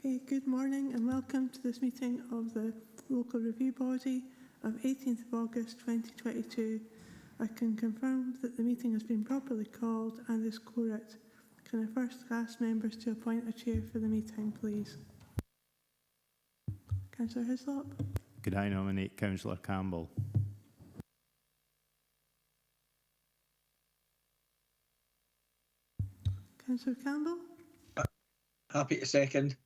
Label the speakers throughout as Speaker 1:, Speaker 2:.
Speaker 1: Okay, good morning and welcome to this meeting of the Local Review Body of 18th of August 2022. I can confirm that the meeting has been properly called and is quorate. Can I first ask members to appoint a chair for the meeting, please? Councillor Hislop.
Speaker 2: Could I nominate Councillor Campbell?
Speaker 1: Councillor Campbell.
Speaker 3: Happy to second.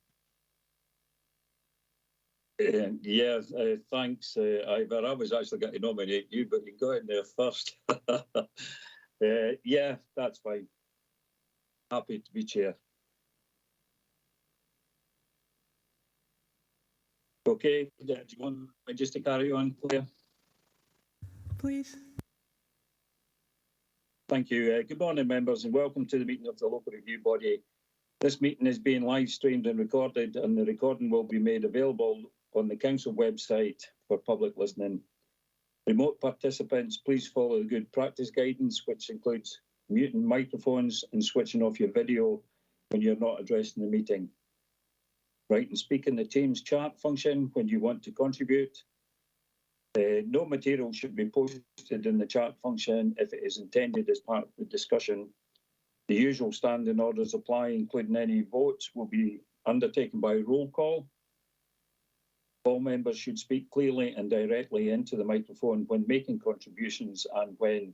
Speaker 4: Thanks, Ivor. I was actually going to nominate you, but you got in there first. Yeah, that's fine. Happy to be chair. Okay, do you want me just to carry on, Claire?
Speaker 1: Please.
Speaker 4: Thank you. Good morning, members, and welcome to the meeting of the Local Review Body. This meeting is being live streamed and recorded, and the recording will be made available on the council website for public listening. Remote participants, please follow the good practice guidance, which includes muting microphones and switching off your video when you're not addressing the meeting. Write and speak in the Teams chat function when you want to contribute. No material should be posted in the chat function if it is intended as part of the discussion. The usual standing orders apply, including any votes will be undertaken by roll call. All members should speak clearly and directly into the microphone when making contributions, and when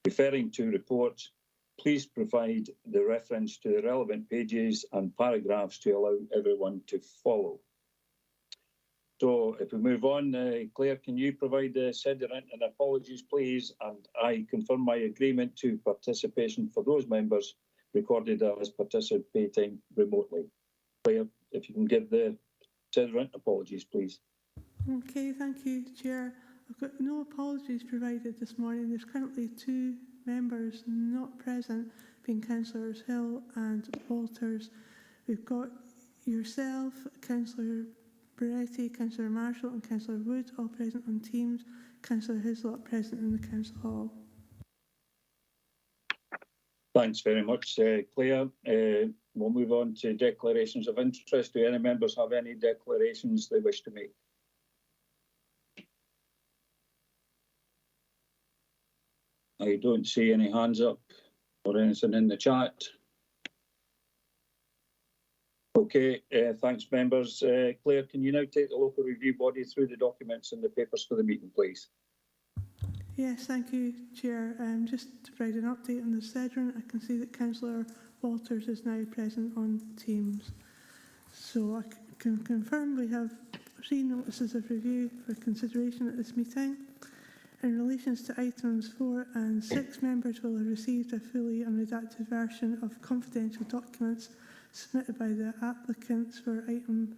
Speaker 4: referring to reports, please provide the reference to the relevant pages and paragraphs to allow everyone to follow. So if we move on, Claire, can you provide the sediment and apologies, please? And I confirm my agreement to participation for those members recorded as participating remotely. Claire, if you can give the sediment apologies, please.
Speaker 1: Okay, thank you, Chair. I've got no apologies provided this morning. There's currently 2 members not present, being Councillors Hill and Walters. We've got yourself, Councillor Beretti, Councillor Marshall and Councillor Wood all present on Teams, Councillor Hislop present in the Council Hall.
Speaker 4: Thanks very much, Claire. We'll move on to declarations of interest. Do any members have any declarations they wish to make? I don't see any hands up or anything in the chat. Okay, thanks, members. Claire, can you now take the Local Review Body through the documents and the papers for the meeting, please?
Speaker 1: Yes, thank you, Chair. Just to provide an update on the sediment, I can see that Councillor Walters is now present on Teams. So I can confirm we have 3 notices of review for consideration at this meeting. In relation to items 4 and 6, members will have received a fully unredacted version of confidential documents submitted by the applicants for item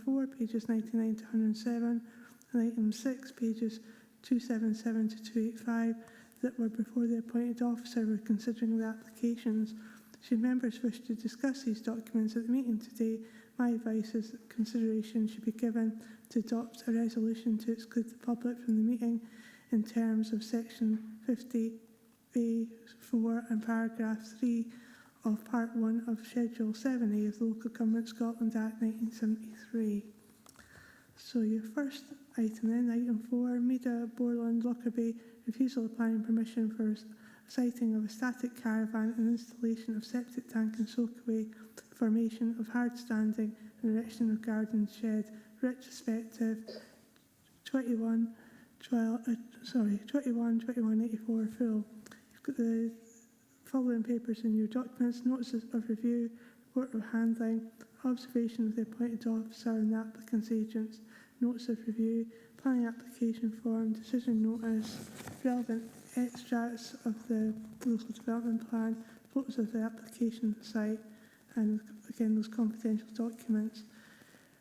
Speaker 1: 4, pages 99 to 107, and item 6, pages 277 to 285, that were before the appointed officer were considering the applications. Should members wish to discuss these documents at the meeting today, my advice is that consideration should be given to adopt a resolution to exclude the public from the meeting in terms of section 50A4 and paragraph 3 of Part 1 of Schedule 7A of the Local Government Scotland Act 1973. So your first item then, item 4, Meada, Borland, Lockerbie, refusal of planning permission for siting of a static caravan and installation of septic tank and soakaway, formation of hard standing and erection of garden shed, retrospective 21/21/84 full. You've got the following papers in your documents: notices of review, report of handling, observation of the appointed officer and the applicant's agents, notice of review, planning application form, decision notice, relevant extracts of the local development plan, photos of the application site, and again those confidential documents.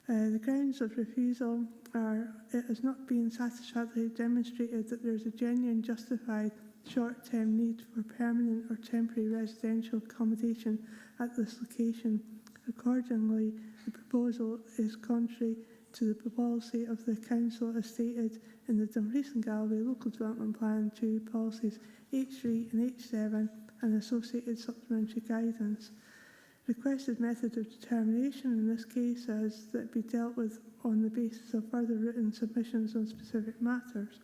Speaker 1: The grounds of refusal are: it has not been satisfactorily demonstrated that there is a genuine justified short-term need for permanent or temporary residential accommodation at this location. Accordingly, the proposal is contrary to the policy of the Council as stated in the Dumfries and Galloway Local Development Plan 2 policies H3 and H7 and associated supplementary guidance. Requested method of determination in this case is that it be dealt with on the basis of further written submissions on specific matters.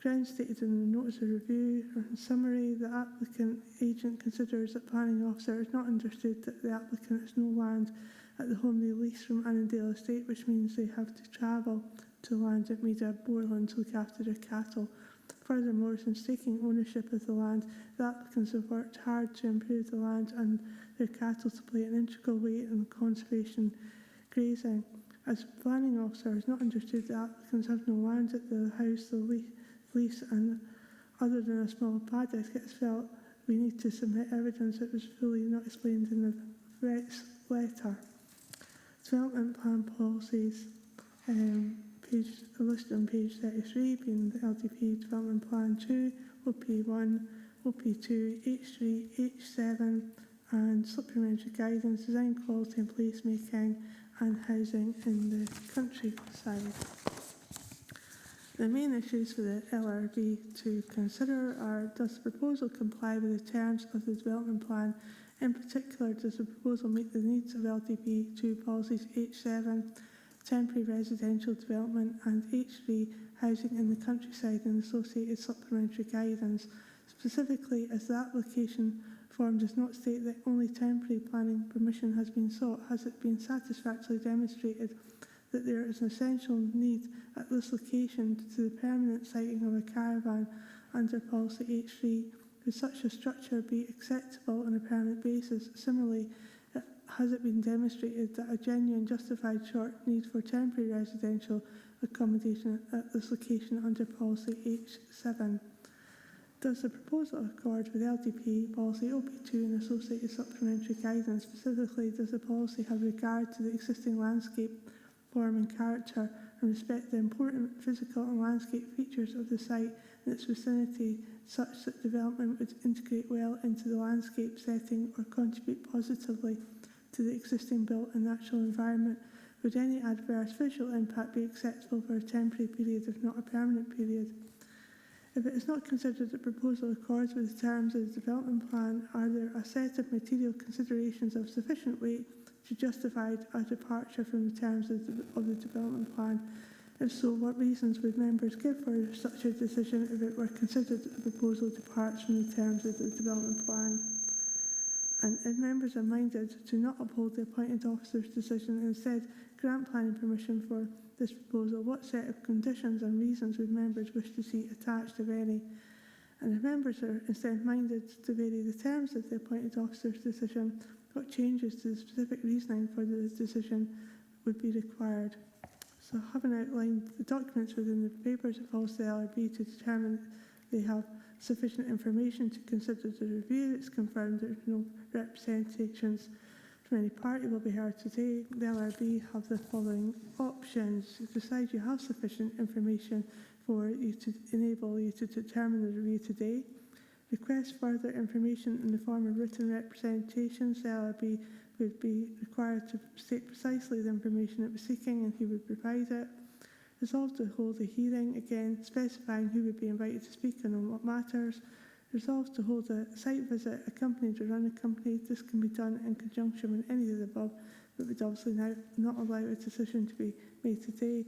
Speaker 1: Grounds stated in the notice of review or in summary, the applicant agent considers that planning officer has not understood that the applicant has no land at the home they lease from Annandale Estate, which means they have to travel to land at Meada Borland to look after their cattle. Furthermore, since taking ownership of the land, the applicants have worked hard to improve the land and their cattle to play an integral way in conservation grazing. As planning officer has not understood the applicants have no land at the house they lease, and other than a small paddock, it's felt we need to submit evidence that was fully not explained in the letter. Development plan policies, listed on page 33, being the LDP Development Plan 2, OP1, OP2, H3, H7, and supplementary guidance, design quality and placemaking, and housing in the countryside. The main issues for the LRB to consider are: does the proposal comply with the terms of the development plan? In particular, does the proposal meet the needs of LDP 2 policies H7, temporary residential development, and H3, housing in the countryside and associated supplementary guidance? Specifically, as the application form does not state that only temporary planning permission has been sought, has it been satisfactorily demonstrated that there is an essential need at this location to the permanent siting of a caravan under policy H3? Could such a structure be acceptable on a permanent basis? Similarly, has it been demonstrated that a genuine justified short need for temporary residential accommodation at this location under policy H7? Does the proposal accord with LDP policy OP2 and associated supplementary guidance? Specifically, does the policy have regard to the existing landscape form and character and respect the important physical and landscape features of the site and its vicinity, such that development would integrate well into the landscape setting or contribute positively to the existing built and natural environment? Would any adverse visual impact be acceptable for a temporary period, if not a permanent period? If it is not considered that the proposal accords with the terms of the development plan, are there a set of material considerations of sufficient weight to justify a departure from the terms of the development plan? If so, what reasons would members give for such a decision if it were considered that the proposal departs from the terms of the development plan? And if members are minded to not uphold the appointed officer's decision and instead grant planning permission for this proposal, what set of conditions and reasons would members wish to see attached, if any? And if members are instead minded to vary the terms of the appointed officer's decision, what changes to the specific reasoning for the decision would be required? So, having outlined the documents within the papers, it falls to the LRB to determine they have sufficient information to consider the review. It's confirmed there are no representations from any party will be heard today. The LRB have the following options. You decide you have sufficient information for you to enable you to determine the review today. Request further information in the form of written representations. The LRB would be required to state precisely the information it was seeking and who would provide it. Resolve to hold a hearing, again specifying who would be invited to speak and on what matters. Resolve to hold a site visit accompanied or unaccompanied. This can be done in conjunction with any of the above, but would obviously now not allow a decision to be made today.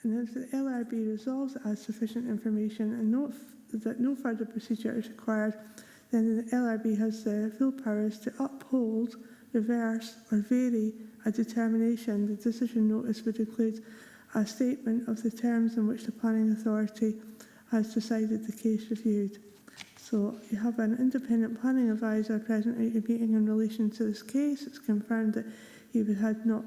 Speaker 1: And if the LRB resolves it has sufficient information and that no further procedure is required, then the LRB has the full powers to uphold, reverse or vary a determination. The decision notice would include a statement of the terms in which the planning authority has decided the case reviewed. So you have an independent planning advisor present at your meeting in relation to this case. It's confirmed that he had not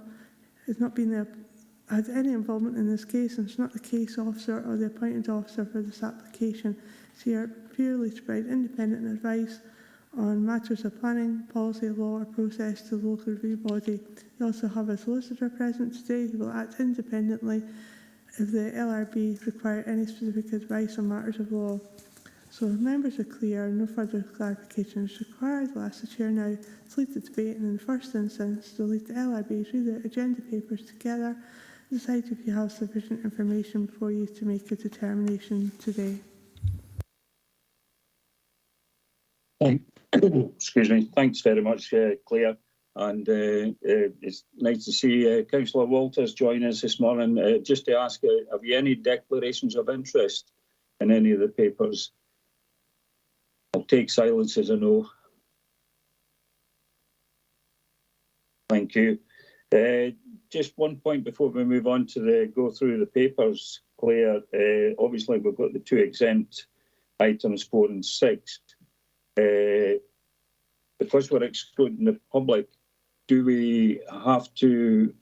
Speaker 1: had any involvement in this case, and it's not the case officer or the appointed officer for this application. So you're purely to provide independent advice on matters of planning, policy, law or process to the local review body. You also have a solicitor present today who will act independently if the LRB require any specific advice on matters of law. So if members are clear, no further clarification is required. I'll ask the Chair now to lead the debate and in the first instance to lead the LRB through the agenda papers together and decide if you have sufficient information for you to make a determination today.
Speaker 4: Excuse me. Thanks very much, Claire. And it's nice to see Councillor Walters join us this morning. Just to ask, have you any declarations of interest in any of the papers? I'll take silence as a no. Thank you. Just one point before we move on to go through the papers, Claire. Obviously, we've got the two exempt items 4 and 6. Because we're excluding the public, do we have to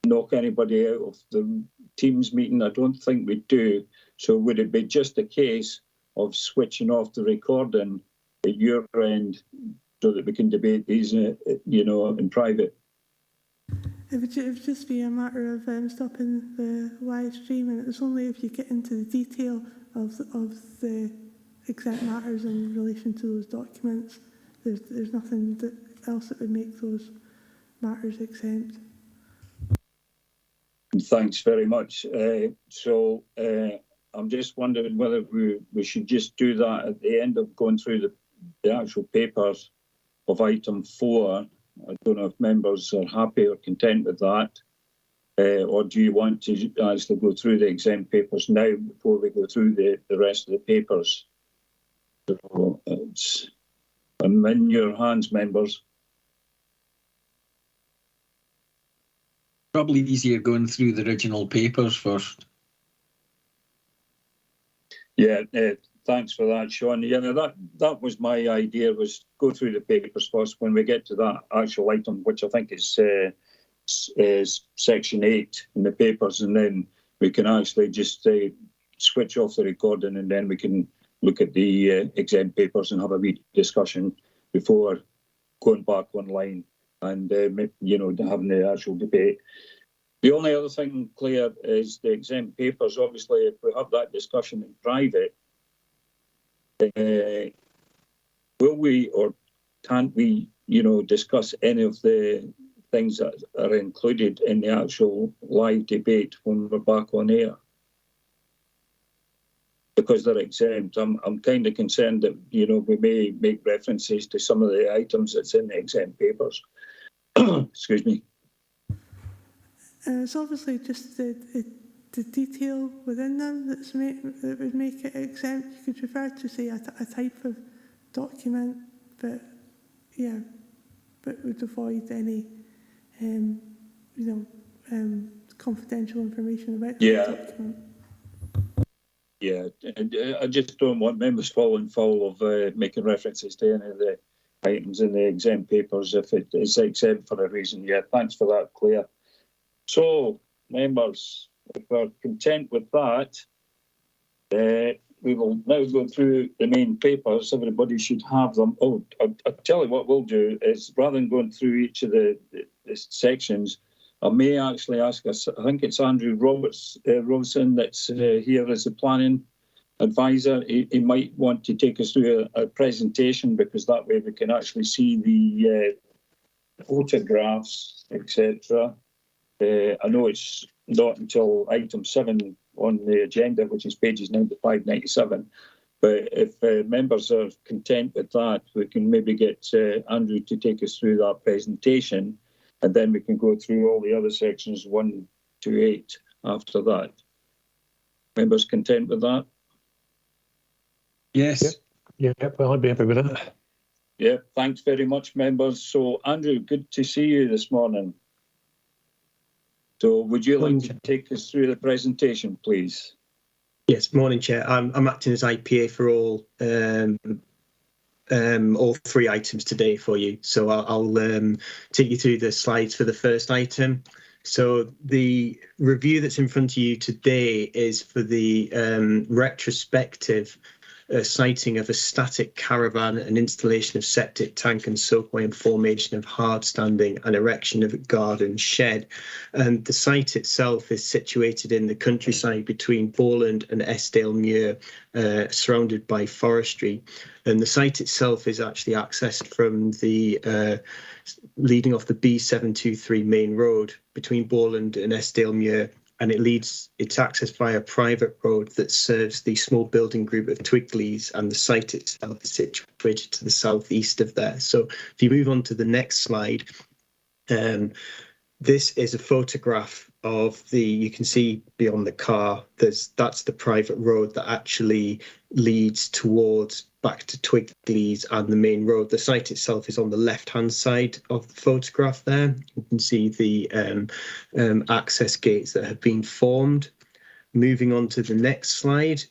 Speaker 4: knock anybody out of the Teams meeting? I don't think we do. So would it be just a case of switching off the recording at your end so that we can debate these, in private?
Speaker 1: It would just be a matter of stopping the live stream, and it's only if you get into the detail of the exempt matters in relation to those documents. There's nothing else that would make those matters exempt.
Speaker 4: Thanks very much. So I'm just wondering whether we should just do that at the end of going through the actual papers of item 4. I don't know if members are happy or content with that. Or do you want to actually go through the exempt papers now before we go through the rest of the papers? So I'm in your hands, members.
Speaker 3: Probably easier going through the original papers first.
Speaker 4: Yeah, thanks for that, Sean. Yeah, that was my idea, was go through the papers first when we get to that actual item, which I think is section 8 in the papers, and then we can actually just switch off the recording, and then we can look at the exempt papers and have a wee discussion before going back online and having the actual debate. The only other thing, Claire, is the exempt papers. Obviously, if we have that discussion in private, will we or can't we, discuss any of the things that are included in the actual live debate when we're back on air? Because they're exempt, I'm kind of concerned that, we may make references to some of the items that's in the exempt papers. Excuse me.
Speaker 1: It's obviously just the detail within them that would make it exempt. You could refer to, say, a type of document, but would avoid any, confidential information about that document.
Speaker 4: Yeah, I just don't want members falling foul of making references to any of the items in the exempt papers if it is exempt for a reason. Yeah, thanks for that, Claire. So, members, if we're content with that, we will now go through the main papers. Everybody should have them. Oh, I'll tell you what we'll do is, rather than going through each of the sections, I may actually ask us, I think it's Andrew Robertson that's here as a planning advisor. He might want to take us through a presentation, because that way we can actually see the photographs, etc. I know it's not until item 7 on the agenda, which is pages 95, 97. But if members are content with that, we can maybe get Andrew to take us through that presentation, and then we can go through all the other sections 1 to 8 after that. Members content with that?
Speaker 3: Yes.
Speaker 5: Yeah, well, I'd be happy with that.
Speaker 4: Yeah, thanks very much, members. So, Andrew, good to see you this morning. So would you like to take us through the presentation, please?
Speaker 6: Yes, morning, Chair. I'm acting as IPA for all 3 items today for you. So I'll take you through the slides for the first item. So the review that's in front of you today is for the retrospective siting of a static caravan and installation of septic tank and soakaway and formation of hard standing and erection of a garden shed. And the site itself is situated in the countryside between Borland and Eskdale Muir, surrounded by forestry. And the site itself is actually accessed from the leading off the B723 main road between Borland and Eskdale Muir, and it's accessed via a private road that serves the small building group of Twigleys, and the site itself is situated to the southeast of there. So if you move on to the next slide, This is a photograph of you can see beyond the car, that's the private road that actually leads back to Twigley's and the main road. The site itself is on the left-hand side of the photograph there. You can see the access gates that have been formed. Moving on to the next slide.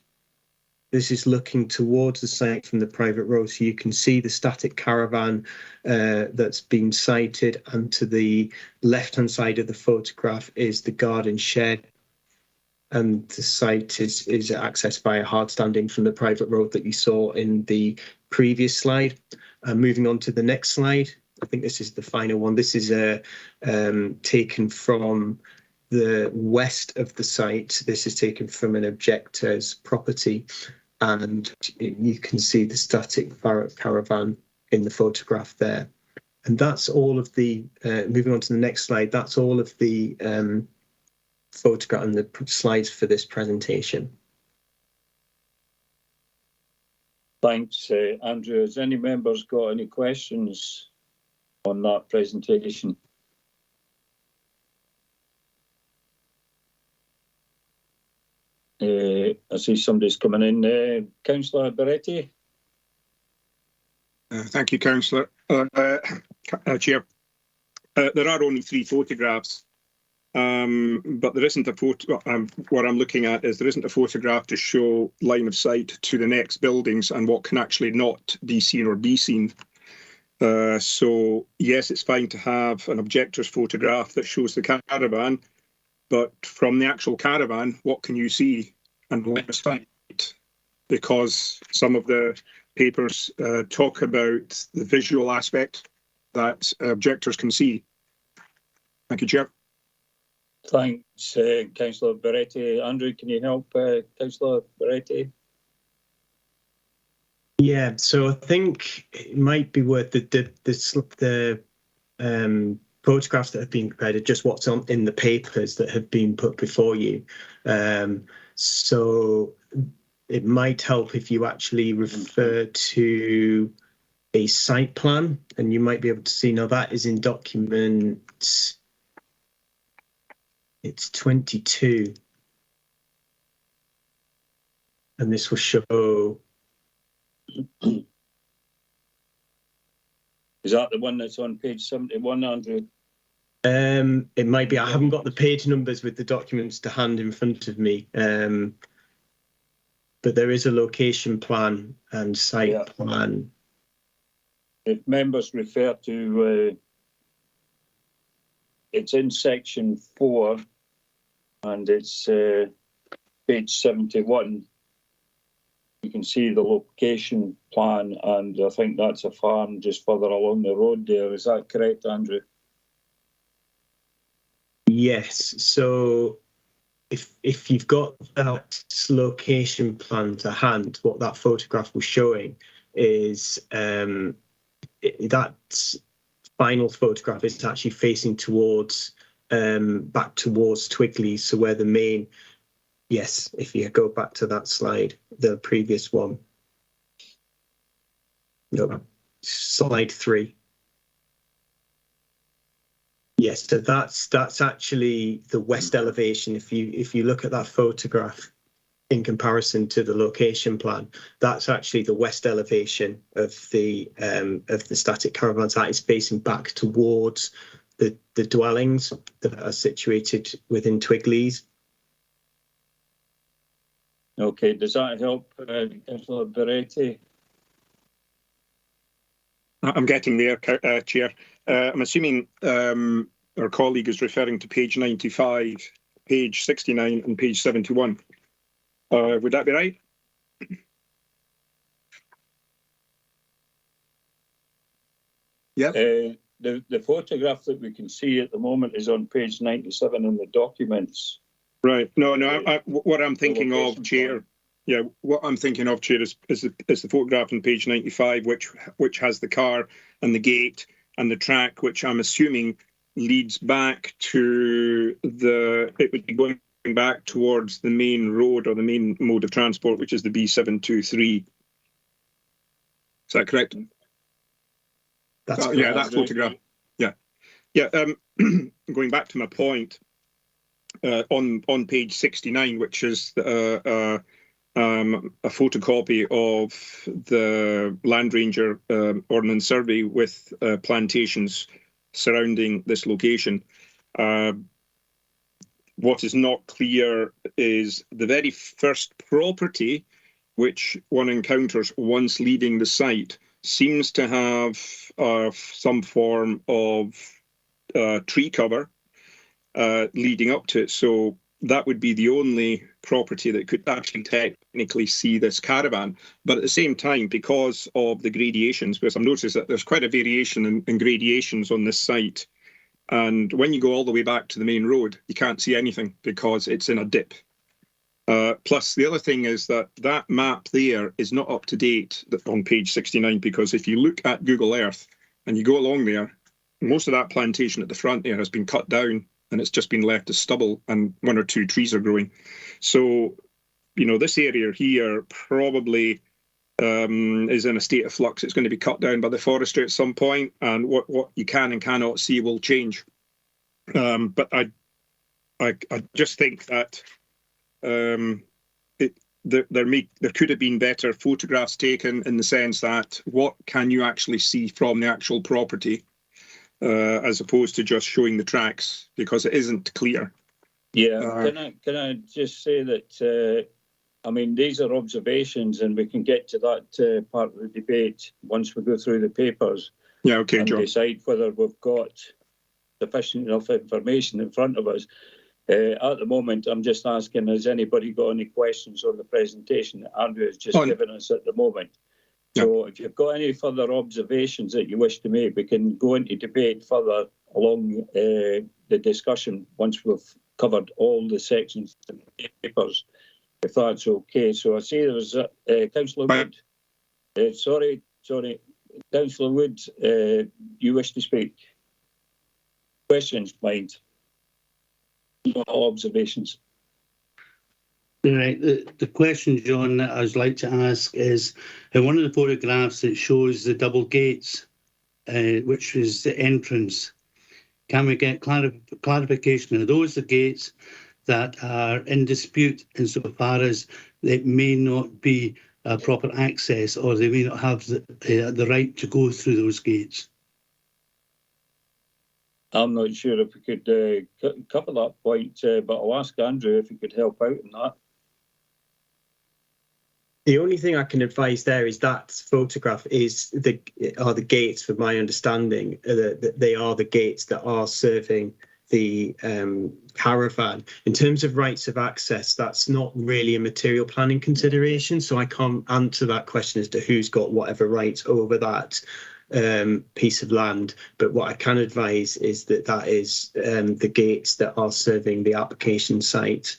Speaker 6: This is looking towards the site from the private road, so you can see the static caravan that's been sited, and to the left-hand side of the photograph is the garden shed, and the site is accessed by a hard standing from the private road that you saw in the previous slide. Moving on to the next slide, I think this is the final one. This is taken from the west of the site. This is taken from an objector's property, and you can see the static caravan in the photograph there. And that's all of the, moving on to the next slide, that's all of the photograph and the slides for this presentation.
Speaker 4: Thanks, Andrew. Has any members got any questions on that presentation? I see somebody's coming in. Councillor Beretti.
Speaker 7: Thank you, Councillor. Chair. There are only 3 photographs, but there isn't a photo. What I'm looking at is there isn't a photograph to show line of sight to the next buildings and what can actually not be seen or be seen. So yes, it's fine to have an objector's photograph that shows the caravan, but from the actual caravan, what can you see and line of sight? Because some of the papers talk about the visual aspect that objectors can see. Thank you, Chair.
Speaker 4: Thanks, Councillor Beretti. Andrew, can you help Councillor Beretti?
Speaker 6: Yeah, so I think it might be worth the photographs that have been prepared are just what's in the papers that have been put before you. So it might help if you actually refer to a site plan, and you might be able to see, now that is in document, it's 22. And this will show.
Speaker 4: Is that the one that's on page 71, Andrew?
Speaker 6: It might be. I haven't got the page numbers with the documents to hand in front of me. But there is a location plan and site plan.
Speaker 4: If members refer to, it's in section 4 and it's page 71. You can see the location plan, and I think that's a farm just further along the road there. Is that correct, Andrew?
Speaker 6: Yes. So if you've got that location plan to hand, what that photograph was showing is that final photograph is actually facing towards back towards Twigley. So where the main, yes, if you go back to that slide, the previous one. No, slide 3. Yes, so that's actually the west elevation. If you look at that photograph in comparison to the location plan, that's actually the west elevation of the static caravan. That is facing back towards the dwellings that are situated within Twigley's.
Speaker 4: Okay, does that help, Councillor Beretti?
Speaker 7: I'm getting there, Chair. I'm assuming our colleague is referring to page 95, page 69 and page 71. Would that be right? Yeah.
Speaker 4: The photograph that we can see at the moment is on page 97 in the documents.
Speaker 7: Right. No. What I'm thinking of, Chair. Yeah. What I'm thinking of, Chair, is the photograph on page 95, which has the car and the gate and the track, which I'm assuming leads back to it would be going back towards the main road or the main mode of transport, which is the B723. Is that correct?
Speaker 6: That's
Speaker 7: yeah, that photograph. Yeah. Yeah, going back to my point, on page 69, which is a photocopy of the Land Ranger Ordnance Survey with plantations surrounding this location. What is not clear is the very first property which one encounters once leaving the site seems to have some form of tree cover leading up to it. So that would be the only property that could actually technically see this caravan. But at the same time, because of the gradations, because I've noticed that there's quite a variation in gradations on this site. And when you go all the way back to the main road, you can't see anything because it's in a dip. Plus, the other thing is that that map there is not up to date on page 69, because if you look at Google Earth and you go along there, most of that plantation at the front there has been cut down and it's just been left as stubble and one or two trees are growing. So, you know, this area here probably is in a state of flux. It's going to be cut down by the forestry at some point, and what you can and cannot see will change. But I just think that there could have been better photographs taken, in the sense that what can you actually see from the actual property, as opposed to just showing the tracks, because it isn't clear.
Speaker 4: Yeah, can I just say that I mean, these are observations, and we can get to that part of the debate once we go through the papers.
Speaker 7: Yeah, okay,
Speaker 4: and
Speaker 7: John.
Speaker 4: Decide whether we've got sufficient enough information in front of us. At the moment, I'm just asking, has anybody got any questions on the presentation that Andrew has just given us at the moment? Yeah. So if you've got any further observations that you wish to make, we can go into debate further along the discussion once we've covered all the sections of the papers, if that's okay. So I see there was Councillor Wood. Sorry, Councillor Wood, you wish to speak? Questions, mind? Not observations.
Speaker 8: Right. The question, John, that I would like to ask is, in one of the photographs it shows the double gates, which is the entrance. Can we get clarification? Are those the gates that are in dispute insofar as they may not be proper access, or they may not have the right to go through those gates?
Speaker 4: I'm not sure if we could cover that point, but I'll ask Andrew if he could help out in that.
Speaker 6: The only thing I can advise there is that photograph are the gates, from my understanding. They are the gates that are serving the caravan. In terms of rights of access, that's not really a material planning consideration, so I can't answer that question as to who's got whatever rights over that piece of land. But what I can advise is that that is the gates that are serving the application site.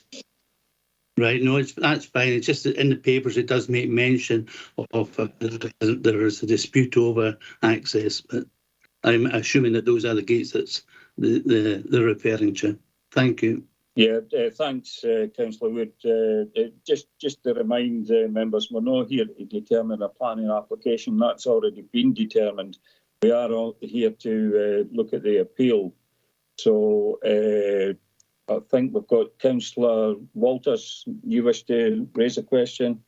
Speaker 8: Right, no, that's fine. It's just that in the papers it does make mention of there is a dispute over access, but I'm assuming that those are the gates that's they're referring to. Thank you.
Speaker 4: Yeah, thanks, Councillor Wood. Just to remind members, we're not here to determine a planning application. That's already been determined. We are all here to look at the appeal. So I think we've got Councillor Walters. You wish to raise a question?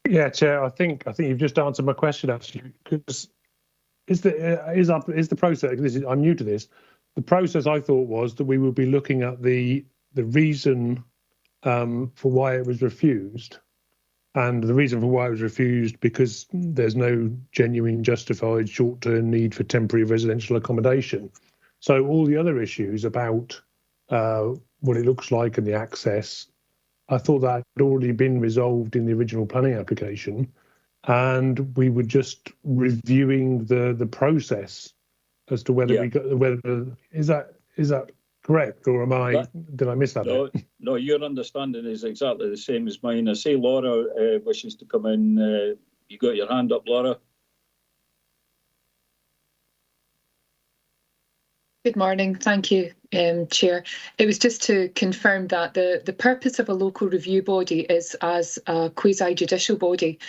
Speaker 5: Yeah, Chair. I think you've just answered my question, actually. Because is the process? I'm new to this. The process I thought was that we would be looking at the reason for why it was refused, and the reason for why it was refused because there's no genuine justified short-term need for temporary residential accommodation. So all the other issues about what it looks like and the access, I thought that had already been resolved in the original planning application, and we were just reviewing the process as to whether is that correct, or did I miss that bit?
Speaker 4: No, your understanding is exactly the same as mine. I see Laura wishes to come in. You got your hand up, Laura.
Speaker 9: Good morning. Thank you, Chair. It was just to confirm that the purpose of a local review body is as a quasi-judicial body,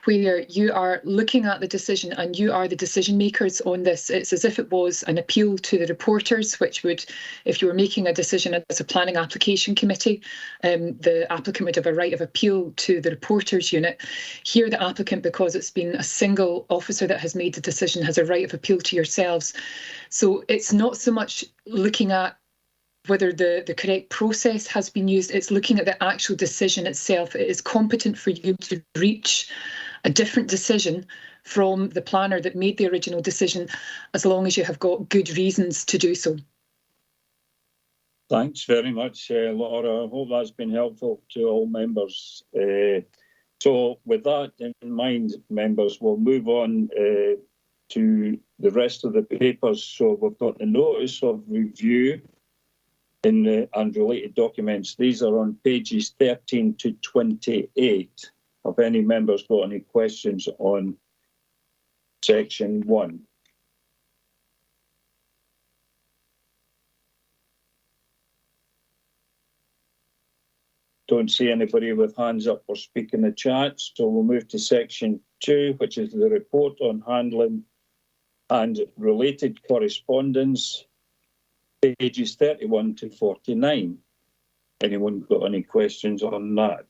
Speaker 9: where you are looking at the decision and you are the decision makers on this. It's as if it was an appeal to the reporters, which would, if you were making a decision as a planning application committee, the applicant would have a right of appeal to the reporters unit. Here, the applicant, because it's been a single officer that has made the decision, has a right of appeal to yourselves. So it's not so much looking at whether the correct process has been used, it's looking at the actual decision itself. It is competent for you to reach a different decision from the planner that made the original decision, as long as you have got good reasons to do so.
Speaker 4: Thanks very much, Laura. I hope that's been helpful to all members. So with that in mind, members, we'll move on to the rest of the papers. So we've got the notice of review and related documents. These are on pages 13 to 28. Have any members got any questions on section 1? Don't see anybody with hands up or speak in the chat, so we'll move to section 2, which is the report on handling and related correspondence, pages 31 to 49. Anyone got any questions on that?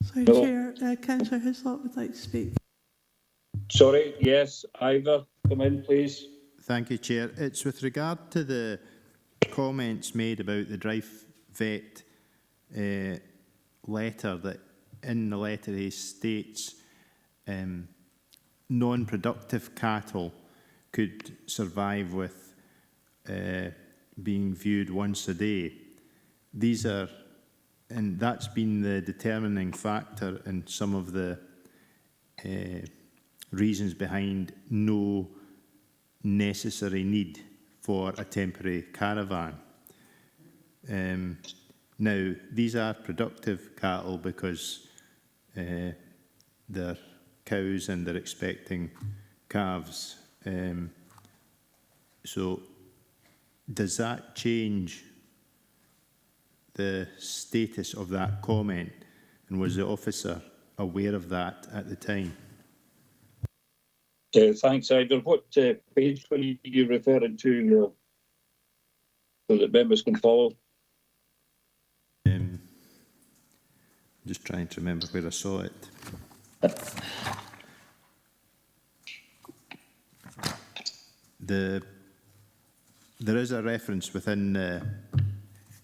Speaker 1: Sorry,
Speaker 4: No.
Speaker 1: Chair, Councillor Hislop would like to speak.
Speaker 4: Sorry, yes, Ivor, come in, please.
Speaker 2: Thank you, Chair. It's with regard to the comments made about the Drive Vet letter, that in the letter he states non-productive cattle could survive with being viewed once a day. These are, and that's been the determining factor in some of the reasons behind no necessary need for a temporary caravan. Now, these are productive cattle because they're cows and they're expecting calves. So does that change the status of that comment? And was the officer aware of that at the time?
Speaker 4: Thanks, Ivor. What page were you referring to so that members can follow?
Speaker 2: Just trying to remember where I saw it. There is a reference within the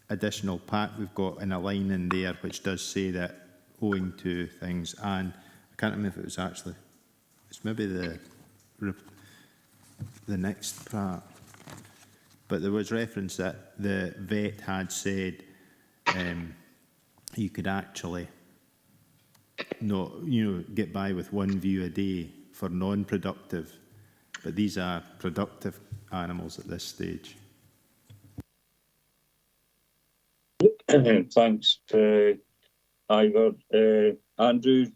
Speaker 2: additional pack we've got in a line in there which does say that owing to things, and I can't remember if it was actually, it's maybe the next part, but there was reference that the vet had said you could actually not, get by with one view a day for non-productive, but these are productive animals at this stage.
Speaker 4: Thanks, Ivor. Andrew, I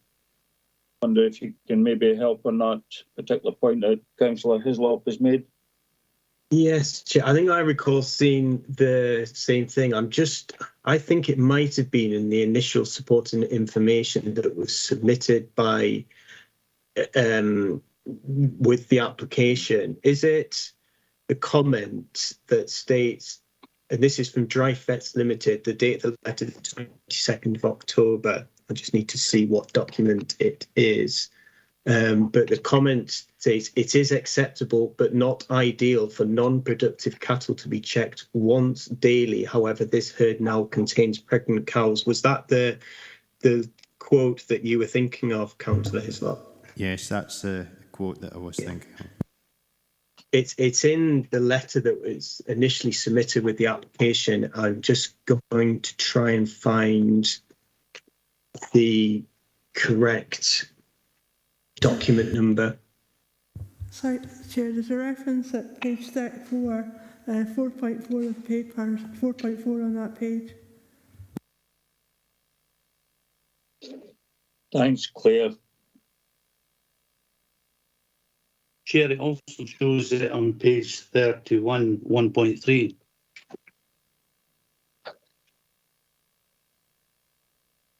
Speaker 4: wonder if you can maybe help on that particular point that Councillor Hislop has made.
Speaker 6: Yes, Chair. I think I recall seeing the same thing. I think it might have been in the initial supporting information that was submitted by with the application. Is it the comment that states, and this is from Drive Vets Limited, the date of the letter, the 22nd of October. I just need to see what document it is. But the comment says, it is acceptable but not ideal for non-productive cattle to be checked once daily. However, this herd now contains pregnant cows. Was that the quote that you were thinking of, Councillor Hislop?
Speaker 2: Yes, that's the quote that I was thinking of.
Speaker 6: It's in the letter that was initially submitted with the application. I'm just going to try and find the correct document number.
Speaker 1: Sorry, Chair, there's a reference at page 34, 4.4 of the papers, 4.4 on that page.
Speaker 4: Thanks, Claire.
Speaker 8: Chair, it also shows it on page 31, 1.3.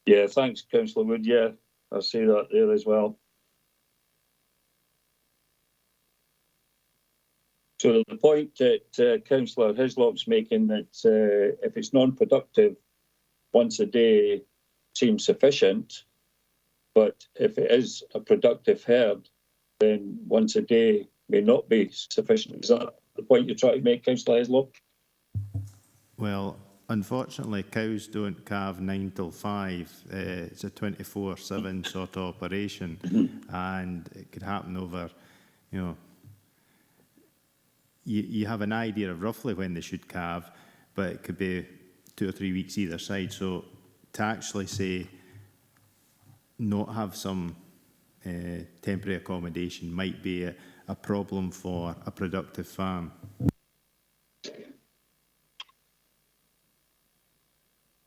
Speaker 4: Yeah, thanks, Councillor Wood. Yeah, I see that there as well. So the point that Councillor Hislop's making, that if it's non-productive, once a day seems sufficient, but if it is a productive herd, then once a day may not be sufficient. Is that the point you're trying to make, Councillor Hislop?
Speaker 2: Well, unfortunately, cows don't calve 9 till 5. It's a 24/7 sort of operation, and it could happen over, you know, you have an idea of roughly when they should calve, but it could be 2 or 3 weeks either side. So to actually say not have some temporary accommodation might be a problem for a productive farm.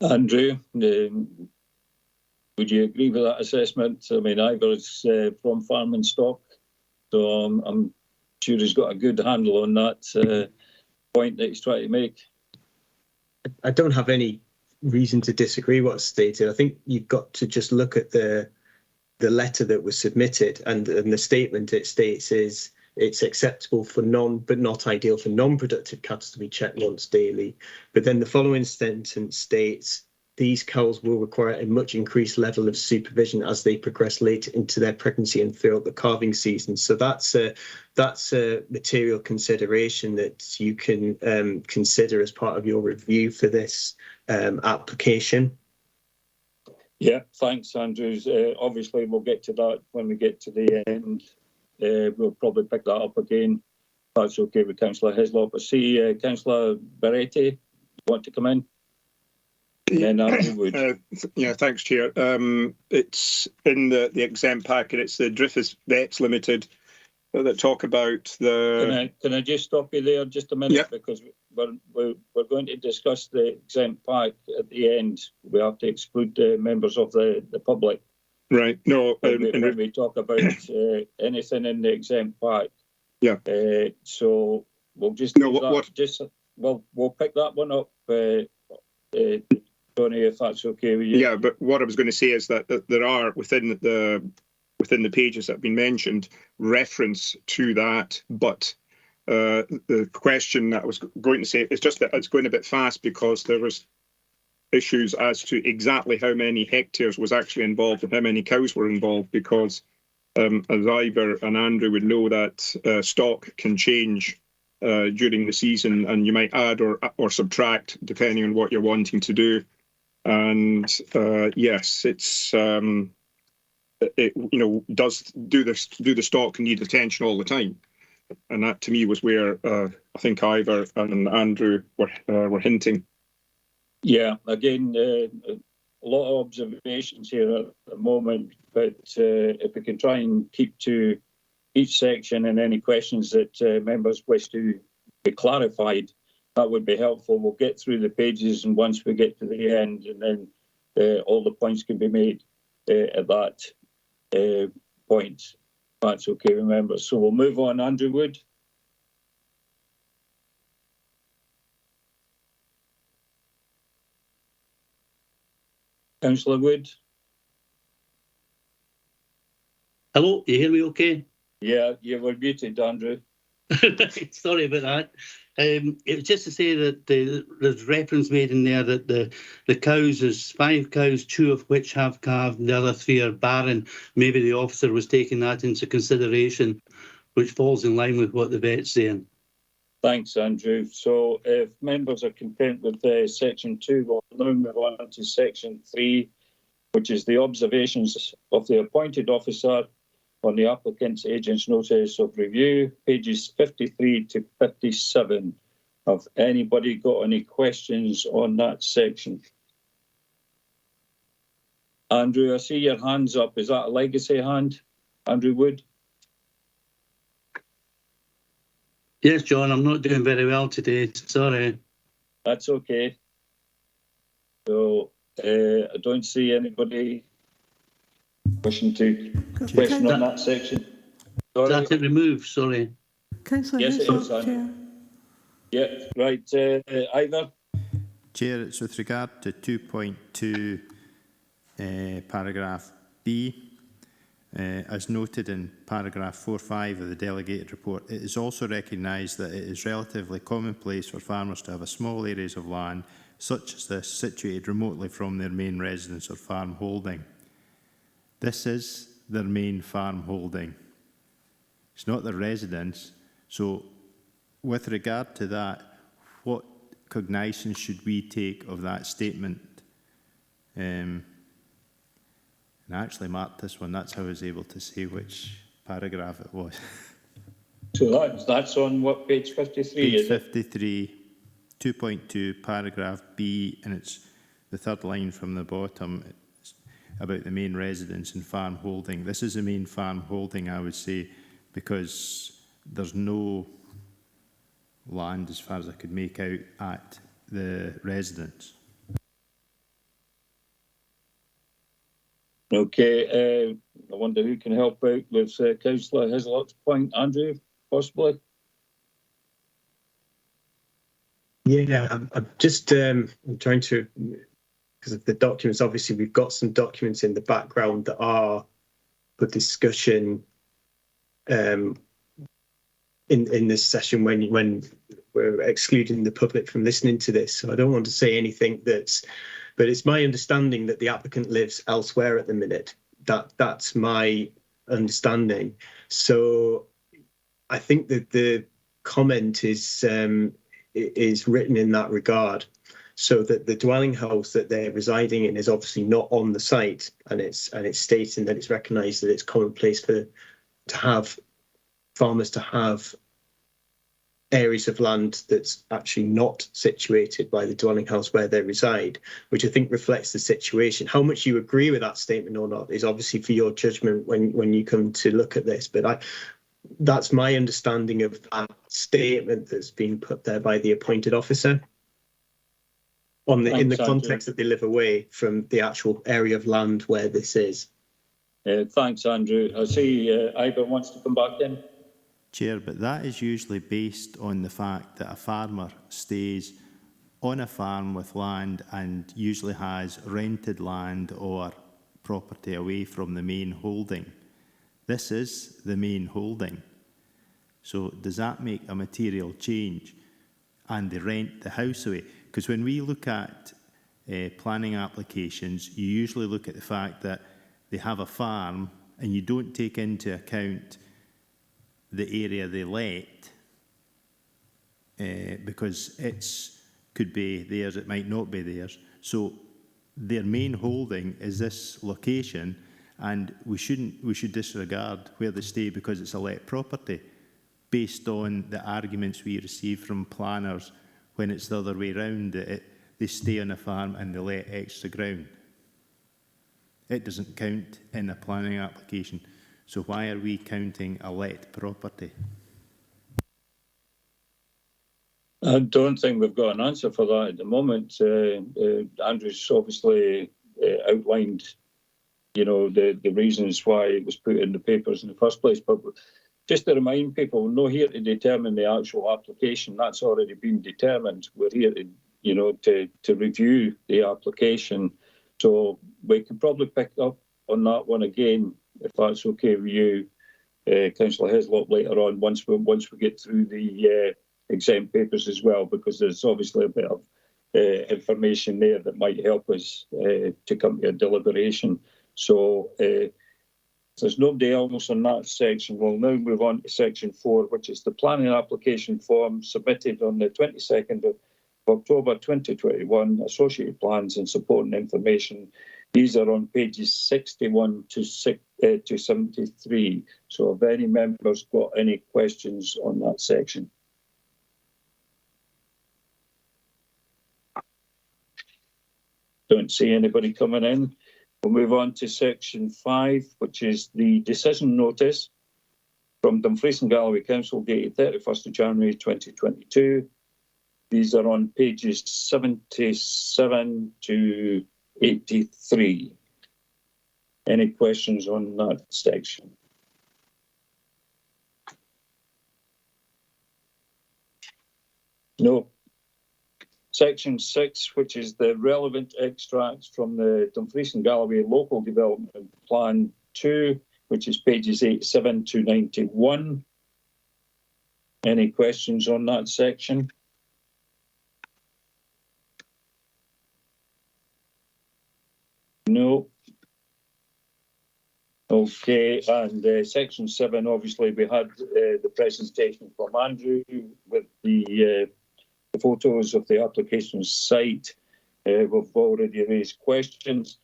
Speaker 4: Andrew, would you agree with that assessment? I mean, Ivor's from Farm and Stock, so I'm sure he's got a good handle on that point that he's trying to make.
Speaker 6: I don't have any reason to disagree what's stated. I think you've got to just look at the letter that was submitted, and the statement it states is it's acceptable for but not ideal for non-productive cattle to be checked once daily. But then the following sentence states these cows will require a much increased level of supervision as they progress later into their pregnancy and throughout the calving season. So that's a material consideration that you can consider as part of your review for this application.
Speaker 4: Yeah, thanks, Andrews. Obviously, we'll get to that when we get to the end. We'll probably pick that up again. That's okay with Councillor Hislop. I see Councillor Beretti want to come in. And Andrew Wood.
Speaker 7: Yeah, thanks, Chair. It's in the exempt packet. It's the Dumfries Vets Limited that talk about the...
Speaker 4: Can I just stop you there just a minute?
Speaker 7: Yep.
Speaker 4: Because we're going to discuss the exempt pack at the end. We have to exclude the members of the public.
Speaker 7: Right. No.
Speaker 4: When we talk about anything in the exempt pack.
Speaker 7: Yeah.
Speaker 4: So we'll just...
Speaker 7: No,
Speaker 4: we'll pick that one up, Tony, if that's okay with you.
Speaker 7: Yeah, but what I was going to say is that there are within the pages that have been mentioned reference to that, but the question that I was going to say is just that it's going a bit fast because there was issues as to exactly how many hectares was actually involved and how many cows were involved, because as Ivor and Andrew would know, that stock can change during the season, and you might add or subtract depending on what you're wanting to do. And yes, it's does the stock need attention all the time? And that to me was where I think Ivor and Andrew were hinting.
Speaker 4: Yeah, again, a lot of observations here at the moment, but if we can try and keep to each section and any questions that members wish to be clarified, that would be helpful. We'll get through the pages, and once we get to the end, and then all the points can be made at that point. That's okay, remember. So we'll move on. Andrew Wood. Councillor Wood.
Speaker 8: Hello, you hear me okay?
Speaker 4: Yeah, you were muted, Andrew.
Speaker 8: Sorry about that. It was just to say that there's reference made in there that the cows, there's 5 cows, 2 of which have calved, and the other 3 are barren. Maybe the officer was taking that into consideration, which falls in line with what the vet's saying.
Speaker 4: Thanks, Andrew. So if members are content with section 2, we'll now move on to section 3, which is the observations of the appointed officer on the applicant's agent's notice of review, pages 53 to 57. Have anybody got any questions on that section? Andrew, I see your hand's up. Is that a legacy hand? Andrew Wood?
Speaker 8: Yes, John, I'm not doing very well today. Sorry.
Speaker 4: That's okay. So I don't see anybody wishing to question on that section. Sorry.
Speaker 8: That's it removed, sorry.
Speaker 1: Councillor
Speaker 4: Yes, it is,
Speaker 1: Chair.
Speaker 4: Yeah, right. Ivor?
Speaker 2: Chair, it's with regard to 2.2 paragraph B. As noted in paragraph 4.5 of the delegated report, it is also recognised that it is relatively commonplace for farmers to have a small areas of land, such as this, situated remotely from their main residence or farm holding. This is their main farm holding. It's not their residence. So with regard to that, what cognizance should we take of that statement? And I actually marked this one. That's how I was able to say which paragraph it was.
Speaker 4: So that's on what, page 53?
Speaker 2: Page 53, 2.2, paragraph B, and it's the third line from the bottom. It's about the main residence and farm holding. This is the main farm holding, I would say, because there's no land, as far as I could make out, at the residence.
Speaker 4: Okay, I wonder who can help out with Councillor Hislop's point. Andrew, possibly?
Speaker 6: Yeah, I'm just I'm trying to, because of the documents, obviously we've got some documents in the background that are for discussion in this session when we're excluding the public from listening to this. So I don't want to say anything but it's my understanding that the applicant lives elsewhere at the minute. That's my understanding. So I think that the comment is written in that regard, so that the dwelling house that they're residing in is obviously not on the site, and it's stating that it's recognised that it's commonplace to have farmers to have areas of land that's actually not situated by the dwelling house where they reside, which I think reflects the situation. How much you agree with that statement or not is obviously for your judgment when you come to look at this, but that's my understanding of that statement that's been put there by the appointed officer in the context that they live away from the actual area of land where this is.
Speaker 4: Thanks, Andrew. I see Ivor wants to come back in.
Speaker 2: Chair, but that is usually based on the fact that a farmer stays on a farm with land and usually has rented land or property away from the main holding. This is the main holding. So does that make a material change? And they rent the house away? Because when we look at planning applications, you usually look at the fact that they have a farm and you don't take into account the area they let, because it could be theirs, it might not be theirs. So their main holding is this location, and we should disregard where they stay because it's a let property, based on the arguments we receive from planners when it's the other way round, that they stay on a farm and they let extra ground. It doesn't count in a planning application. So why are we counting a let property?
Speaker 4: I don't think we've got an answer for that at the moment. Andrew's obviously outlined, the reasons why it was put in the papers in the first place. But just to remind people, we're not here to determine the actual application. That's already been determined. We're here to review the application. So we could probably pick up on that one again, if that's okay with you, Councillor Hislop, later on, once we get through the exempt papers as well, because there's obviously a bit of information there that might help us to come to a deliberation. So if there's nobody else on that section, we'll now move on to section 4, which is the planning application form submitted on the 22nd of October 2021, associated plans and supporting information. These are on pages 61 to 73. So if any members got any questions on that section. Don't see anybody coming in. We'll move on to section 5, which is the decision notice from Dumfries and Galloway Council dated 31st of January 2022. These are on pages 77 to 83. Any questions on that section? No. Section 6, which is the relevant extracts from the Dumfries and Galloway Local Development Plan 2, which is pages 87 to 91. Any questions on that section? No. Okay, and Section 7, obviously, we had the presentation from Andrew with the photos of the application site. We've already raised questions.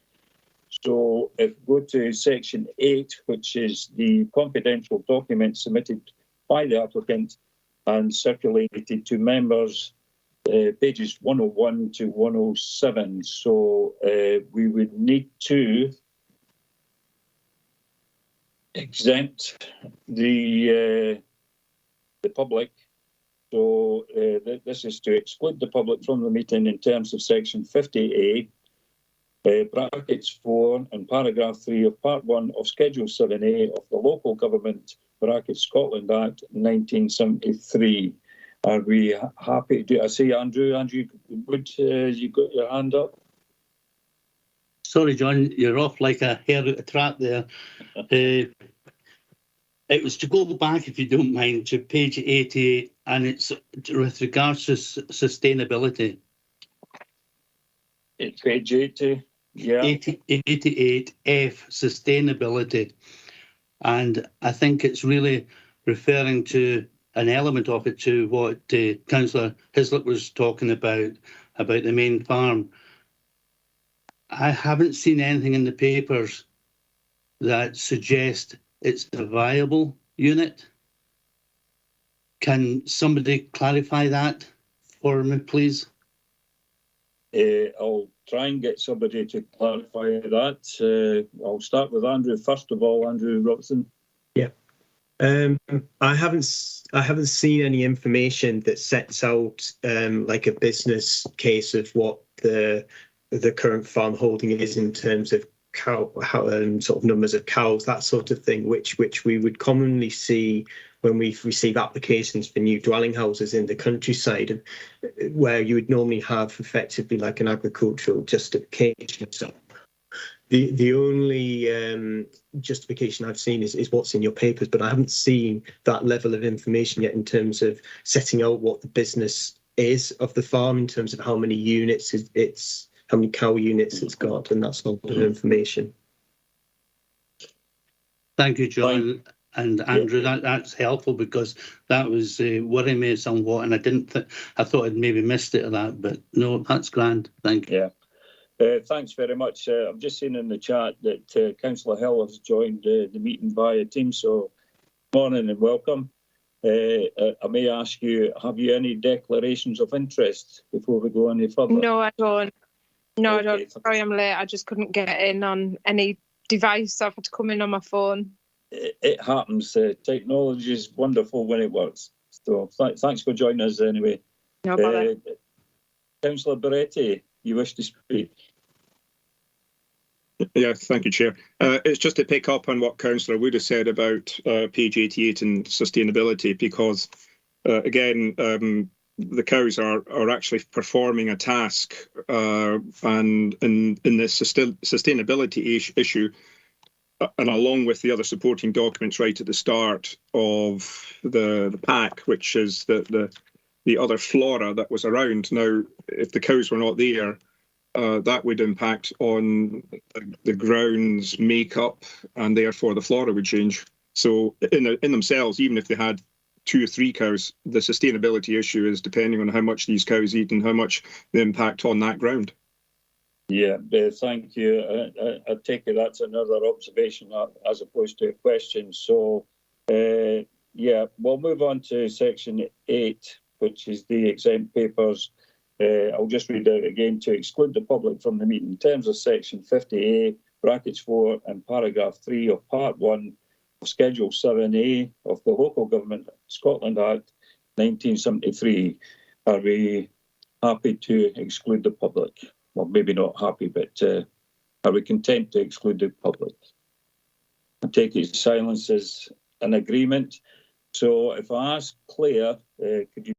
Speaker 4: So if we go to Section 8, which is the confidential document submitted by the applicant and circulated to members, pages 101 to 107. So we would need to exempt the public. So this is to exclude the public from the meeting in terms of Section 50A, brackets 4 and paragraph 3 of Part 1 of Schedule 7A of the Local Government, brackets Scotland Act 1973. Are we happy to do? I see Andrew. Andrew, would you got your hand up?
Speaker 8: Sorry, John, you're off like a hare out of trap there. It was to go back, if you don't mind, to page 88, and it's with regards to sustainability.
Speaker 4: It's page 80, yeah.
Speaker 8: 88F, sustainability. And I think it's really referring to an element of it to what Councillor Hislop was talking about the main farm. I haven't seen anything in the papers that suggest it's a viable unit. Can somebody clarify that for me, please?
Speaker 4: I'll try and get somebody to clarify that. I'll start with Andrew first of all. Andrew Robertson.
Speaker 6: Yeah. I haven't seen any information that sets out like a business case of what the current farm holding is in terms of sort of numbers of cows, that sort of thing, which we would commonly see when we receive applications for new dwelling houses in the countryside, where you would normally have effectively like an agricultural justification. So the only justification I've seen is what's in your papers, but I haven't seen that level of information yet in terms of setting out what the business is of the farm, in terms of how many units how many cow units it's got, and that sort of information.
Speaker 8: Thank you, John. And Andrew, that's helpful, because that was worrying me somewhat, and I thought I'd maybe missed it or that, but no, that's grand. Thank you.
Speaker 4: Yeah. Thanks very much. I've just seen in the chat that Councillor Hill has joined the meeting via Teams, so morning and welcome. I may ask you, have you any declarations of interest before we go any further?
Speaker 10: No, I don't. No,
Speaker 4: Okay.
Speaker 10: I don't. Sorry, I'm late. I just couldn't get in on any device. I've had to come in on my phone.
Speaker 4: It happens. Technology is wonderful when it works. So thanks for joining us anyway.
Speaker 10: No bother.
Speaker 4: Councillor Beretti, you wish to speak?
Speaker 7: Yeah, thank you, Chair. It's just to pick up on what Councillor Wood has said about page 88 and sustainability, because again, the cows are actually performing a task, and in this sustainability issue, and along with the other supporting documents right at the start of the pack, which is the other flora that was around. Now, if the cows were not there, that would impact on the ground's makeup, and therefore the flora would change. So in themselves, even if they had 2 or 3 cows, the sustainability issue is depending on how much these cows eat and how much the impact on that ground.
Speaker 4: Yeah, thank you. I take it that's another observation as opposed to a question. So, yeah, we'll move on to section 8, which is the exempt papers. I'll just read it again. To exclude the public from the meeting in terms of section 50A, brackets 4 and paragraph 3 of part 1 of Schedule 7A of the Local Government Scotland Act 1973. Are we happy to exclude the public? Well, maybe not happy, but are we content to exclude the public? I take it silence is an agreement. So if I ask Claire, could you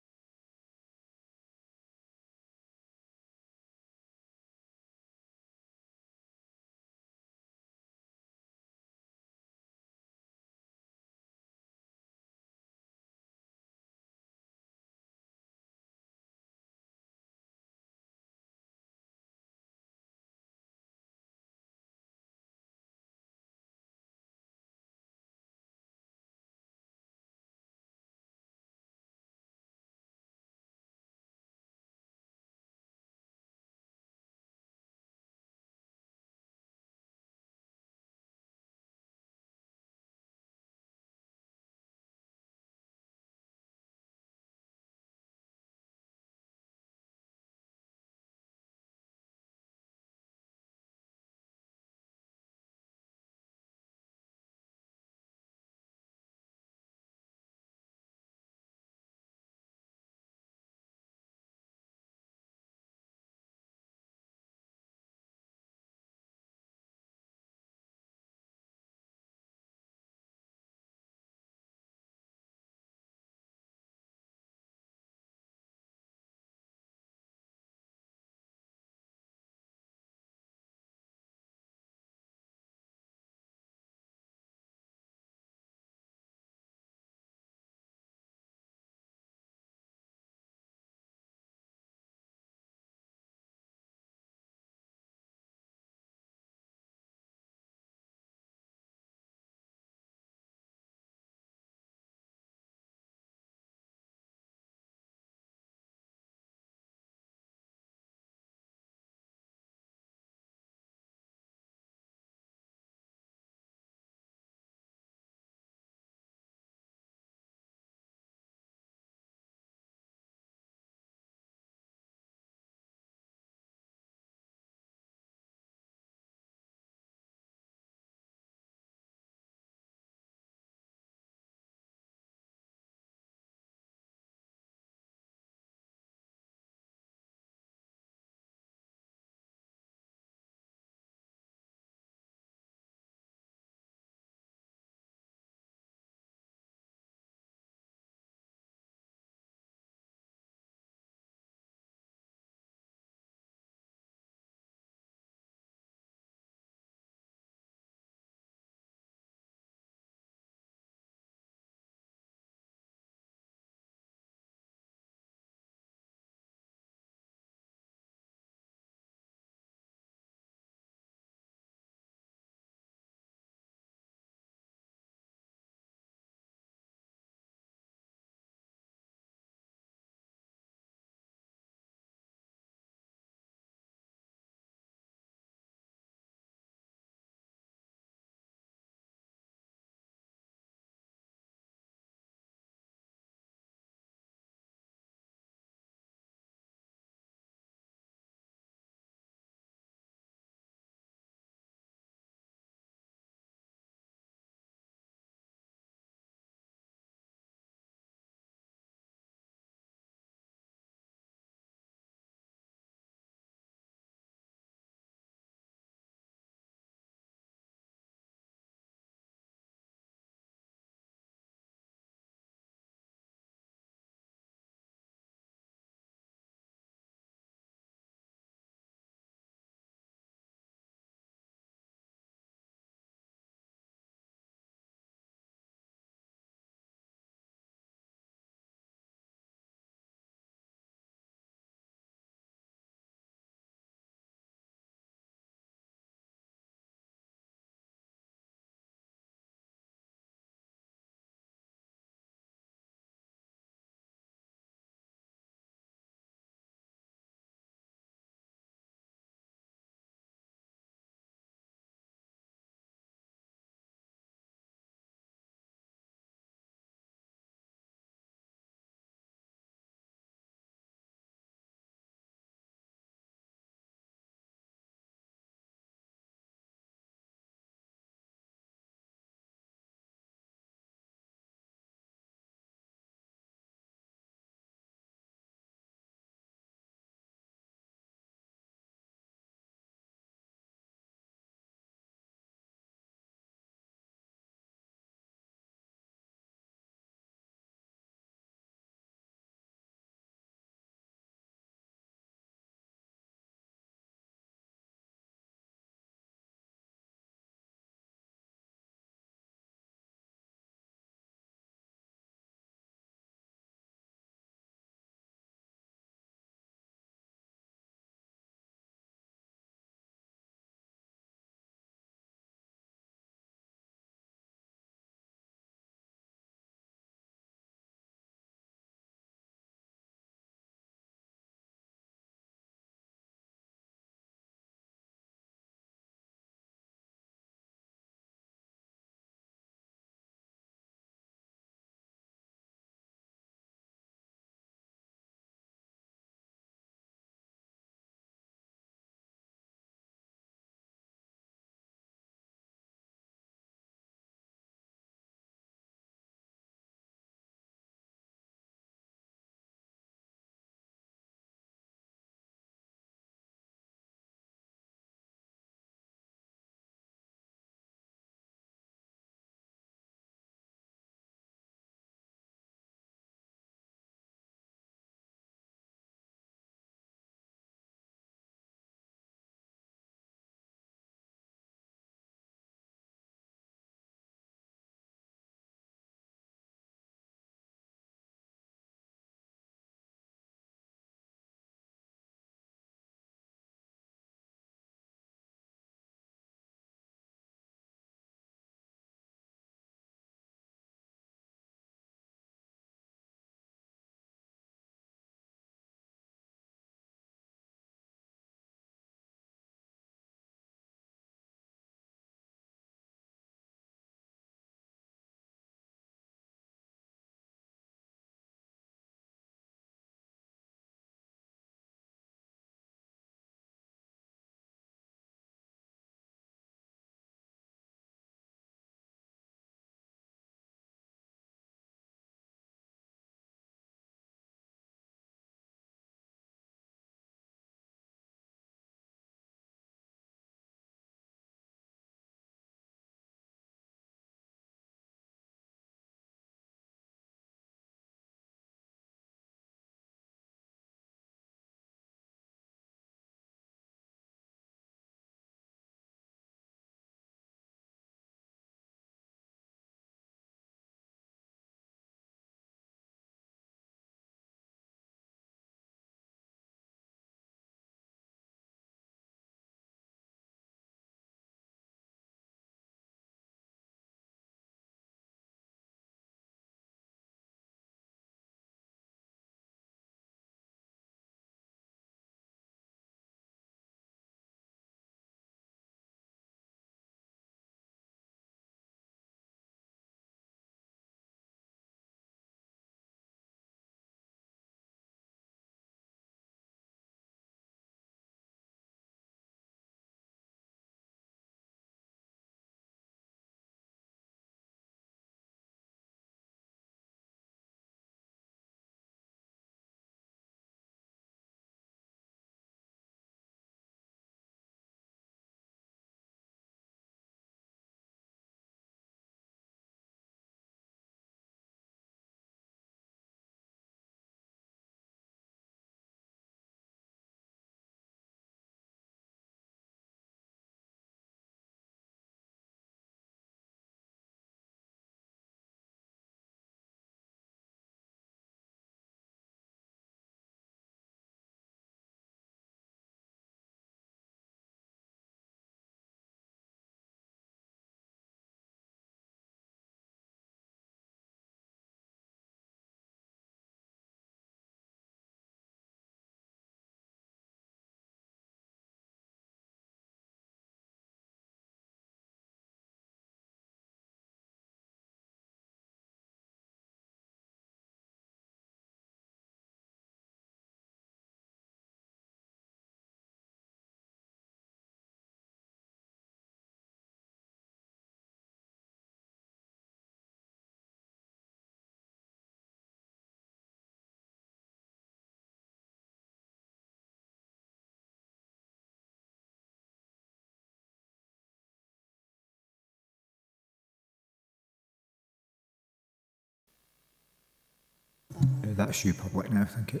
Speaker 11: That's you public now, thank you.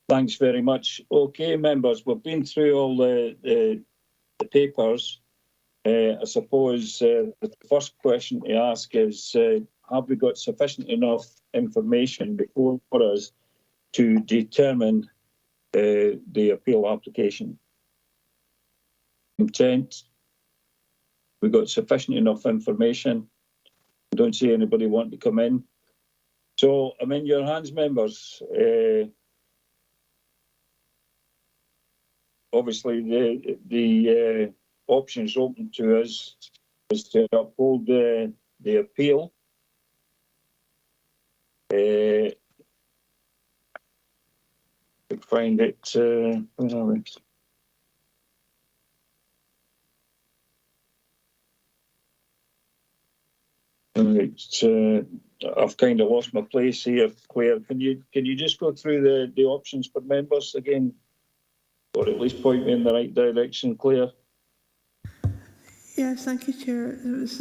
Speaker 4: Thanks very much. Okay, members, we've been through all the papers. I suppose the first question to ask is, have we got sufficient enough information before us to determine the appeal application? Intent. We've got sufficient enough information. I don't see anybody wanting to come in. So I'm in your hands, members. Obviously, the options open to us is to uphold the appeal. Find it. Where are we? Right, I've kind of lost my place here, Claire. Can you just go through the options for members again, or at least point me in the right direction, Claire?
Speaker 1: Yes, thank you, Chair. It was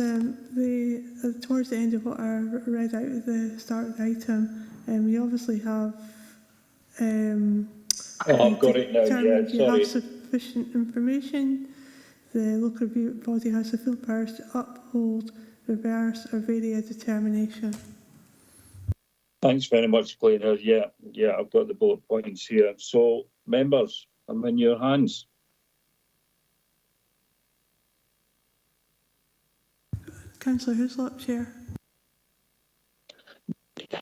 Speaker 1: towards the end of what I read out at the start of the item. We obviously have.
Speaker 4: I've got it now. Yeah,
Speaker 1: you have sufficient information. The local review body has the full powers to uphold, reverse, or vary a determination.
Speaker 4: Thanks very much, Claire. Yeah, I've got the bullet points here. So, members, I'm in your hands.
Speaker 1: Councillor Hislop, Chair.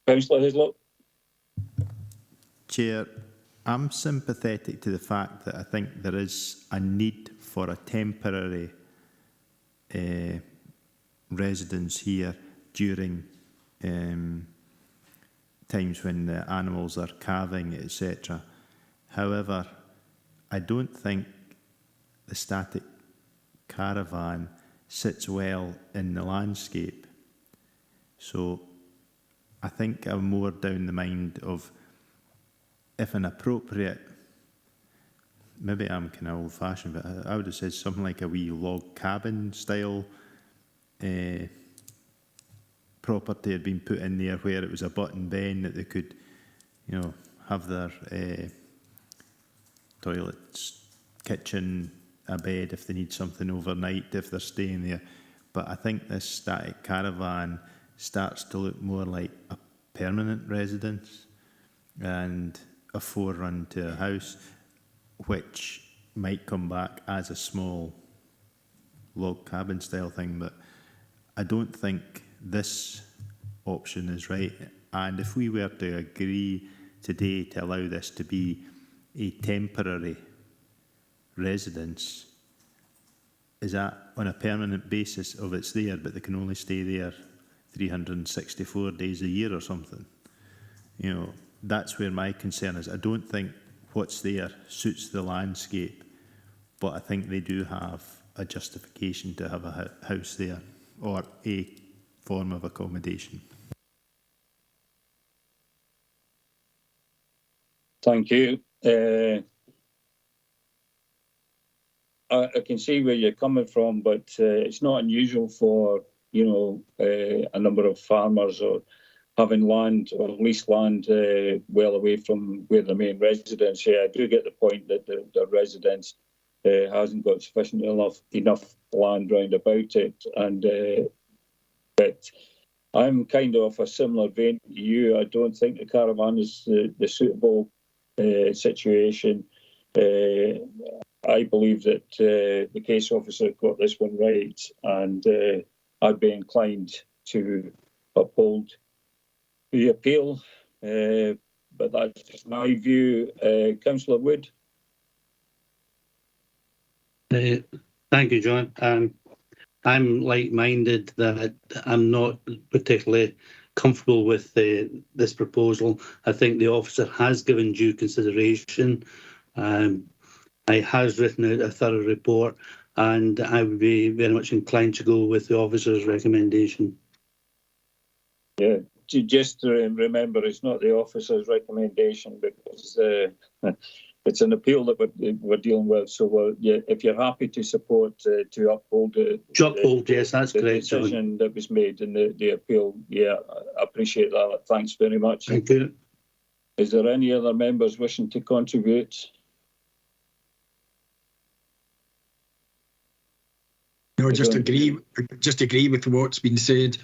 Speaker 4: Councillor Hislop.
Speaker 2: Chair, I'm sympathetic to the fact that I think there is a need for a temporary residence here during times when the animals are calving, etc. However, I don't think the static caravan sits well in the landscape. So I think I'm more down the mind of, if an appropriate, maybe I'm kind of old-fashioned, but I would have said something like a wee log cabin style property had been put in there where it was a button bin that they could, you know, have their toilets, kitchen, a bed if they need something overnight if they're staying there. But I think this static caravan starts to look more like a permanent residence and a forerun to a house, which might come back as a small log cabin style thing. But I don't think this option is right. And if we were to agree today to allow this to be a temporary residence, is that on a permanent basis of it's there, but they can only stay there 364 days a year or something? You know, that's where my concern is. I don't think what's there suits the landscape, but I think they do have a justification to have a house there or a form of accommodation.
Speaker 4: Thank you. I can see where you're coming from, but it's not unusual for, you know, a number of farmers or having land or leased land well away from where the main residence. Yeah, I do get the point that the residence hasn't got sufficient enough land round about it, and but I'm kind of a similar vein to you. I don't think the caravan is the suitable situation. I believe that the case officer got this one right, and I'd be inclined to uphold the appeal. But that's just my view. Councillor Wood.
Speaker 8: Thank you, John. I'm like-minded that I'm not particularly comfortable with this proposal. I think the officer has given due consideration. He has written out a thorough report, and I would be very much inclined to go with the officer's recommendation.
Speaker 4: Yeah, just to remember, it's not the officer's recommendation, because it's an appeal that we're dealing with. So if you're happy to support to uphold
Speaker 8: yes, that's
Speaker 4: the
Speaker 8: correct, John.
Speaker 4: decision that was made in the appeal, I appreciate that. Thanks very much.
Speaker 8: Thank you.
Speaker 4: Is there any other members wishing to contribute?
Speaker 11: No, just agree with what's been said.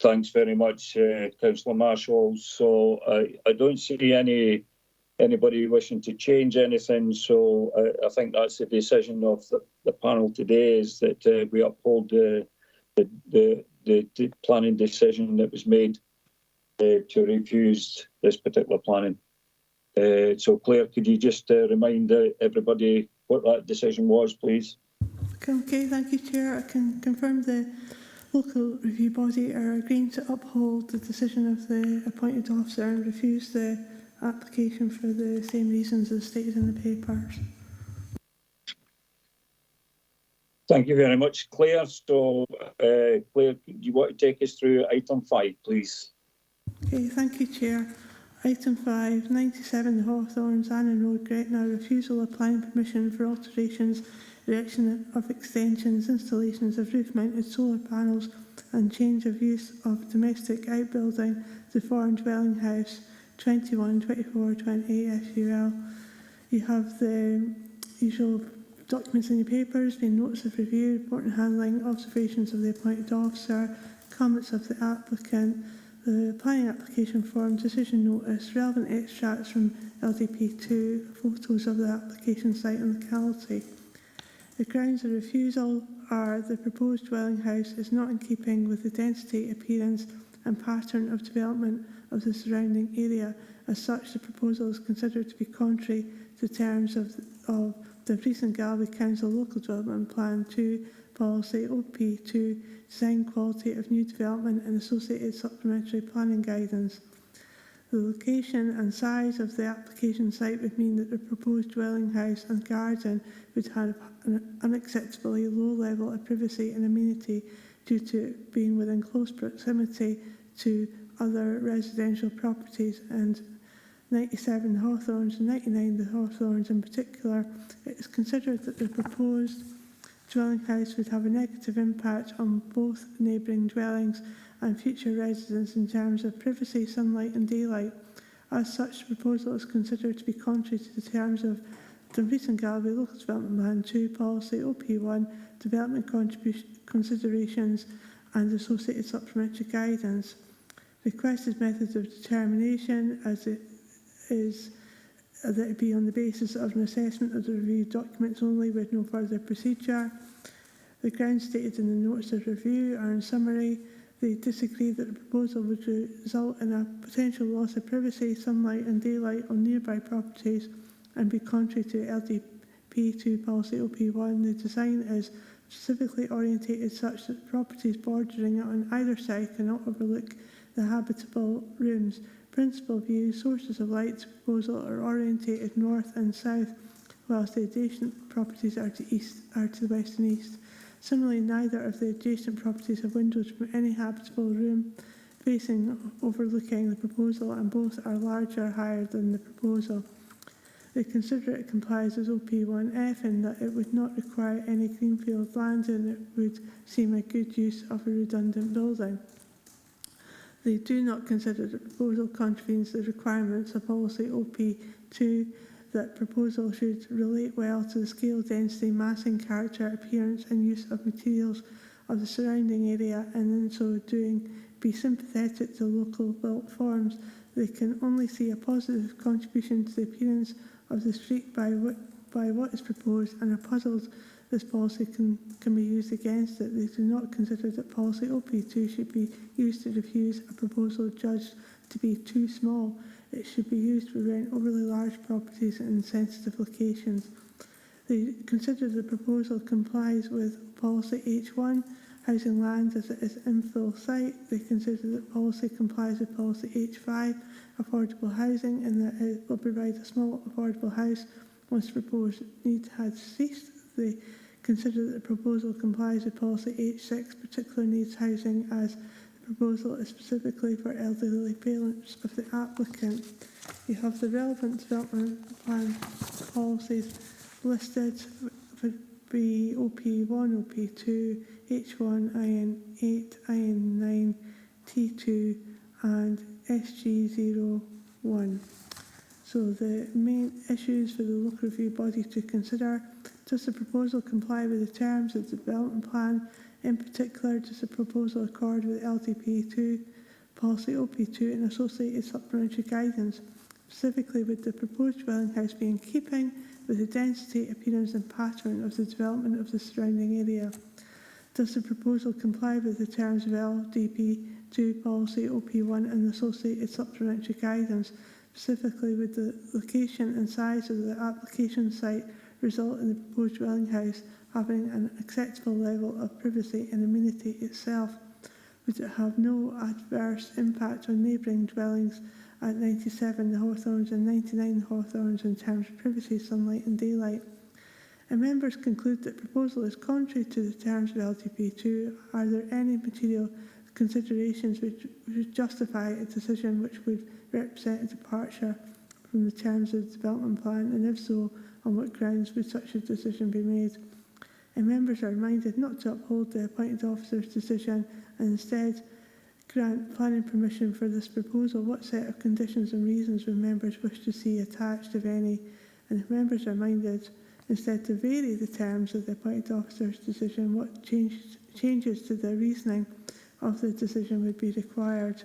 Speaker 4: Thanks very much, Councillor Marshall. So I don't see anybody wishing to change anything. So I think that's the decision of the panel today, is that we uphold the planning decision that was made to refuse this particular planning. So Claire, could you just remind everybody what that decision was, please?
Speaker 1: Okay, thank you, Chair. I can confirm the local review body are agreeing to uphold the decision of the appointed officer and refuse the application for the same reasons as stated in the papers.
Speaker 4: Thank you very much, Claire. So, Claire, do you want to take us through item 5, please?
Speaker 1: Okay, thank you, Chair. Item 5, 97 The Hawthorns, Annan Road, Gretna, refusal of planning permission for alterations, erection of extensions, installations of roof-mounted solar panels and change of use of domestic outbuilding to foreign dwelling house 21/24/28 SUL. You have the usual documents in your papers, being notice of review, report and handling, observations of the appointed officer, comments of the applicant, the planning application form, decision notice, relevant extracts from LDP2, photos of the application site and locality. The grounds of refusal are the proposed dwelling house is not in keeping with the density, appearance and pattern of development of the surrounding area. As such, the proposal is considered to be contrary to terms of the recent Galloway Council Local Development Plan 2 Policy OP2 Design Quality of New Development and Associated Supplementary Planning Guidance. The location and size of the application site would mean that the proposed dwelling house and garden would have an unacceptably low level of privacy and amenity due to being within close proximity to other residential properties. And 97 The Hawthorns and 99 The Hawthorns in particular, it is considered that the proposed dwelling house would have a negative impact on both neighbouring dwellings and future residents in terms of privacy, sunlight and daylight. As such, the proposal is considered to be contrary to the terms of the recent Galloway Local Development Plan 2 Policy OP1 Development Considerations and Associated Supplementary Guidance. Requested methods of determination as it is that it be on the basis of an assessment of the reviewed documents only with no further procedure. The grounds stated in the notice of review are, in summary, they disagree that the proposal would result in a potential loss of privacy, sunlight and daylight on nearby properties and be contrary to LDP2 Policy OP1. The design is specifically orientated such that properties bordering it on either side cannot overlook the habitable rooms. Principal view sources of light to proposal are orientated north and south, whilst the adjacent properties are to the west and east. Similarly, neither of the adjacent properties have windows from any habitable room facing overlooking the proposal, and both are larger or higher than the proposal. They consider it complies with OP1F in that it would not require any greenfield land and it would seem a good use of a redundant building. They do not consider the proposal contravenes the requirements of Policy OP2 that proposal should relate well to the scale, density, massing, character, appearance and use of materials of the surrounding area, and in so doing be sympathetic to local built forms. They can only see a positive contribution to the appearance of the street by what is proposed, and are puzzled this policy can be used against it. They do not consider that Policy OP2 should be used to refuse a proposal judged to be too small. It should be used to rent overly large properties in sensitive locations. They consider the proposal complies with Policy H1, housing land as it is infill site. They consider that policy complies with Policy H5, affordable housing, and that it will provide a small affordable house once the proposed need has ceased. They consider that the proposal complies with Policy H6, particular needs housing, as the proposal is specifically for elderly parents of the applicant. you have the relevant development plan policies listed, would be OP1, OP2, H1, IN8, IN9, T2 and SG01. So the main issues for the local review body to consider: does the proposal comply with the terms of the development plan? In particular, does the proposal accord with LTP2 policy, OP2 and associated supplementary guidance? Specifically, would the proposed dwelling house be in keeping with the density, appearance and pattern of the development of the surrounding area? Does the proposal comply with the terms of LDP2 policy, OP1 and associated supplementary guidance? Specifically, would the location and size of the application site result in the proposed dwelling house having an acceptable level of privacy and amenity itself? Would it have no adverse impact on neighbouring dwellings at 97 the Hawthorns and 99 the Hawthorns in terms of privacy, sunlight and daylight? And members conclude that the proposal is contrary to the terms of LTP2. Are there any material considerations which would justify a decision which would represent a departure from the terms of the development plan, and if so, on what grounds would such a decision be made? And members are reminded not to uphold the appointed officer's decision and instead grant planning permission for this proposal. What set of conditions and reasons would members wish to see attached, if any? And if members are reminded instead to vary the terms of the appointed officer's decision, what changes to the reasoning of the decision would be required?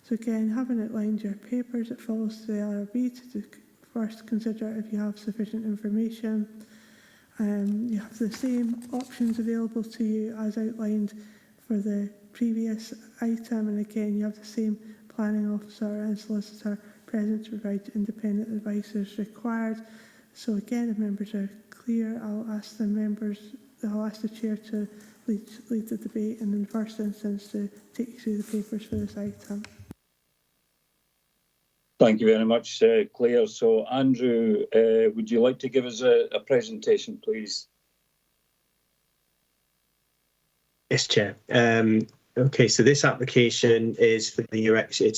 Speaker 1: So again, having outlined your papers, it follows the LRB to first consider if you have sufficient information. You have the same options available to you as outlined for the previous item, and again you have the same planning officer and solicitor present to provide independent advice as required. So again, if members are clear, I'll ask the chair to lead the debate and in the first instance to take you through the papers for this item.
Speaker 4: Thank you very much, Claire. So, Andrew, would you like to give us a presentation, please?
Speaker 6: Yes, Chair. Okay, so this application is for the erection.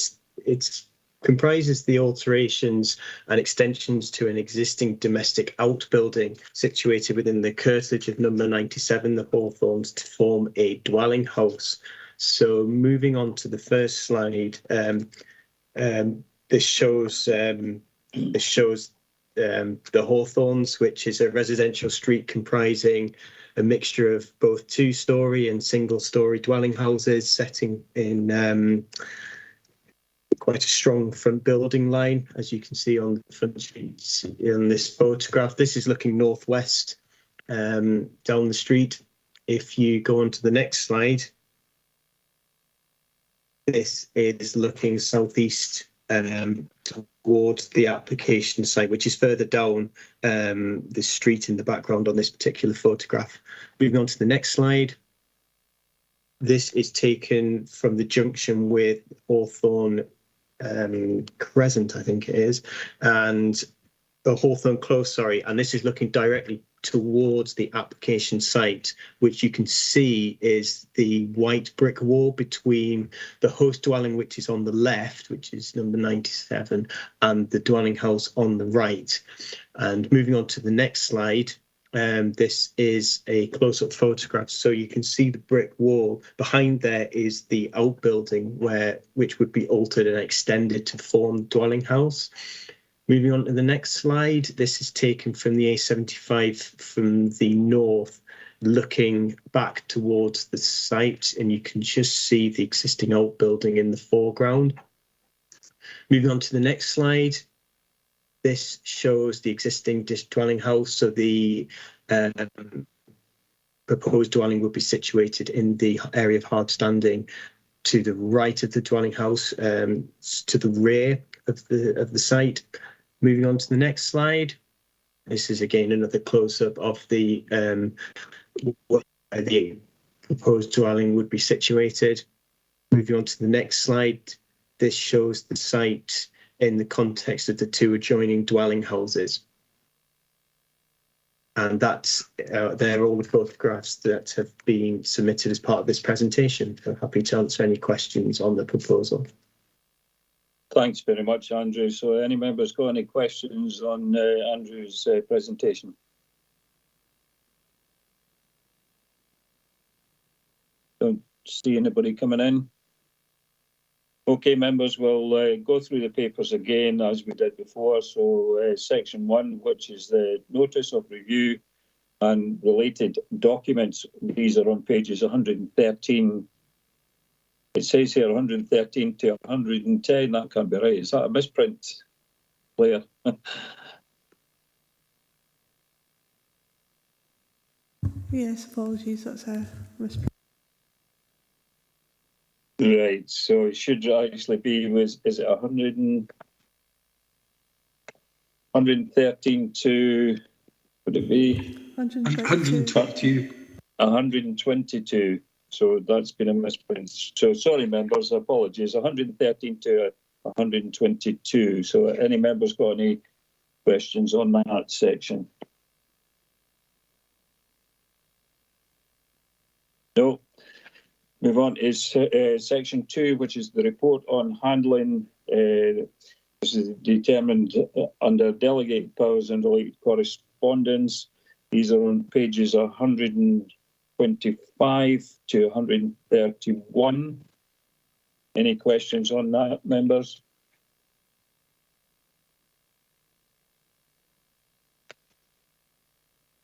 Speaker 6: It comprises the alterations and extensions to an existing domestic outbuilding situated within the curtilage of number 97, the Hawthorns, to form a dwelling house. So, moving on to the first slide. This shows the Hawthorns, which is a residential street comprising a mixture of both two-storey and single-storey dwelling houses, setting in quite a strong front building line, as you can see on the front sheet in this photograph. This is looking northwest down the street. If you go on to the next slide, this is looking southeast towards the application site, which is further down the street in the background on this particular photograph. Moving on to the next slide. This is taken from the junction with Hawthorn Crescent, I think it is, and the Hawthorn Close, sorry, and this is looking directly towards the application site, which you can see is the white brick wall between the host dwelling, which is on the left, which is number 97, and the dwelling house on the right. And moving on to the next slide, this is a close-up photograph, so you can see the brick wall. Behind there is the outbuilding, which would be altered and extended to form dwelling house. Moving on to the next slide, this is taken from the A75 from the north, looking back towards the site, and you can just see the existing outbuilding in the foreground. Moving on to the next slide, this shows the existing dwelling house. So the proposed dwelling will be situated in the area of hard standing to the right of the dwelling house, to the rear of the site. Moving on to the next slide. This is again another close-up of the where the proposed dwelling would be situated. Moving on to the next slide. This shows the site in the context of the two adjoining dwelling houses. And that's they're all the photographs that have been submitted as part of this presentation. I'm happy to answer any questions on the proposal.
Speaker 4: Thanks very much, Andrew. So any members got any questions on Andrew's presentation? Don't see anybody coming in. Okay, members, we'll go through the papers again as we did before. So section 1, which is the notice of review and related documents. These are on pages 113. It says here 113 to 110. That can't be right. Is that a misprint, Claire?
Speaker 1: Yes, apologies, that's a misprint.
Speaker 4: Right, so it should actually be, is it 113 to, would it be?
Speaker 1: 122.
Speaker 4: 122. So that's been a misprint. So sorry, members, apologies. 113 to 122. So any members got any questions on that section? No. Move on is section 2, which is the report on handling. This is determined under delegated powers and related correspondence. These are on pages 125 to 131. Any questions on that, members?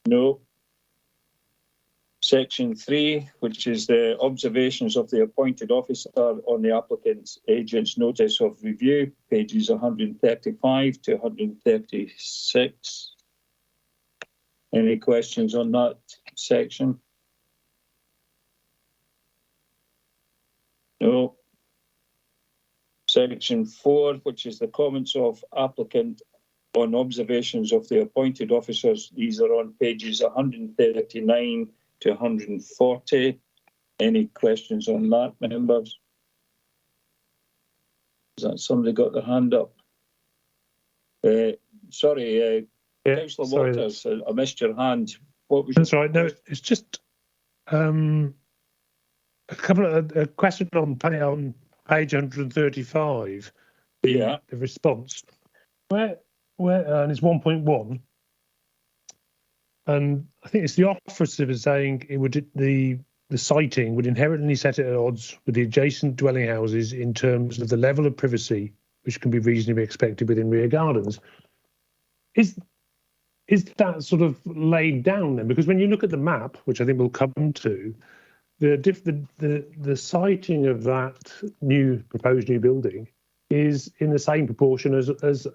Speaker 4: No. Section 3, which is the observations of the appointed officer on the applicant's agent's notice of review, pages 135 to 136. Any questions on that section? No. Section 4, which is the comments of applicant on observations of the appointed officers. These are on pages 139 to 140. Any questions on that, members? Has that somebody got their hand up? Sorry, Councillor Waters, I missed your hand. What was
Speaker 5: that's right. No, it's just a couple of a question on page 135.
Speaker 4: Yeah.
Speaker 5: The response. Where and it's 1.1. And I think it's the officer saying it would the siting would inherently set it at odds with the adjacent dwelling houses in terms of the level of privacy which can be reasonably expected within rear gardens. Is that sort of laid down then? Because when you look at the map, which I think we'll come to, the siting of that proposed new building is in the same proportion as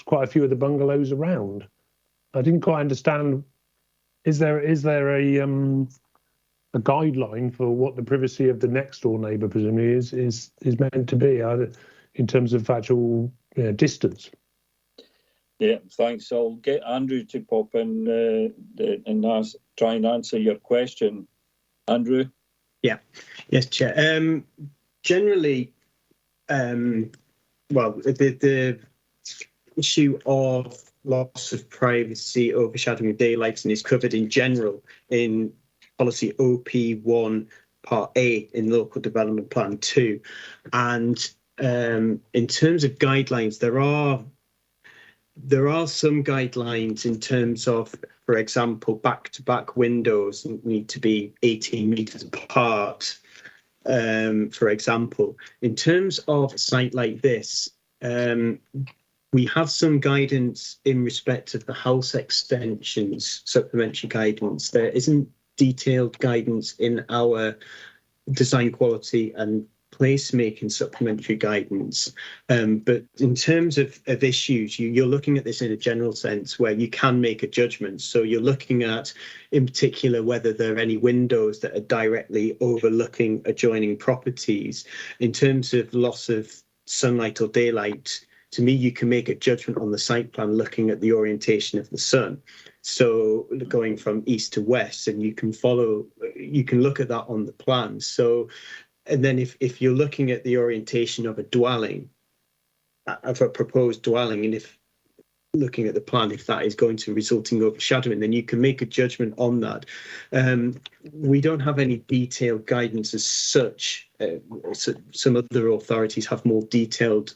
Speaker 5: quite a few of the bungalows around. I didn't quite understand. Is there a guideline for what the privacy of the next door neighbour presumably is meant to be in terms of actual distance?
Speaker 4: Yeah, thanks. I'll get Andrew to pop in and try and answer your question. Andrew?
Speaker 6: Yeah. Yes, Chair. Generally, the issue of loss of privacy, overshadowing of daylight, and is covered in general in policy OP1 Part A in Local Development Plan 2. And in terms of guidelines, there are some guidelines in terms of, for example, back-to-back windows need to be 18 metres apart, for example. In terms of a site like this, we have some guidance in respect of the house extensions, supplementary guidance. There isn't detailed guidance in our design quality and placemaking supplementary guidance. But in terms of issues, you're looking at this in a general sense where you can make a judgment. So you're looking at, in particular, whether there are any windows that are directly overlooking adjoining properties. In terms of loss of sunlight or daylight, to me, you can make a judgment on the site plan looking at the orientation of the sun. So going from east to west, and you can look at that on the plan. So, and then if you're looking at the orientation of a dwelling, of a proposed dwelling, and if looking at the plan, if that is going to result in overshadowing, then you can make a judgment on that. We don't have any detailed guidance as such. Some other authorities have more detailed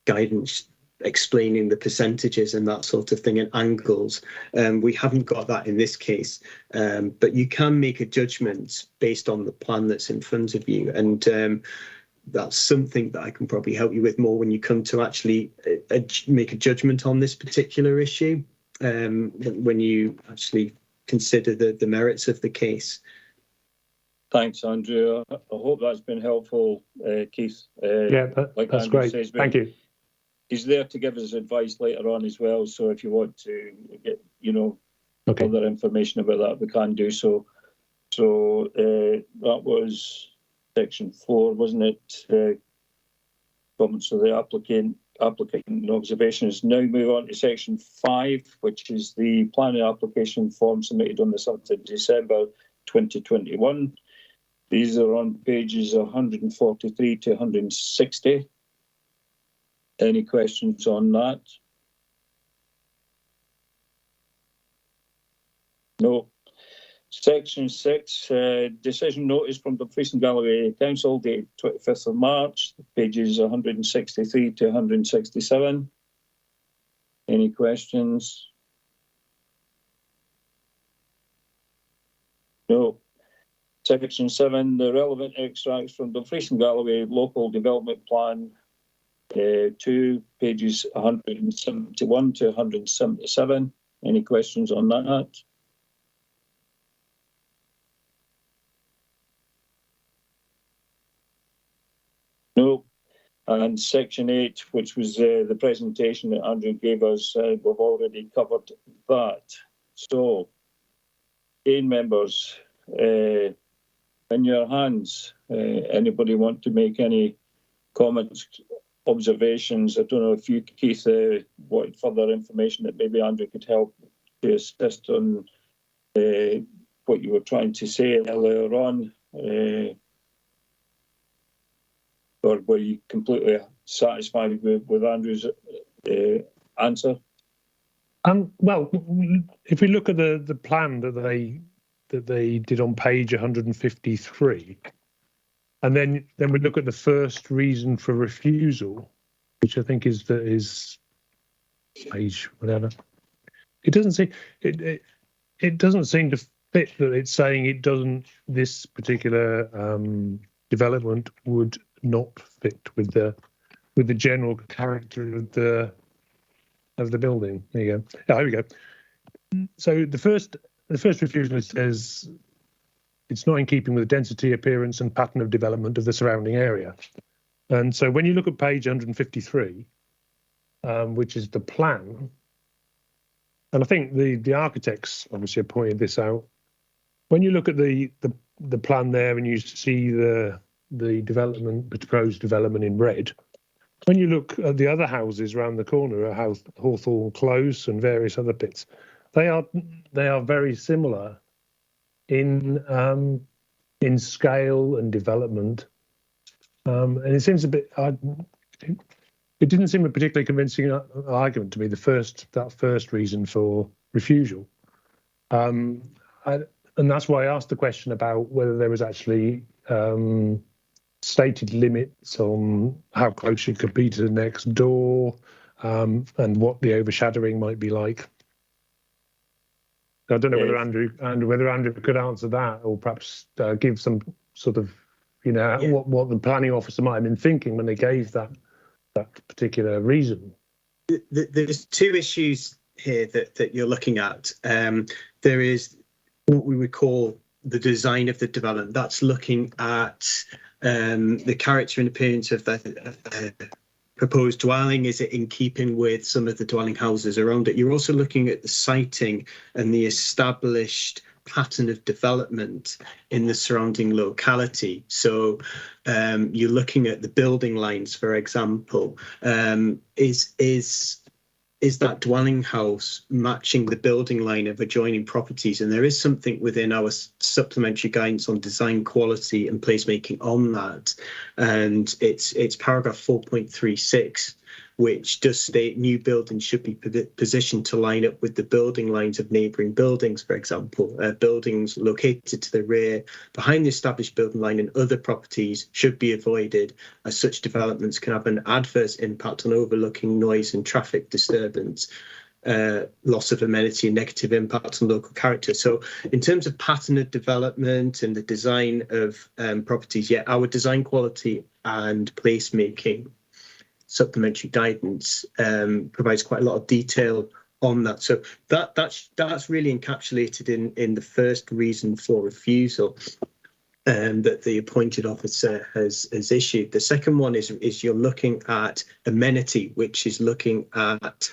Speaker 6: guidance explaining the percentages and that sort of thing and angles. We haven't got that in this case, but you can make a judgment based on the plan that's in front of you, and that's something that I can probably help you with more when you come to actually make a judgment on this particular issue, when you actually consider the merits of the case.
Speaker 4: Thanks, Andrew. I hope that's been helpful, Keith.
Speaker 5: Like that's Andrew great. Says, thank you.
Speaker 4: He's there to give us advice later on as well. So if you want to get, further information about that, we can do so. So that was section 4, wasn't it? Comments of the applicant and observations. Now move on to section 5, which is the planning application form submitted on the 7th of December 2021. These are on pages 143 to 160. Any questions on that? No. Section 6, decision notice from Dumfries and Galloway Council, dated 25th of March, pages 163 to 167. Any questions? No. Section 7, the relevant extracts from Dumfries and Galloway Local Development Plan 2, pages 171 to 177. Any questions on that? No. And section 8, which was the presentation that Andrew gave us, we've already covered that. So, again, members, in your hands, anybody want to make any comments, observations? I don't know if you, Keith, wanted further information that maybe Andrew could help to assist on what you were trying to say earlier on. Or were you completely satisfied with Andrew's answer?
Speaker 5: Well, if we look at the plan that they did on page 153, and then we look at the first reason for refusal, which I think is page whatever. It doesn't seem to fit that it's saying it doesn't. This particular development would not fit with the general character of the building. There you go. Oh, here we go. So the first refusal says it's not in keeping with the density, appearance, and pattern of development of the surrounding area. And so when you look at page 153, which is the plan, and I think the architects obviously have pointed this out. When you look at the plan there and you see the development, the proposed development in red, when you look at the other houses around the corner, at Hawthorne Close and various other bits, they are very similar in scale and development, and it seems a bit. It didn't seem a particularly convincing argument to me. That first reason for refusal, and that's why I asked the question about whether there was actually stated limits on how close you could be to the next door, and what the overshadowing might be like. I don't know whether Andrew could answer that, or perhaps give some sort of, what the planning officer might have been thinking when they gave that particular reason.
Speaker 6: There's two issues here that you're looking at. There is what we would call the design of the development. That's looking at the character and appearance of the proposed dwelling. Is it in keeping with some of the dwelling houses around it? You're also looking at the siting and the established pattern of development in the surrounding locality. So you're looking at the building lines, for example. Is that dwelling house matching the building line of adjoining properties? And there is something within our supplementary guidance on design quality and placemaking on that. And it's paragraph 4.36. which does state new buildings should be positioned to line up with the building lines of neighbouring buildings, for example. Buildings located to the rear, behind the established building line and other properties should be avoided, as such developments can have an adverse impact on overlooking noise and traffic disturbance, loss of amenity and negative impact on local character. So in terms of pattern of development and the design of properties, yeah, our design quality and placemaking supplementary guidance provides quite a lot of detail on that. So that's really encapsulated in the first reason for refusal that the appointed officer has issued. The second one is you're looking at amenity, which is looking at,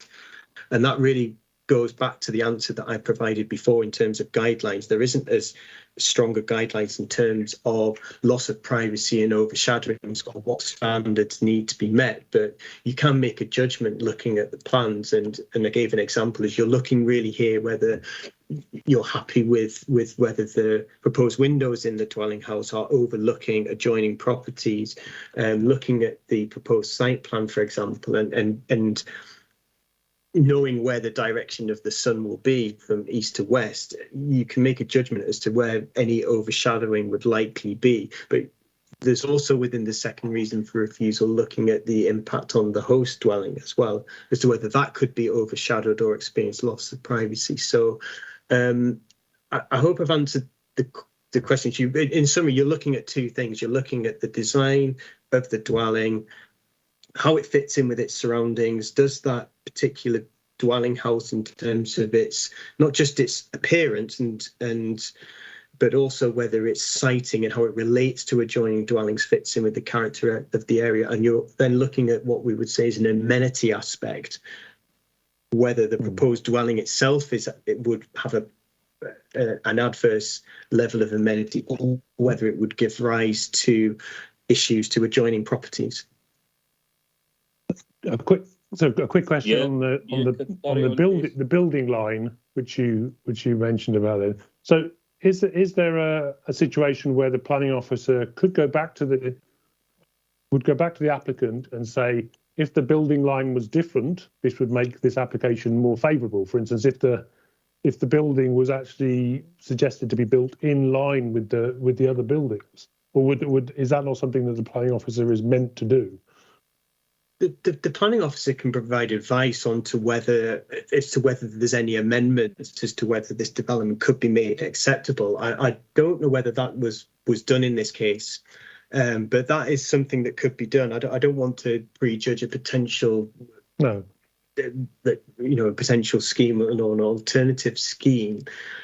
Speaker 6: and that really goes back to the answer that I provided before in terms of guidelines. There isn't as stronger guidelines in terms of loss of privacy and overshadowing or what standards need to be met, but you can make a judgment looking at the plans. And I gave an example as you're looking really here whether you're happy with whether the proposed windows in the dwelling house are overlooking adjoining properties, looking at the proposed site plan, for example, and knowing where the direction of the sun will be from east to west, you can make a judgment as to where any overshadowing would likely be. But there's also within the second reason for refusal looking at the impact on the host dwelling as well, as to whether that could be overshadowed or experience loss of privacy. So I hope I've answered the questions. In summary, you're looking at two things. You're looking at the design of the dwelling, how it fits in with its surroundings. Does that particular dwelling house, in terms of its, not just its appearance but also whether its siting and how it relates to adjoining dwellings fits in with the character of the area. And you're then looking at what we would say is an amenity aspect, whether the proposed dwelling itself would have an adverse level of amenity, or whether it would give rise to issues to adjoining properties.
Speaker 5: A quick question on the building line, which you mentioned about it. So is there a situation where the planning officer could go back to the applicant and say, if the building line was different, this would make this application more favourable? For instance, if the building was actually suggested to be built in line with the other buildings, or is that not something that the planning officer is meant to do?
Speaker 6: The planning officer can provide advice as to whether there's any amendments as to whether this development could be made acceptable. I don't know whether that was done in this case, but that is something that could be done. I don't want to prejudge a potential a potential scheme or an alternative scheme,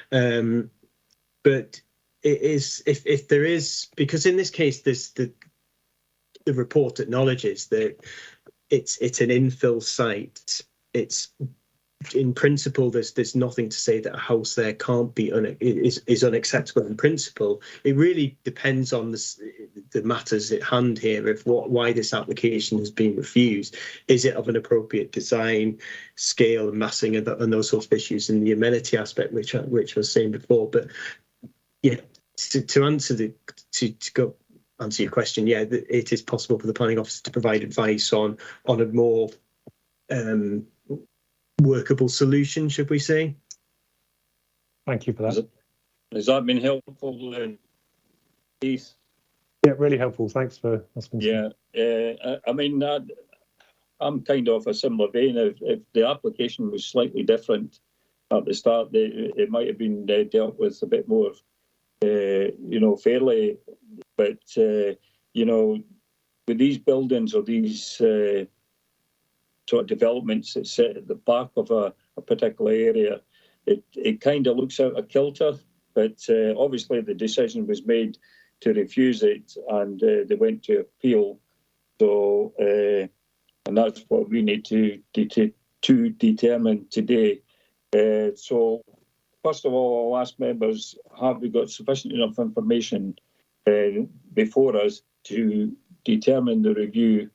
Speaker 6: but it is if there is, because in this case the report acknowledges that it's an infill site. It's in principle there's nothing to say that a house there can't be is unacceptable in principle. It really depends on the matters at hand here of why this application has been refused. Is it of an appropriate design, scale and massing and those sorts of issues, and the amenity aspect which I was saying before. But yeah, to answer answer your question, yeah, it is possible for the planning officer to provide advice on a more workable solution, should we say.
Speaker 5: Thank you for that.
Speaker 4: Has that been helpful, Keith?
Speaker 5: Yeah, really helpful. Thanks for asking.
Speaker 4: Yeah, I mean, I'm kind of a similar vein. If the application was slightly different at the start, it might have been dealt with a bit more, fairly. But, with these buildings or these sort of developments that sit at the back of a particular area, it kind of looks out of kilter. But obviously the decision was made to refuse it, and they went to appeal. So, and that's what we need to determine today. So, first of all, I'll ask members, have we got sufficient enough information before us to determine the review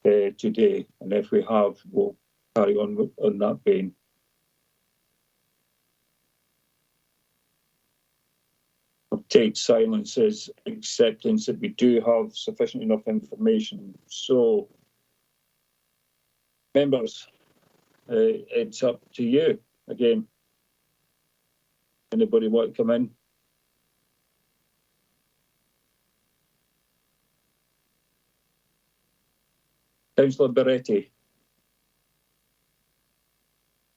Speaker 4: today? And if we have, we'll carry on that vein. Take silence as acceptance that we do have sufficient enough information. So Members, it's up to you again. Anybody want to come in? Councillor Beretti.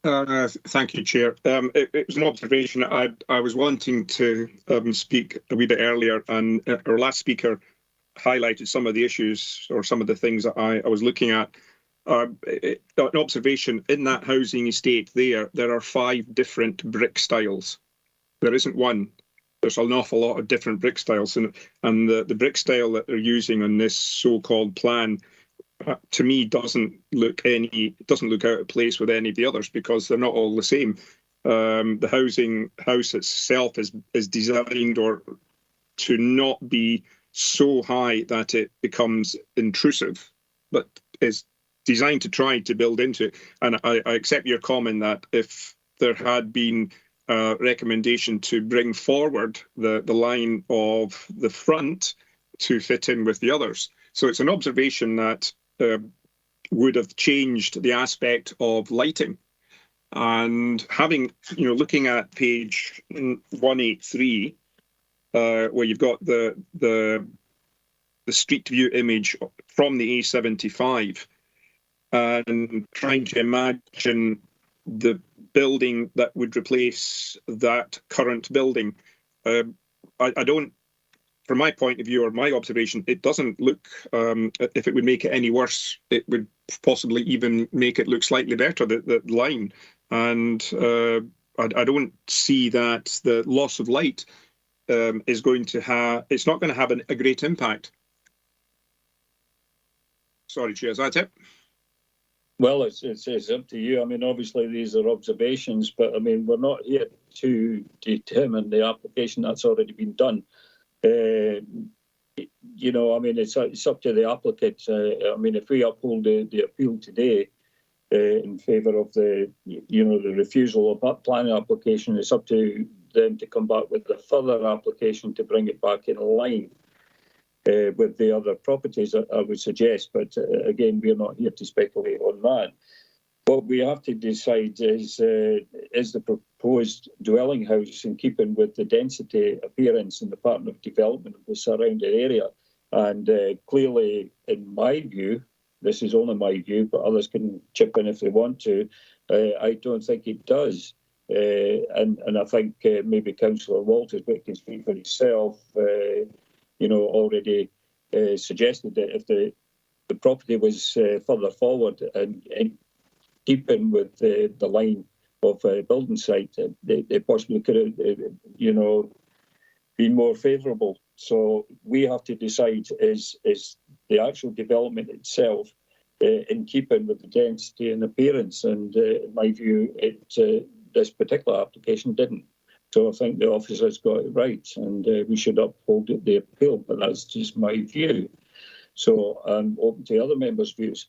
Speaker 7: Thank you, Chair. It was an observation. I was wanting to speak a wee bit earlier, and our last speaker highlighted some of the issues or some of the things that I was looking at. An observation, in that housing estate there are 5 different brick styles. There isn't one. There's an awful lot of different brick styles, and the brick style that they're using on this so-called plan, to me, doesn't look out of place with any of the others, because they're not all the same. The house itself is designed to not be so high that it becomes intrusive, but is designed to try to build into it. And I accept your comment that if there had been a recommendation to bring forward the line of the front to fit in with the others. So it's an observation that would have changed the aspect of lighting. And looking at page 183, where you've got the street view image from the A75, and trying to imagine the building that would replace that current building, I don't, from my point of view or my observation, it doesn't look, if it would make it any worse, it would possibly even make it look slightly better, the line. And I don't see that the loss of light is going to have, it's not going to have a great impact. Sorry, Chair, is that it?
Speaker 4: Well, it's up to you. I mean, obviously these are observations, but I mean, we're not here to determine the application that's already been done. I mean, it's up to the applicant. I mean, if we uphold the appeal today in favour of the refusal of that planning application, it's up to them to come back with a further application to bring it back in line with the other properties, I would suggest. But again, we're not here to speculate on that. What we have to decide is the proposed dwelling house in keeping with the density, appearance and the pattern of development of the surrounding area. And clearly, in my view, this is only my view, but others can chip in if they want to, I don't think it does. And I think maybe Councillor Walters, but can speak for himself, already suggested that if the property was further forward and keeping with the line of building site, they possibly could have, been more favourable. So we have to decide is the actual development itself in keeping with the density and appearance. And in my view, this particular application didn't. So I think the officer's got it right, and we should uphold the appeal, but that's just my view. So I'm open to other members' views.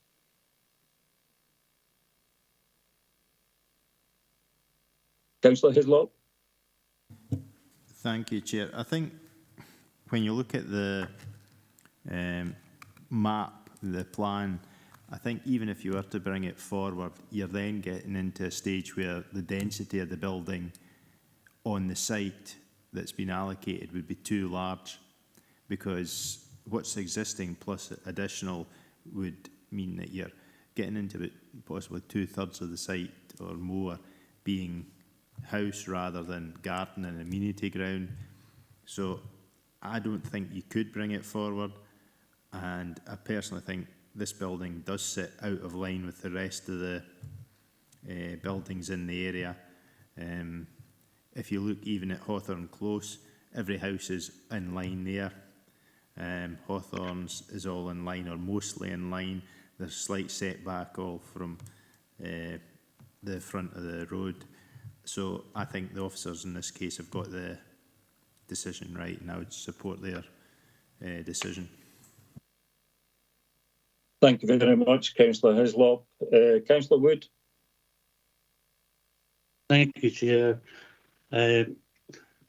Speaker 4: Councillor Hislop.
Speaker 2: Thank you, Chair. I think when you look at the map, the plan, I think even if you were to bring it forward, you're then getting into a stage where the density of the building on the site that's been allocated would be too large, because what's existing plus additional would mean that you're getting into it possibly 2/3 of the site or more being house rather than garden and amenity ground. So I don't think you could bring it forward, and I personally think this building does sit out of line with the rest of the buildings in the area. If you look even at Hawthorne Close, every house is in line there. Hawthorne's is all in line or mostly in line. There's slight setback all from the front of the road. So I think the officers in this case have got the decision right, and I would support their decision.
Speaker 4: Thank you very much, Councillor Hislop. Councillor Wood.
Speaker 8: Thank you, Chair. There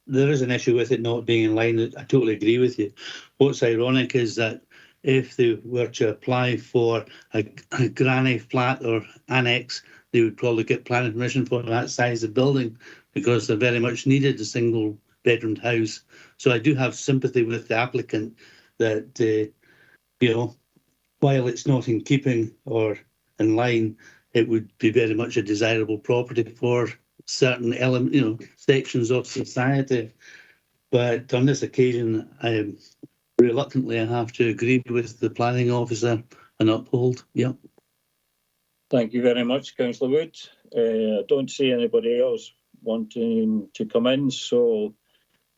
Speaker 8: is an issue with it not being in line. I totally agree with you. What's ironic is that if they were to apply for a granny flat or annex, they would probably get planning permission for that size of building because they're very much needed, a single bedroom house. So I do have sympathy with the applicant that, you know, while it's not in keeping or in line, it would be very much a desirable property for certain element, you know, sections of society. But on this occasion, reluctantly, I have to agree with the planning officer and uphold. Yeah.
Speaker 4: Thank you very much, Councillor Wood. I don't see anybody else wanting to come in, so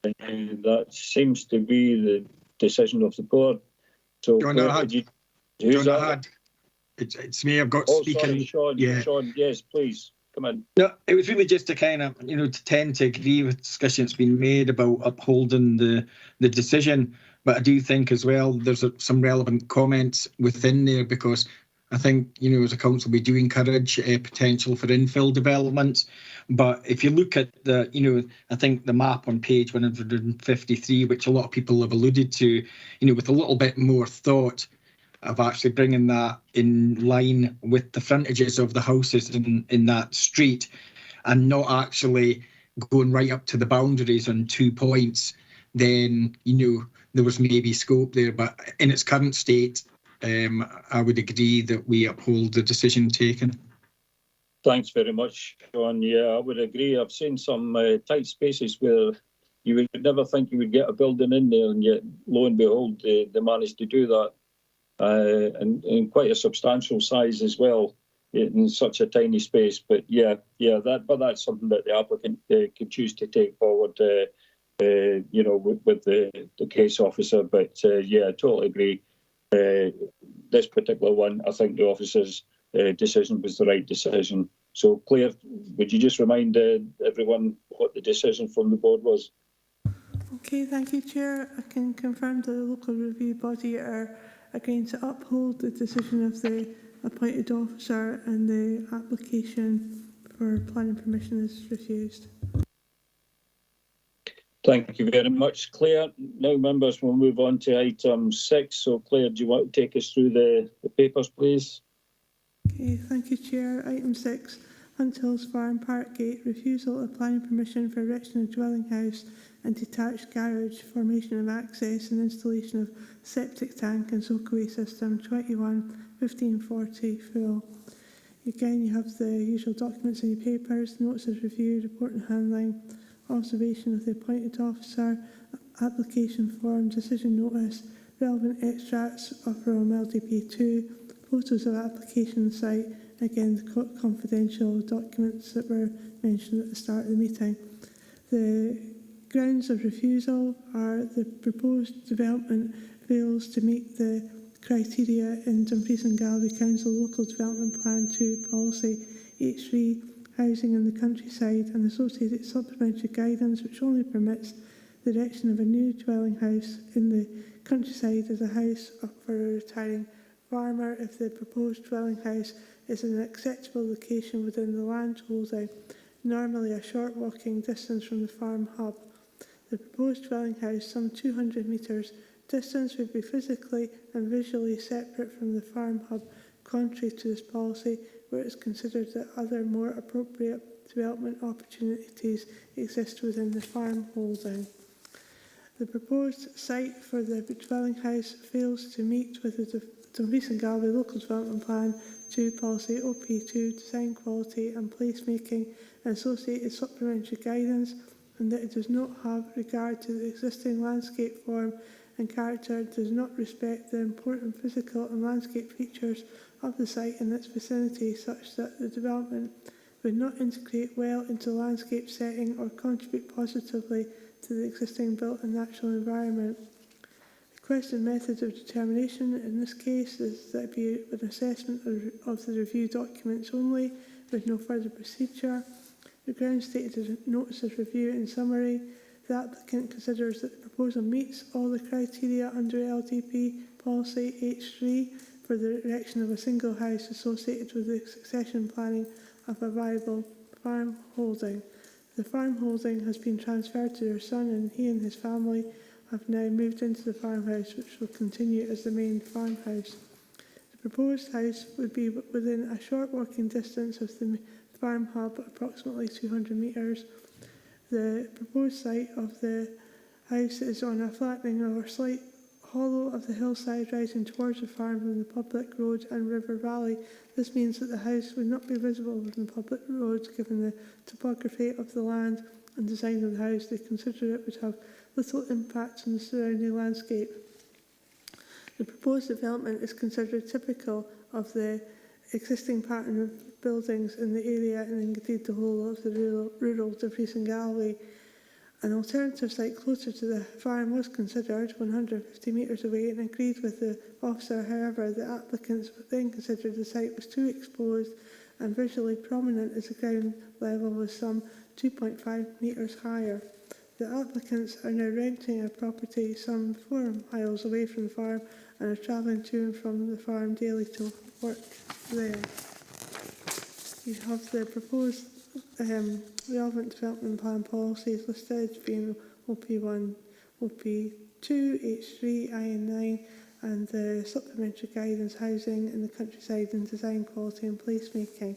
Speaker 4: that seems to be the decision of the board. So,
Speaker 11: it's me. I've got speaking.
Speaker 4: Sorry, Sean.
Speaker 11: Yeah.
Speaker 4: Sean, yes, please come in.
Speaker 11: No, it was really just to kind of, to tend to agree with discussion that's been made about upholding the decision. But I do think as well there's some relevant comments within there, because I think, as a council, we do encourage potential for infill developments. But if you look at I think the map on page 153, which a lot of people have alluded to, with a little bit more thought of actually bringing that in line with the frontages of the houses in that street, and not actually going right up to the boundaries on 2 points, then, there was maybe scope there. But in its current state, I would agree that we uphold the decision taken.
Speaker 4: Thanks very much, Sean. Yeah, I would agree. I've seen some tight spaces where you would never think you would get a building in there, and yet, lo and behold, they managed to do that. And in quite a substantial size as well, in such a tiny space. But that's something that the applicant could choose to take forward, with the case officer. But I totally agree. This particular one, I think the officer's decision was the right decision. So, Claire, would you just remind everyone what the decision from the board was?
Speaker 1: Okay, thank you, Chair. I can confirm that the local review body are agreeing to uphold the decision of the appointed officer, and the application for planning permission is refused.
Speaker 4: Thank you very much, Claire. Now, members, we'll move on to item 6. So, Claire, do you want to take us through the papers, please?
Speaker 1: Okay, thank you, Chair. Item 6, Huntill's Farm Parkgate, refusal of planning permission for erection of dwelling house and detached garage, formation of access and installation of septic tank and soakaway system, 21-1540 full. Again, you have the usual documents in your papers: notice of review, report and handling, observation of the appointed officer, application form, decision notice, relevant extracts from LDP2, photos of application site, again the confidential documents that were mentioned at the start of the meeting. The grounds of refusal are the proposed development fails to meet the criteria in Dumfries and Galloway Council Local Development Plan 2 Policy H3 Housing in the Countryside and associated supplementary guidance, which only permits the erection of a new dwelling house in the countryside as a house for a retiring farmer if the proposed dwelling house is in an acceptable location within the land holding, normally a short walking distance from the farm hub. The proposed dwelling house, some 200 metres distance, would be physically and visually separate from the farm hub, contrary to this policy, where it is considered that other more appropriate development opportunities exist within the farm holding. The proposed site for the dwelling house fails to meet with the Dumfries and Galloway Local Development Plan 2 Policy OP2 Design Quality and Placemaking and associated supplementary guidance, and that it does not have regard to the existing landscape form and character, does not respect the important physical and landscape features of the site and its vicinity, such that the development would not integrate well into the landscape setting or contribute positively to the existing built and natural environment. The question method of determination in this case is that it be an assessment of the review documents only, with no further procedure. The ground stated as notice of review in summary: the applicant considers that the proposal meets all the criteria under LDP policy H3 for the erection of a single house associated with the succession planning of a viable farm holding. The farm holding has been transferred to their son, and he and his family have now moved into the farmhouse, which will continue as the main farmhouse. The proposed house would be within a short walking distance of the farm hub, approximately 200 metres. The proposed site of the house is on a flattening or slight hollow of the hillside rising towards the farm from the public road and river valley. This means that the house would not be visible from the public roads given the topography of the land and design of the house. They consider it would have little impact on the surrounding landscape. The proposed development is considered typical of the existing pattern of buildings in the area and indeed the whole of the rural Dumfries and Galloway. An alternative site closer to the farm was considered, 150 metres away, and agreed with the officer. However, the applicants then considered the site was too exposed and visually prominent as the ground level was some 2.5 metres higher. The applicants are now renting a property some 4 miles away from the farm and are travelling to and from the farm daily to work there. You have the proposed relevant development plan policies listed, being OP1, OP2, H3, IN9, and the supplementary guidance housing in the countryside and design quality and placemaking.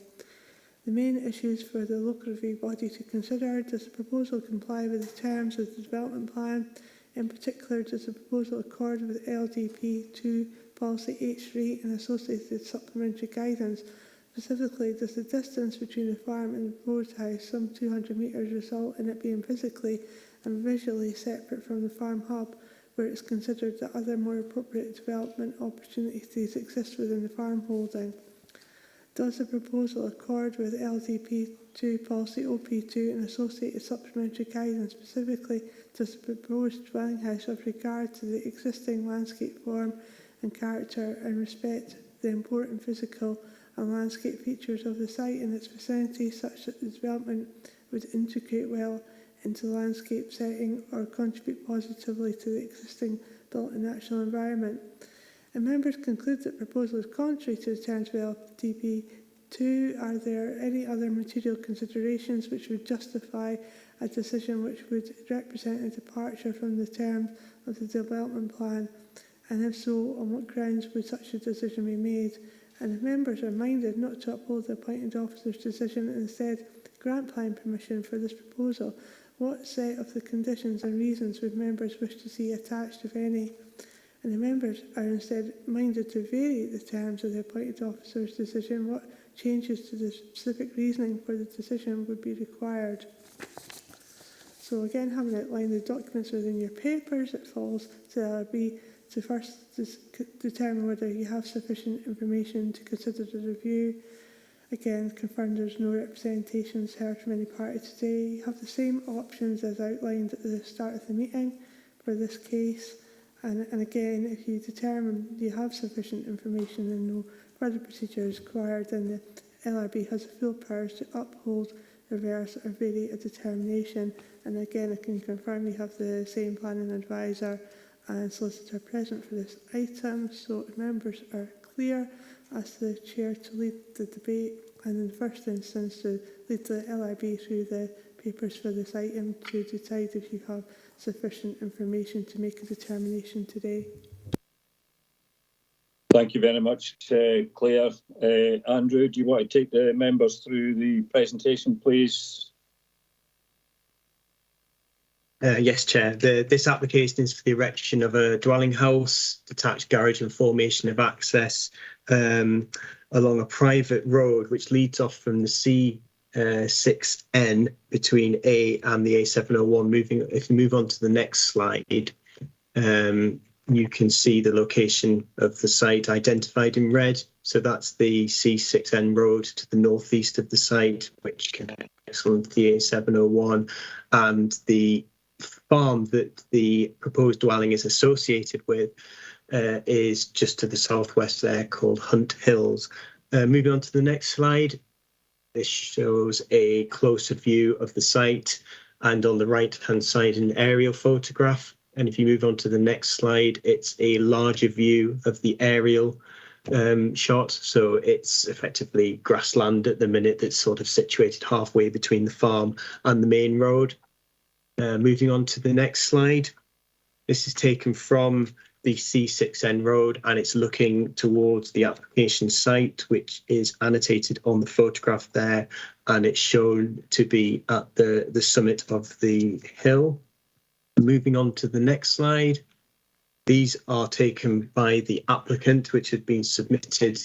Speaker 1: The main issues for the local review body to consider: does the proposal comply with the terms of the development plan? In particular, does the proposal accord with LDP2 policy H3 and associated supplementary guidance? Specifically, does the distance between the farm and the proposed house, some 200 metres, result in it being physically and visually separate from the farm hub, where it's considered that other more appropriate development opportunities exist within the farm holding? Does the proposal accord with LDP2 policy OP2 and associated supplementary guidance? Specifically, does the proposed dwelling house have regard to the existing landscape form and character and respect the important physical and landscape features of the site and its vicinity, such that the development would integrate well into the landscape setting or contribute positively to the existing built and natural environment? And members conclude that the proposal is contrary to the terms of LDP2. Are there any other material considerations which would justify a decision which would represent a departure from the terms of the development plan? And if so, on what grounds would such a decision be made? And if members are minded not to uphold the appointed officer's decision and instead grant planning permission for this proposal, what set of the conditions and reasons would members wish to see attached, if any? And the members are instead minded to vary the terms of the appointed officer's decision, what changes to the specific reasoning for the decision would be required? So again, having outlined the documents within your papers, it falls to LRB to first determine whether you have sufficient information to consider the review. Again, confirm there's no representations heard from any party today. You have the same options as outlined at the start of the meeting for this case. And again, if you determine you have sufficient information and no further procedure is required, then the LRB has the full powers to uphold, reverse or vary a determination. And again, I can confirm you have the same planning advisor and solicitor present for this item. So if members are clear, ask the chair to lead the debate and in the first instance to lead the LRB through the papers for this item to decide if you have sufficient information to make a determination today.
Speaker 4: Thank you very much, Claire. Andrew, do you want to take the members through the presentation, please?
Speaker 6: Yes, Chair. This application is for the erection of a dwelling house, detached garage and formation of access along a private road which leads off from the C6N between A and the A701. If you move on to the next slide, you can see the location of the site identified in red. So that's the C6N road to the northeast of the site, which connects on the A701, and the farm that the proposed dwelling is associated with is just to the southwest there, called Hunt Hills. Moving on to the next slide, this shows a closer view of the site, and on the right-hand side an aerial photograph. And if you move on to the next slide, it's a larger view of the aerial shot. So it's effectively grassland at the minute that's sort of situated halfway between the farm and the main road. Moving on to the next slide. This is taken from the C6N road, and it's looking towards the application site, which is annotated on the photograph there, and it's shown to be at the summit of the hill. Moving on to the next slide. These are taken by the applicant, which had been submitted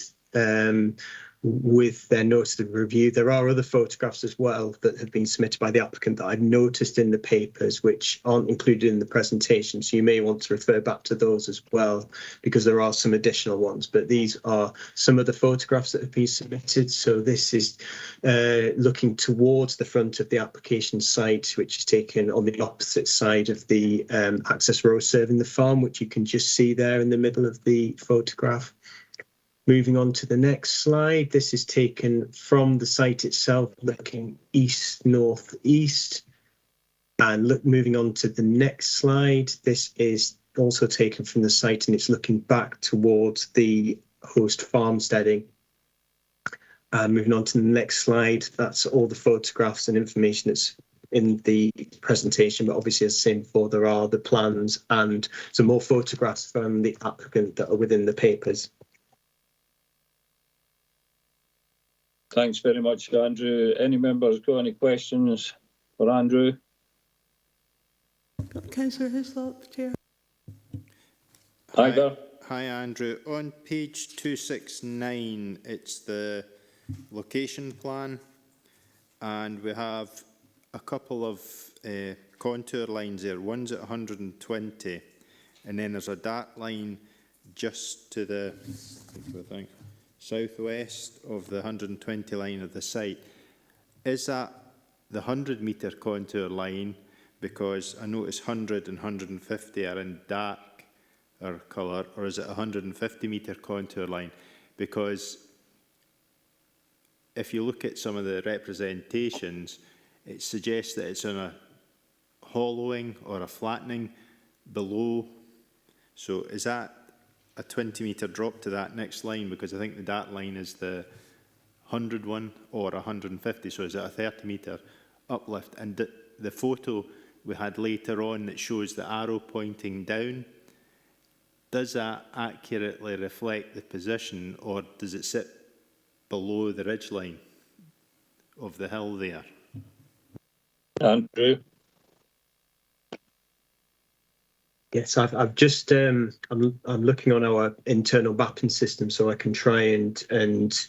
Speaker 6: with their notice of review. There are other photographs as well that have been submitted by the applicant that I've noticed in the papers, which aren't included in the presentation. So you may want to refer back to those as well, because there are some additional ones. But these are some of the photographs that have been submitted. So this is looking towards the front of the application site, which is taken on the opposite side of the access road serving the farm, which you can just see there in the middle of the photograph. Moving on to the next slide, this is taken from the site itself, looking east-northeast. And moving on to the next slide, this is also taken from the site, and it's looking back towards the host farmsteading. And moving on to the next slide, that's all the photographs and information that's in the presentation, but obviously, as I said before, there are the plans and some more photographs from the applicant that are within the papers.
Speaker 4: Thanks very much, Andrew. Any members got any questions for Andrew?
Speaker 1: Councillor Hislop, Chair.
Speaker 4: Ivor?
Speaker 2: Hi, Andrew. On page 269, it's the location plan, and we have a couple of contour lines there. One's at 120, and then there's a dark line just to the southwest of the 120 line of the site. Is that the 100-metre contour line? Because I notice 100 and 150 are in dark colour, or is it a 150-metre contour line? Because if you look at some of the representations, it suggests that it's on a hollowing or a flattening below. So is that a 20-metre drop to that next line? Because I think the dark line is the 100 one or 150. So is it a 30-metre uplift? And the photo we had later on that shows the arrow pointing down, does that accurately reflect the position, or does it sit below the ridgeline of the hill there?
Speaker 4: Andrew?
Speaker 6: Yes, I've just I'm looking on our internal mapping system, so I can try and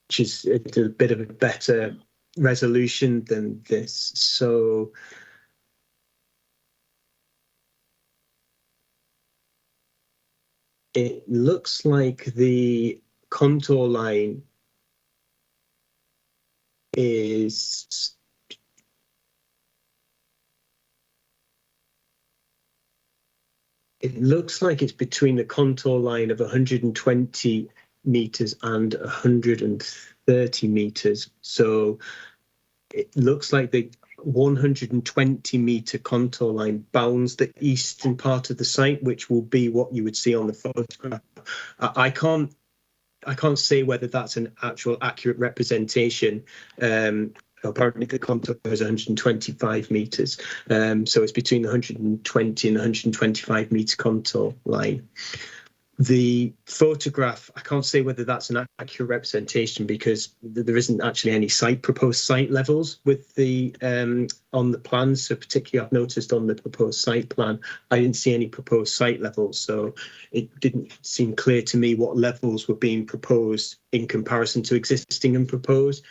Speaker 6: just a bit of a better resolution than this. So it looks like the contour line is it's between the contour line of 120 metres and 130 metres. So it looks like the 120-metre contour line bounds the eastern part of the site, which will be what you would see on the photograph. I can't say whether that's an actual accurate representation. Apparently the contour is 125 metres, so it's between the 120 and 125 metre contour line. The photograph, I can't say whether that's an accurate representation, because there isn't actually any proposed site levels with the on the plans. So particularly, I've noticed on the proposed site plan, I didn't see any proposed site levels. So it didn't seem clear to me what levels were being proposed in comparison to existing and proposed.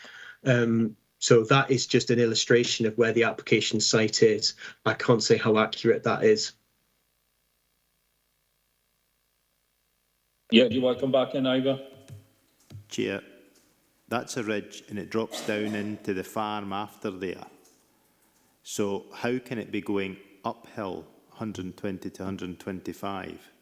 Speaker 6: So that is just an illustration of where the application site is. I can't say how accurate that is.
Speaker 4: Yeah, do you want to come back in, Ivor?
Speaker 2: Chair, that's a ridge and it drops down into the farm after there. So how can it be going uphill 120 to 125?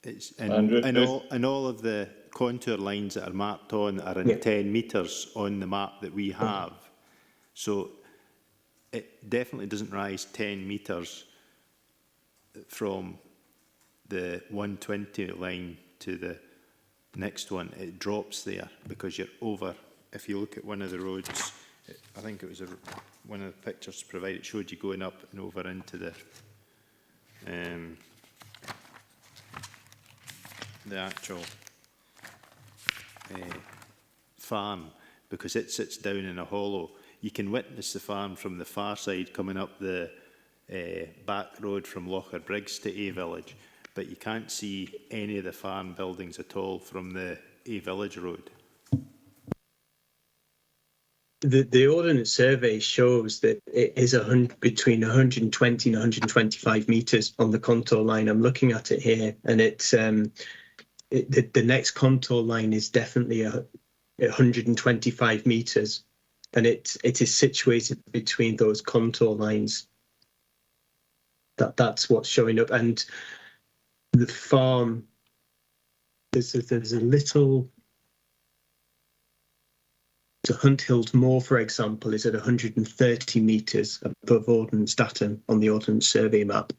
Speaker 2: It's in all of the contour lines that are marked on are in 10 metres on the map that we have. So it definitely doesn't rise 10 metres from the 120 line to the next one. It drops there because you're over. If you look at one of the roads, I think it was one of the pictures provided showed you going up and over into the actual farm, because it sits down in a hollow. You can witness the farm from the far side coming up the back road from Locher Briggs to A Village, but you can't see any of the farm buildings at all from the A Village road.
Speaker 6: The ordnance survey shows that it is between 120 and 125 metres on the contour line. I'm looking at it here, and it's the next contour line is definitely 125 metres, and it is situated between those contour lines. That's what's showing up, and the farm. There's a little. So Hunthild Moor, for example, is at 130 metres above ordnance datum on the ordnance survey map.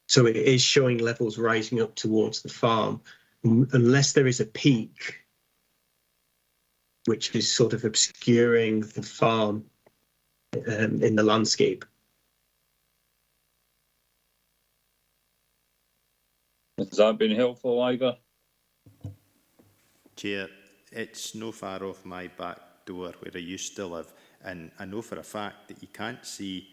Speaker 6: So it is showing levels rising up towards the farm, unless there is a peak, which is sort of obscuring the farm in the landscape.
Speaker 4: Has that been helpful, Ivor?
Speaker 2: Chair, it's no far off my back door where I used to live, and I know for a fact that you can't see,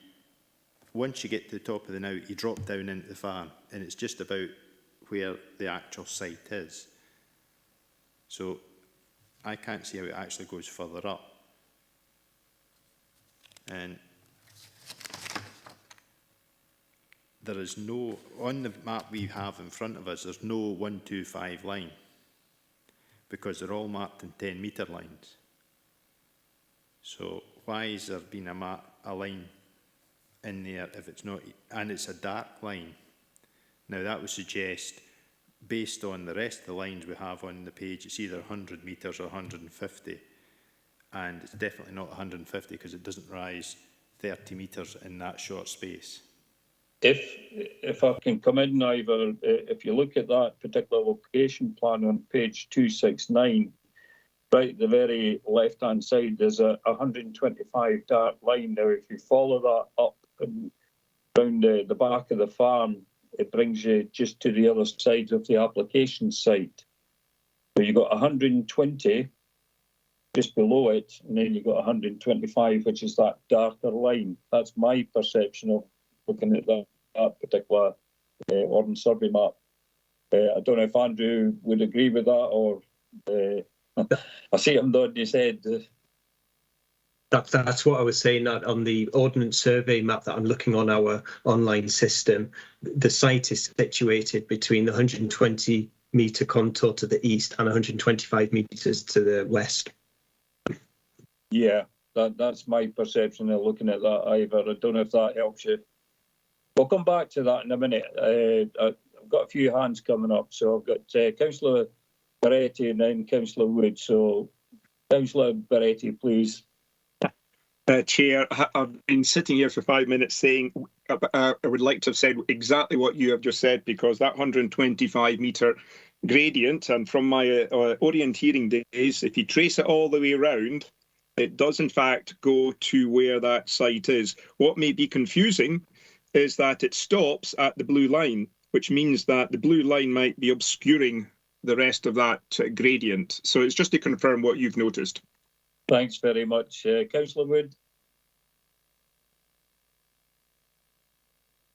Speaker 2: once you get to the top of the knout, you drop down into the farm, and it's just about where the actual site is. So I can't see how it actually goes further up. And there is no, on the map we have in front of us, there's no 125 line, because they're all marked in 10-metre lines. So why is there been a line in there if it's not, and it's a dark line? Now that would suggest, based on the rest of the lines we have on the page, it's either 100 metres or 150, and it's definitely not 150 because it doesn't rise 30 metres in that short space.
Speaker 4: If I can come in, Ivor, if you look at that particular location plan on page 269, right at the very left-hand side, there's a 125 dark line. Now, if you follow that up and round the back of the farm, it brings you just to the other side of the application site. So you've got 120 just below it, and then you've got 125, which is that darker line. That's my perception of looking at that particular ordnance survey map. I don't know if Andrew would agree with that, or I see him nodding his head.
Speaker 6: That's what I was saying, that on the ordnance survey map that I'm looking on our online system, the site is situated between the 120 metre contour to the east and 125 metres to the west.
Speaker 4: Yeah, that's my perception of looking at that, Ivor. I don't know if that helps you. We'll come back to that in a minute. I've got a few hands coming up. So I've got Councillor Barretti and then Councillor Wood. So Councillor Barretti, please.
Speaker 7: Chair, I've been sitting here for 5 minutes saying I would like to have said exactly what you have just said, because that 125 metre gradient, and from my orienteering days, if you trace it all the way around, it does in fact go to where that site is. What may be confusing is that it stops at the blue line, which means that the blue line might be obscuring the rest of that gradient. So it's just to confirm what you've noticed.
Speaker 4: Thanks very much. Councillor Wood.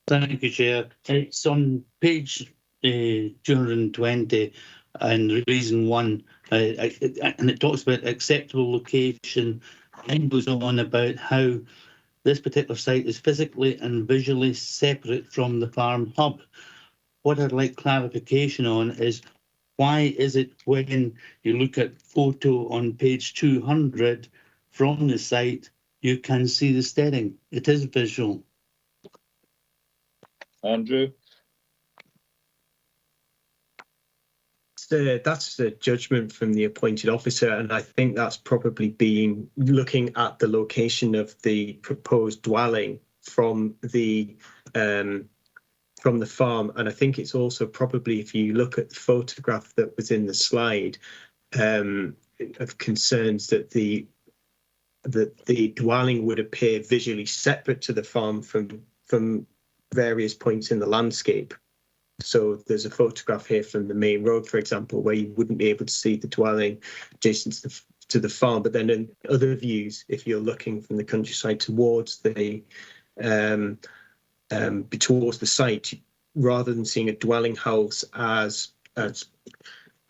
Speaker 8: Thank you, Chair. It's on page 220 and reason 1, and it talks about acceptable location, and goes on about how this particular site is physically and visually separate from the farm hub. What I'd like clarification on is, why is it when you look at photo on page 200 from the site, you can see the steading? It is visual.
Speaker 4: Andrew?
Speaker 6: That's the judgment from the appointed officer, and I think that's probably looking at the location of the proposed dwelling from the farm. And I think it's also probably, if you look at the photograph that was in the slide, of concerns that the that the dwelling would appear visually separate to the farm from various points in the landscape. So there's a photograph here from the main road, for example, where you wouldn't be able to see the dwelling adjacent to the farm. But then in other views, if you're looking from the countryside towards the site, rather than seeing a dwelling house as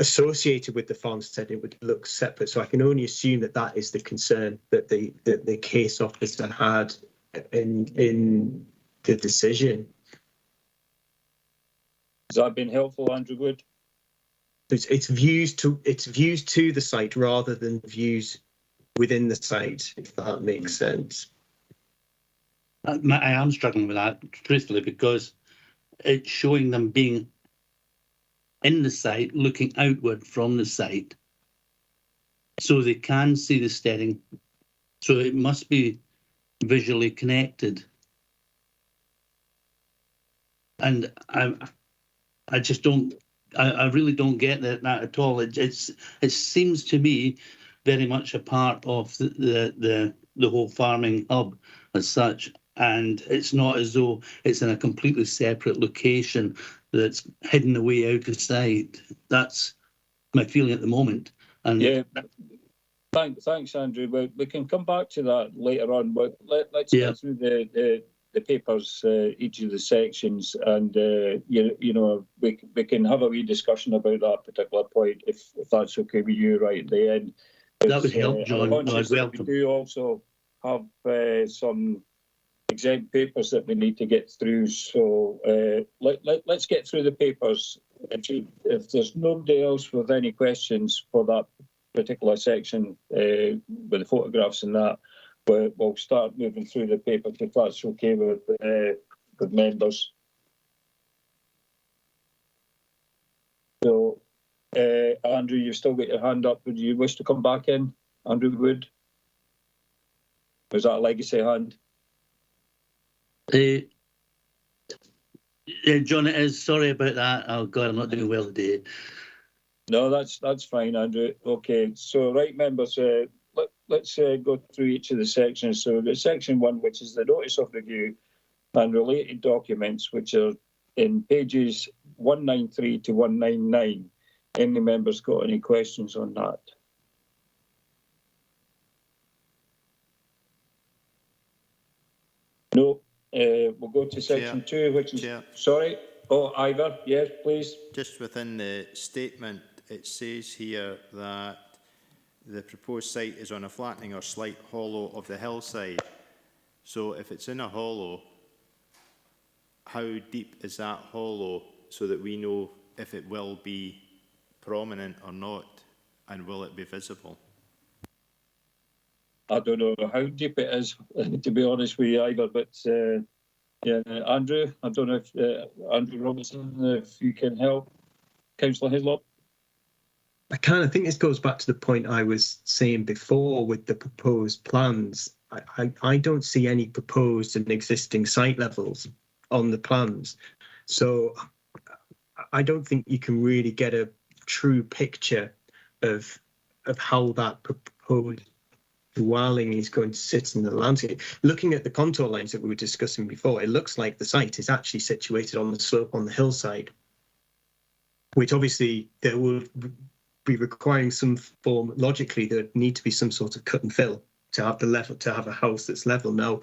Speaker 6: associated with the farmstead, it would look separate. So I can only assume that that is the concern that the case officer had in the decision.
Speaker 4: Has that been helpful, Andrew Wood?
Speaker 6: It's views to the site rather than views within the site, if that makes sense.
Speaker 8: I am struggling with that, truthfully, because it's showing them being in the site, looking outward from the site, so they can see the steading. So it must be visually connected. And I just don't. I really don't get that at all. It seems to me very much a part of the whole farming hub as such, and it's not as though it's in a completely separate location that's hidden away out of sight. That's my feeling at the moment. And
Speaker 4: yeah, thanks, Andrew. We can come back to that later on, but let's get through the papers, each of the sections, and you know, we can have a wee discussion about that particular point if that's okay with you right at the end.
Speaker 8: That would help, John.
Speaker 4: We do also have some exempt papers that we need to get through, so let's get through the papers. If there's nobody else with any questions for that particular section with the photographs and that, we'll start moving through the papers if that's okay with members. So, Andrew, you've still got your hand up. Would you wish to come back in, Andrew Wood? Was that a legacy hand?
Speaker 8: John, it is. Sorry about that. Oh God, I'm not doing well today.
Speaker 4: No, that's fine, Andrew. Okay, so right, members, let's go through each of the sections. So the section 1, which is the notice of review and related documents, which are in pages 193 to 199. Any members got any questions on that? No. We'll go to section 2, which is...
Speaker 2: Chair.
Speaker 4: Sorry? Oh, Ivor, yes, please.
Speaker 2: Just within the statement, it says here that the proposed site is on a flattening or slight hollow of the hillside. So if it's in a hollow, how deep is that hollow so that we know if it will be prominent or not, and will it be visible?
Speaker 4: I don't know how deep it is, to be honest with you, either, but yeah, Andrew, I don't know if Andrew Robinson, if you can help. Councillor Hislop?
Speaker 6: I kind of think this goes back to the point I was saying before with the proposed plans. I don't see any proposed and existing site levels on the plans. So I don't think you can really get a true picture of how that proposed dwelling is going to sit in the landscape. Looking at the contour lines that we were discussing before, it looks like the site is actually situated on the slope on the hillside, which obviously there will be requiring some form, logically there need to be some sort of cut and fill to have the level, to have a house that's level. Now,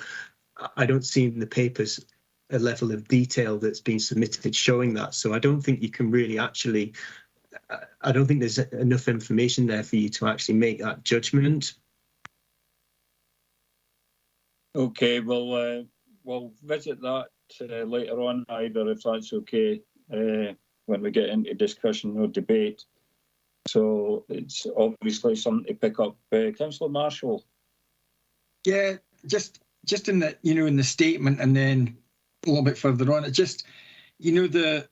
Speaker 6: I don't see in the papers a level of detail that's been submitted showing that. So I don't think you can really actually, I don't think there's enough information there for you to actually make that judgment.
Speaker 4: Okay, well, we'll visit that later on, either, if that's okay, when we get into discussion or debate. So it's obviously something to pick up. Councillor Marshall.
Speaker 11: Yeah, just in the, you know, in the statement, and then a little bit further on, it just, you know, the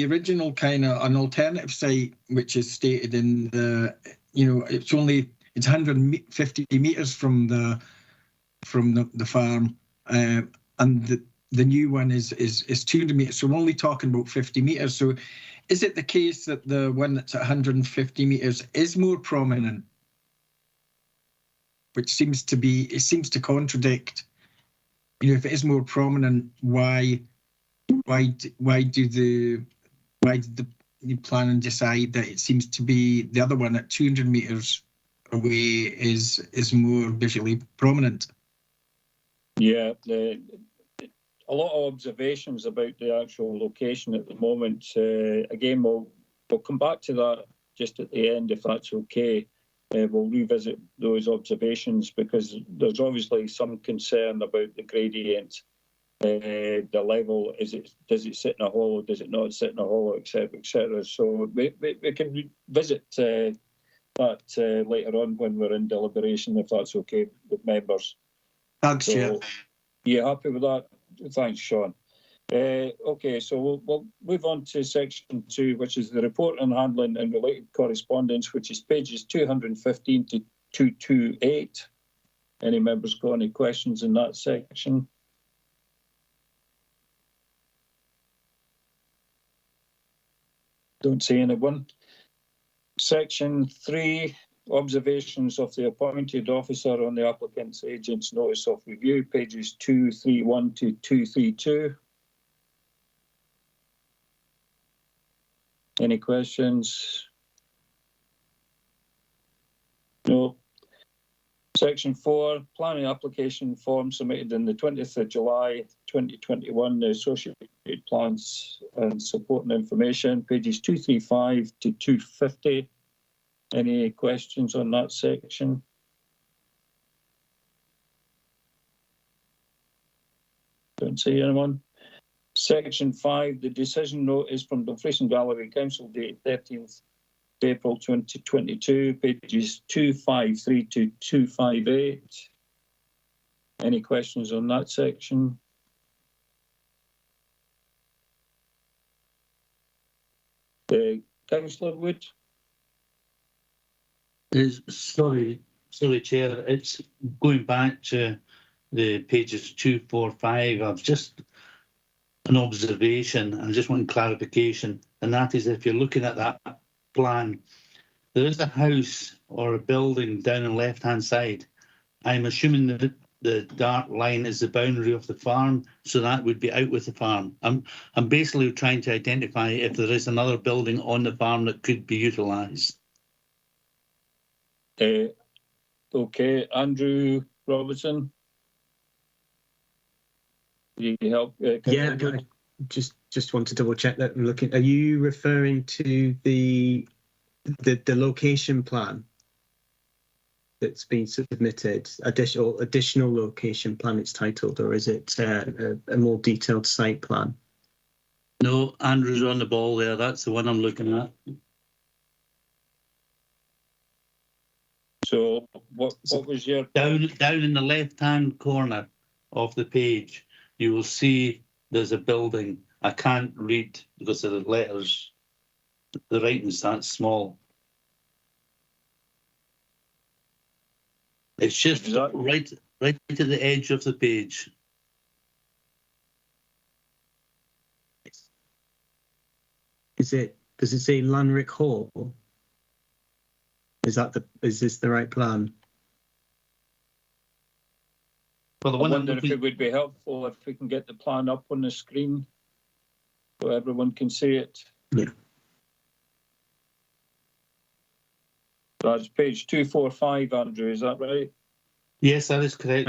Speaker 11: original kind of an alternative site, which is stated in the, you know, it's 150 metres from the farm, and the new one is 200 metres. So we're only talking about 50 metres. So is it the case that the one that's at 150 metres is more prominent? which seems to contradict. You know, if it is more prominent, why did the plan and decide that it seems to be the other one at 200 metres away is more visually prominent?
Speaker 4: Yeah, a lot of observations about the actual location at the moment. Again, we'll come back to that just at the end, if that's okay. We'll revisit those observations because there's obviously some concern about the gradient, the level. Does it sit in a hollow? Does it not sit in a hollow? Etc. Etc. So we can revisit that later on when we're in deliberation, if that's okay with members.
Speaker 11: Thanks, Chair.
Speaker 4: You happy with that? Thanks, Sean. Okay, so we'll move on to section 2, which is the report on handling and related correspondence, which is pages 215 to 228. Any members got any questions in that section? Don't see anyone. Section 3, observations of the appointed officer on the applicant's agent's notice of review, pages 231 to 232. Any questions? No. Section 4, planning application form submitted on the 20th of July 2021, the associated plans and supporting information, pages 235 to 250. Any questions on that section? Don't see anyone. Section 5, the decision notice from Dumfries and Galloway Council dated 13th April 2022, pages 253 to 258. Any questions on that section? Councillor Wood?
Speaker 8: Sorry, Chair. It's going back to the pages 245. I've just an observation. I just want clarification, and that is if you're looking at that plan, there is a house or a building down on the left-hand side. I'm assuming that the dark line is the boundary of the farm, so that would be out with the farm. I'm basically trying to identify if there is another building on the farm that could be utilised.
Speaker 4: Okay, Andrew Robertson. You help?
Speaker 6: Yeah, I just want to double check that I'm looking. Are you referring to the location plan that's been submitted? Additional location plan, it's titled, or is it a more detailed site plan?
Speaker 8: No, Andrew's on the ball there. That's the one I'm looking at.
Speaker 4: So what was your
Speaker 8: down in the left-hand corner of the page? You will see there's a building. I can't read because of the letters. The writing's that small. It's just right to the edge of the page.
Speaker 6: Does it say Lanrick Hall? Is this the right plan?
Speaker 8: Well,
Speaker 4: I wonder if it would be helpful if we can get the plan up on the screen so everyone can see it.
Speaker 6: Yeah.
Speaker 4: That's page 245, Andrew, is that right?
Speaker 8: Yes, that is correct.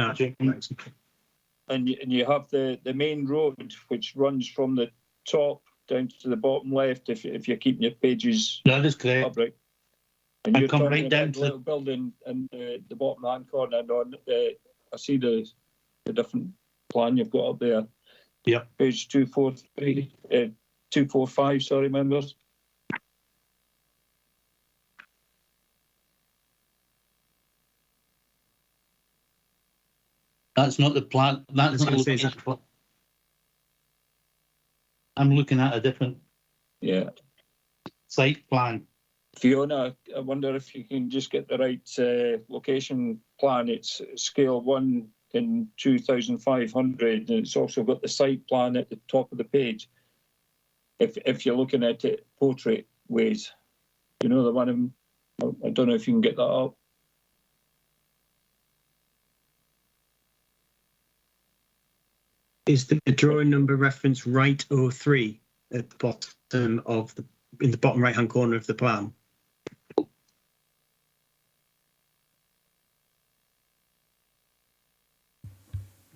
Speaker 4: And you have the main road which runs from the top down to the bottom left if you're keeping your pages
Speaker 8: that is correct.
Speaker 4: upright. And you're
Speaker 8: come
Speaker 4: talking
Speaker 8: right down
Speaker 4: about
Speaker 8: to
Speaker 4: the little building in the bottom hand corner. And I see the different plan you've got up there.
Speaker 8: Yep.
Speaker 4: Page 245, sorry, members.
Speaker 8: That's not the plan. That's not looking at the plan. I'm looking at a different site plan.
Speaker 4: Fiona, I wonder if you can just get the right location plan. It's scale 1 in 2,500, and it's also got the site plan at the top of the page. If you're looking at it portrait ways, you know the one. I don't know if you can get that up.
Speaker 6: Is the drawing number reference right 03 at the bottom of in the bottom right hand corner of the plan?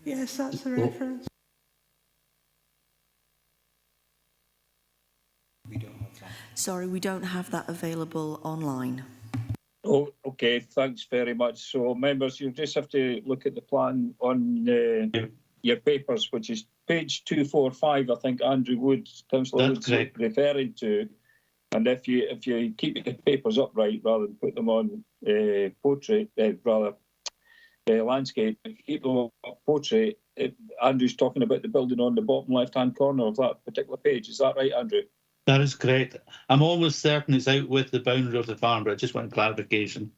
Speaker 1: Yes, that's the reference.
Speaker 12: Sorry, we don't have that available online.
Speaker 4: Oh, okay, thanks very much. So, members, you just have to look at the plan on your papers, which is page 245. I think Andrew Wood, Councillor Wood's referring to. And if you keep your papers upright rather than put them on portrait, landscape, if you keep them on portrait, Andrew's talking about the building on the bottom left-hand corner of that particular page. Is that right, Andrew?
Speaker 8: That is correct. I'm almost certain it's out with the boundary of the farm, but I just want clarification.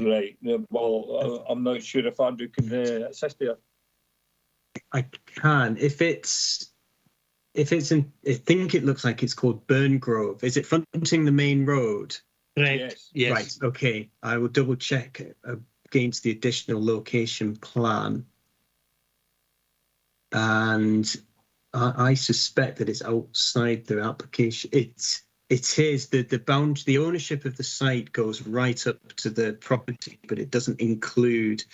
Speaker 4: Right. Well, I'm not sure if Andrew can assist you.
Speaker 6: I can. If it's in, I think it looks like it's called Burngrove. Is it fronting the main road?
Speaker 8: Correct. Yes.
Speaker 6: Right. Okay. I will double check against the additional location plan, and I suspect that it's outside the application. It is the bound. The ownership of the site goes right up to the property, but it doesn't include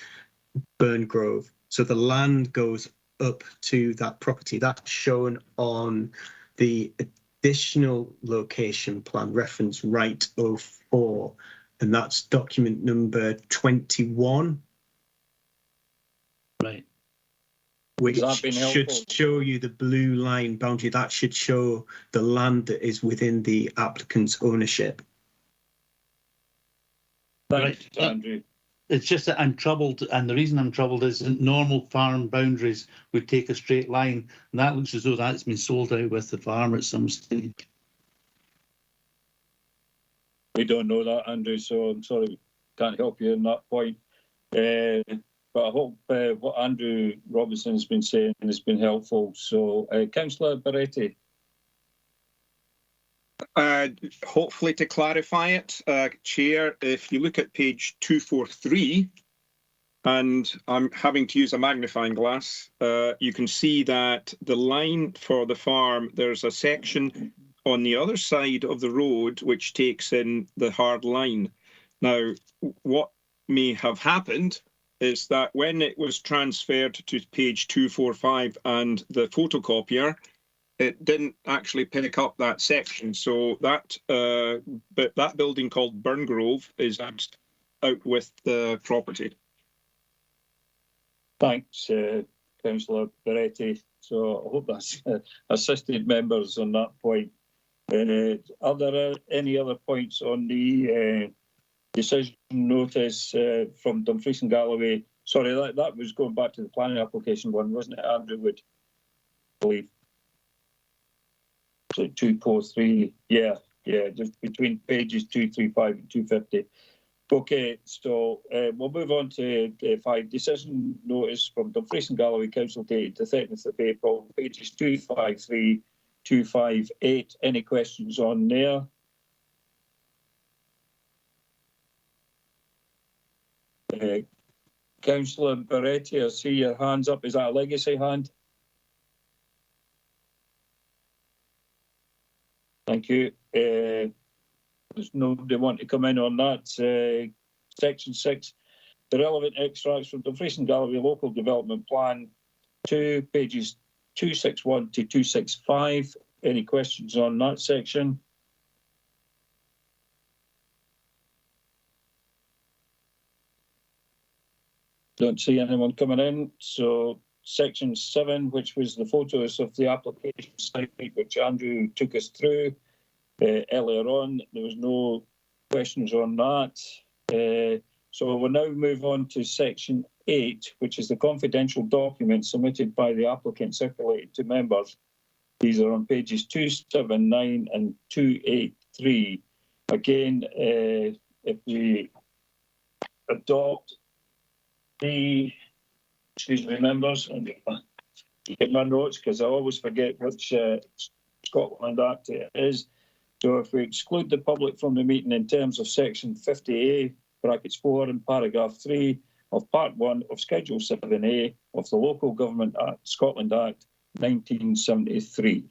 Speaker 6: Burngrove. So the land goes up to that property. That's shown on the additional location plan, reference right 04, and that's document number 21.
Speaker 8: Right.
Speaker 6: Which should show you the blue line boundary. That should show the land that is within the applicant's ownership.
Speaker 4: Thanks, Andrew.
Speaker 8: It's just that I'm troubled, and the reason I'm troubled is that normal farm boundaries would take a straight line, and that looks as though that's been sold out with the farm at some stage.
Speaker 4: We don't know that, Andrew, so I'm sorry, can't help you on that point. But I hope what Andrew Robinson's been saying has been helpful. So, Councillor Barretti.
Speaker 7: Hopefully to clarify it, Chair, if you look at page 243, and I'm having to use a magnifying glass, you can see that the line for the farm, there's a section on the other side of the road which takes in the hard line. Now, what may have happened is that when it was transferred to page 245 and the photocopier, it didn't actually pick up that section. So that but that building called Burngrove is out with the property.
Speaker 4: Thanks, Councillor Barretti. So I hope that's assisted members on that point. Are there any other points on the decision notice from Dumfries and Galloway? Sorry, that was going back to the planning application one, wasn't it, Andrew Wood? I believe. So 243, yeah, just between pages 235 and 250. Okay, so we'll move on to 5. Decision notice from Dumfries and Galloway Council dated the 30th of April, pages 253, 258. Any questions on there? Councillor Barretti, I see your hands up. Is that a legacy hand? Thank you. There's nobody want to come in on that. Section 6, the relevant extracts from Dumfries and Galloway Local Development Plan 2, pages 261 to 265. Any questions on that section? Don't see anyone coming in. So section 7, which was the photos of the application site, which Andrew took us through earlier on. There was no questions on that. So we'll now move on to section 8, which is the confidential document submitted by the applicant circulated to members. These are on pages 279 and 283. Again, if we adopt the, excuse me, members, and get my notes because I always forget which Scotland Act it is. So if we exclude the public from the meeting in terms of section 50A, brackets 4 and paragraph 3 of part 1 of schedule 7A of the Local Government Act, Scotland Act, 1973.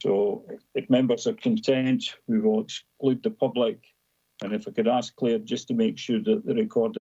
Speaker 4: So if members are content, we will exclude the public. And if I could ask Claire just to make sure that the recording.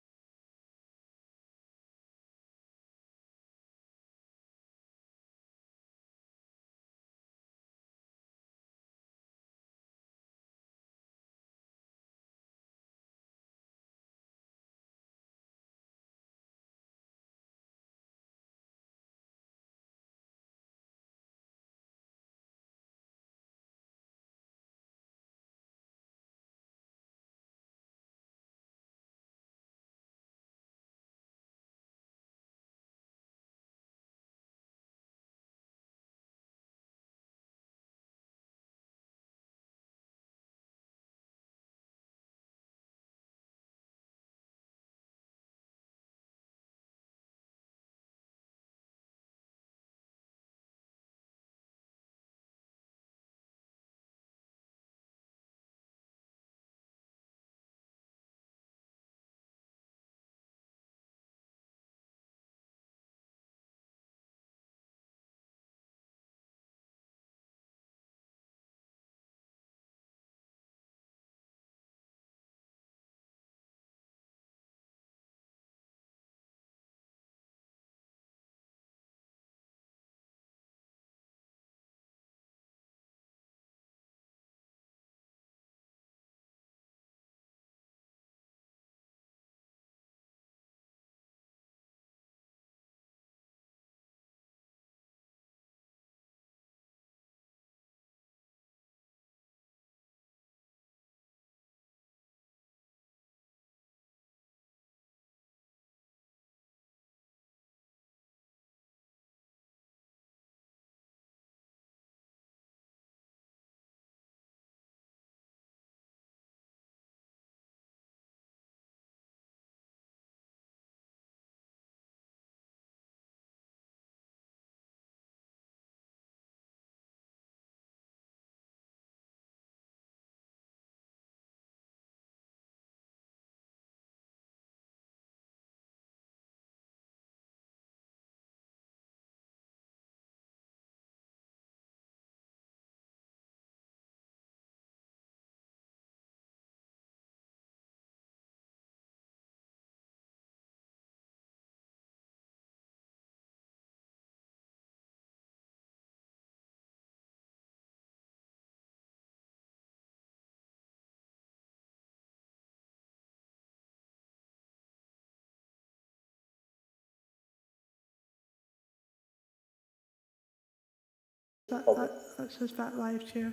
Speaker 1: That's us back live, Chair.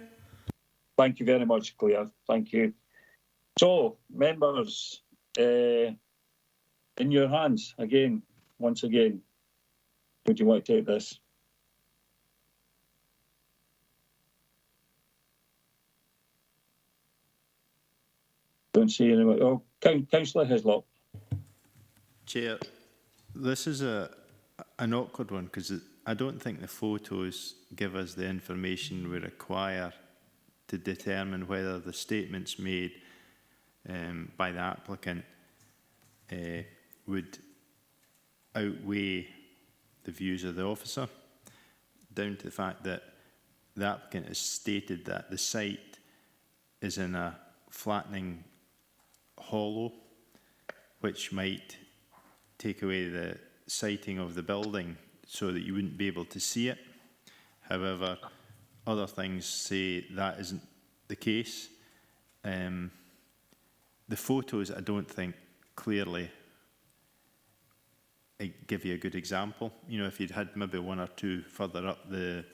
Speaker 4: Thank you very much, Claire. Thank you. So, members, in your hands again, once again. Would you like to take this? Don't see anyone. Oh, Councillor Hislop.
Speaker 2: Chair, this is an awkward one because I don't think the photos give us the information we require to determine whether the statements made by the applicant would outweigh the views of the officer, down to the fact that the applicant has stated that the site is in a flattening hollow, which might take away the sighting of the building so that you wouldn't be able to see it. However, other things say that isn't the case. The photos, I don't think, clearly give you a good example. You know, if you'd had maybe one or two further up the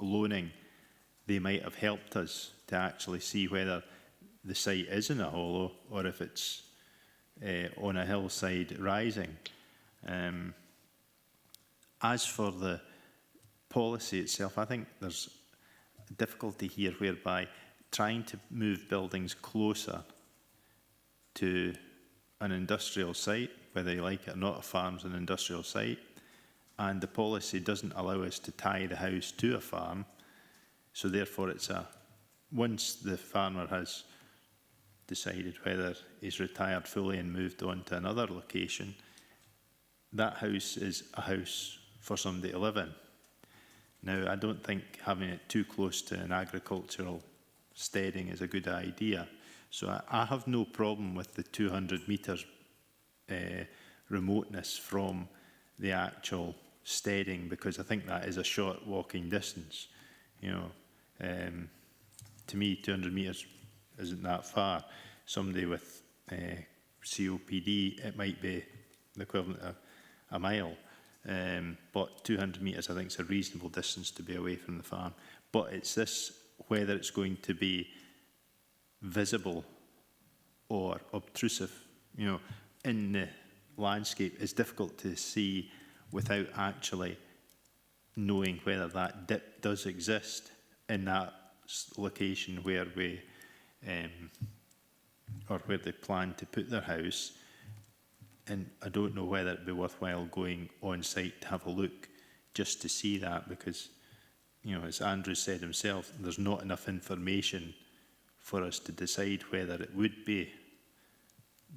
Speaker 2: loaning, they might have helped us to actually see whether the site is in a hollow or if it's on a hillside rising. As for the policy itself, I think there's a difficulty here whereby trying to move buildings closer to an industrial site, whether you like it or not, a farm's an industrial site, and the policy doesn't allow us to tie the house to a farm. So therefore it's once the farmer has decided whether he's retired fully and moved on to another location, that house is a house for somebody to live in. Now, I don't think having it too close to an agricultural steading is a good idea. So I have no problem with the 200 metres remoteness from the actual steading, because I think that is a short walking distance. You know, to me, 200 metres isn't that far. Somebody with COPD, it might be the equivalent of a mile. But 200 metres, I think, is a reasonable distance to be away from the farm. But it's this, whether it's going to be visible or obtrusive, you know, in the landscape, is difficult to see without actually knowing whether that dip does exist in that location where we, or where they plan to put their house. And I don't know whether it'd be worthwhile going on site to have a look just to see that, because, you know, as Andrew said himself, there's not enough information for us to decide whether it would be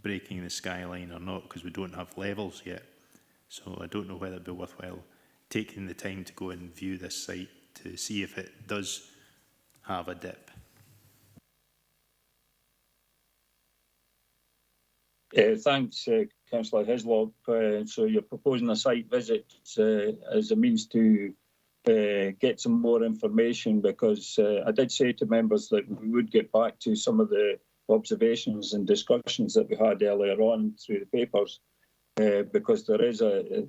Speaker 2: breaking the skyline or not, because we don't have levels yet. So I don't know whether it'd be worthwhile taking the time to go and view this site to see if it does have a dip.
Speaker 4: Thanks, Councillor Hislop. So you're proposing a site visit as a means to get some more information, because I did say to members that we would get back to some of the observations and discussions that we had earlier on through the papers, because there is I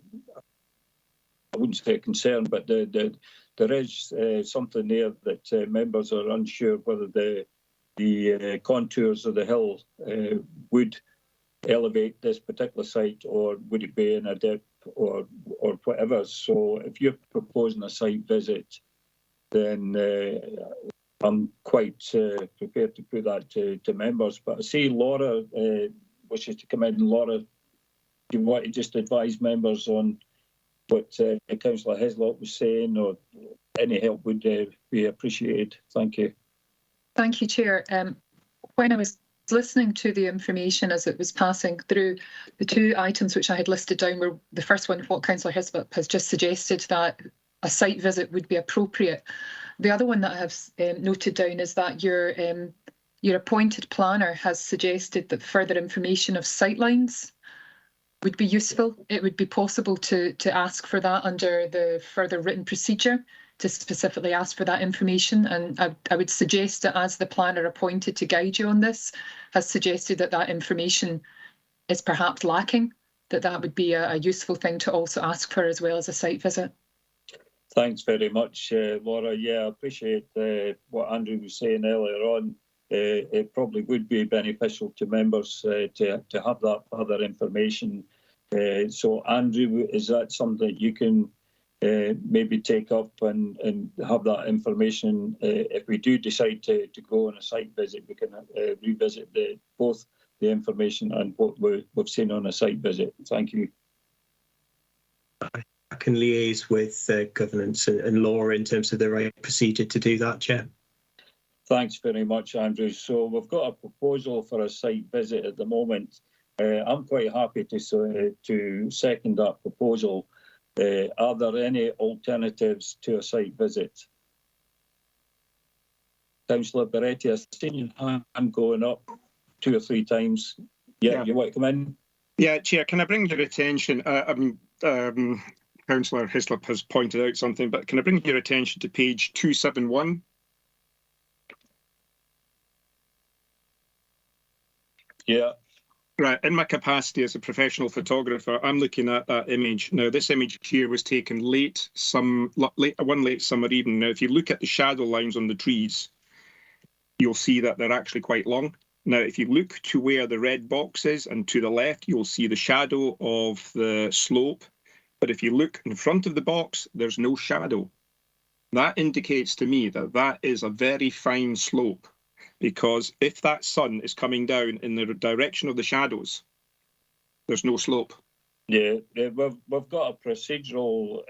Speaker 4: wouldn't say a concern, but there is something there that members are unsure whether the contours of the hill would elevate this particular site, or would it be in a dip, or whatever. So if you're proposing a site visit, then I'm quite prepared to put that to members. But I see Laura wishes to come in. Laura, do you want to just advise members on what Councillor Hislop was saying, or any help would be appreciated? Thank you.
Speaker 9: Thank you, Chair. When I was listening to the information as it was passing through, the two items which I had listed down were, the first one, what Councillor Hislop has just suggested, that a site visit would be appropriate. The other one that I have noted down is that your appointed planner has suggested that further information of sightlines would be useful. It would be possible to ask for that under the further written procedure, to specifically ask for that information. And I would suggest that, as the planner appointed to guide you on this has suggested that that information is perhaps lacking, that would be a useful thing to also ask for, as well as a site visit.
Speaker 4: Thanks very much, Laura. Yeah, I appreciate what Andrew was saying earlier on. It probably would be beneficial to members to have that further information. So, Andrew, is that something that you can maybe take up and have that information? If we do decide to go on a site visit, we can revisit both the information and what we've seen on a site visit. Thank you.
Speaker 6: I can liaise with governance and law in terms of the right procedure to do that, Chair.
Speaker 4: Thanks very much, Andrew. So we've got a proposal for a site visit at the moment. I'm quite happy to second that proposal. Are there any alternatives to a site visit? Councillor Beretti, I've seen your hand going up 2 or 3 times. Yeah, you want to come in?
Speaker 7: Yeah, Chair, can I bring your attention? Councillor Hislop has pointed out something, but can I bring your attention to page 271?
Speaker 4: Yeah.
Speaker 7: Right, in my capacity as a professional photographer, I'm looking at that image. Now, this image here was taken one late summer evening. Now, if you look at the shadow lines on the trees, you'll see that they're actually quite long. Now, if you look to where the red box is and to the left, you'll see the shadow of the slope. But if you look in front of the box, there's no shadow. That indicates to me that that is a very fine slope, because if that sun is coming down in the direction of the shadows, there's no slope.
Speaker 4: Yeah, we've got a procedural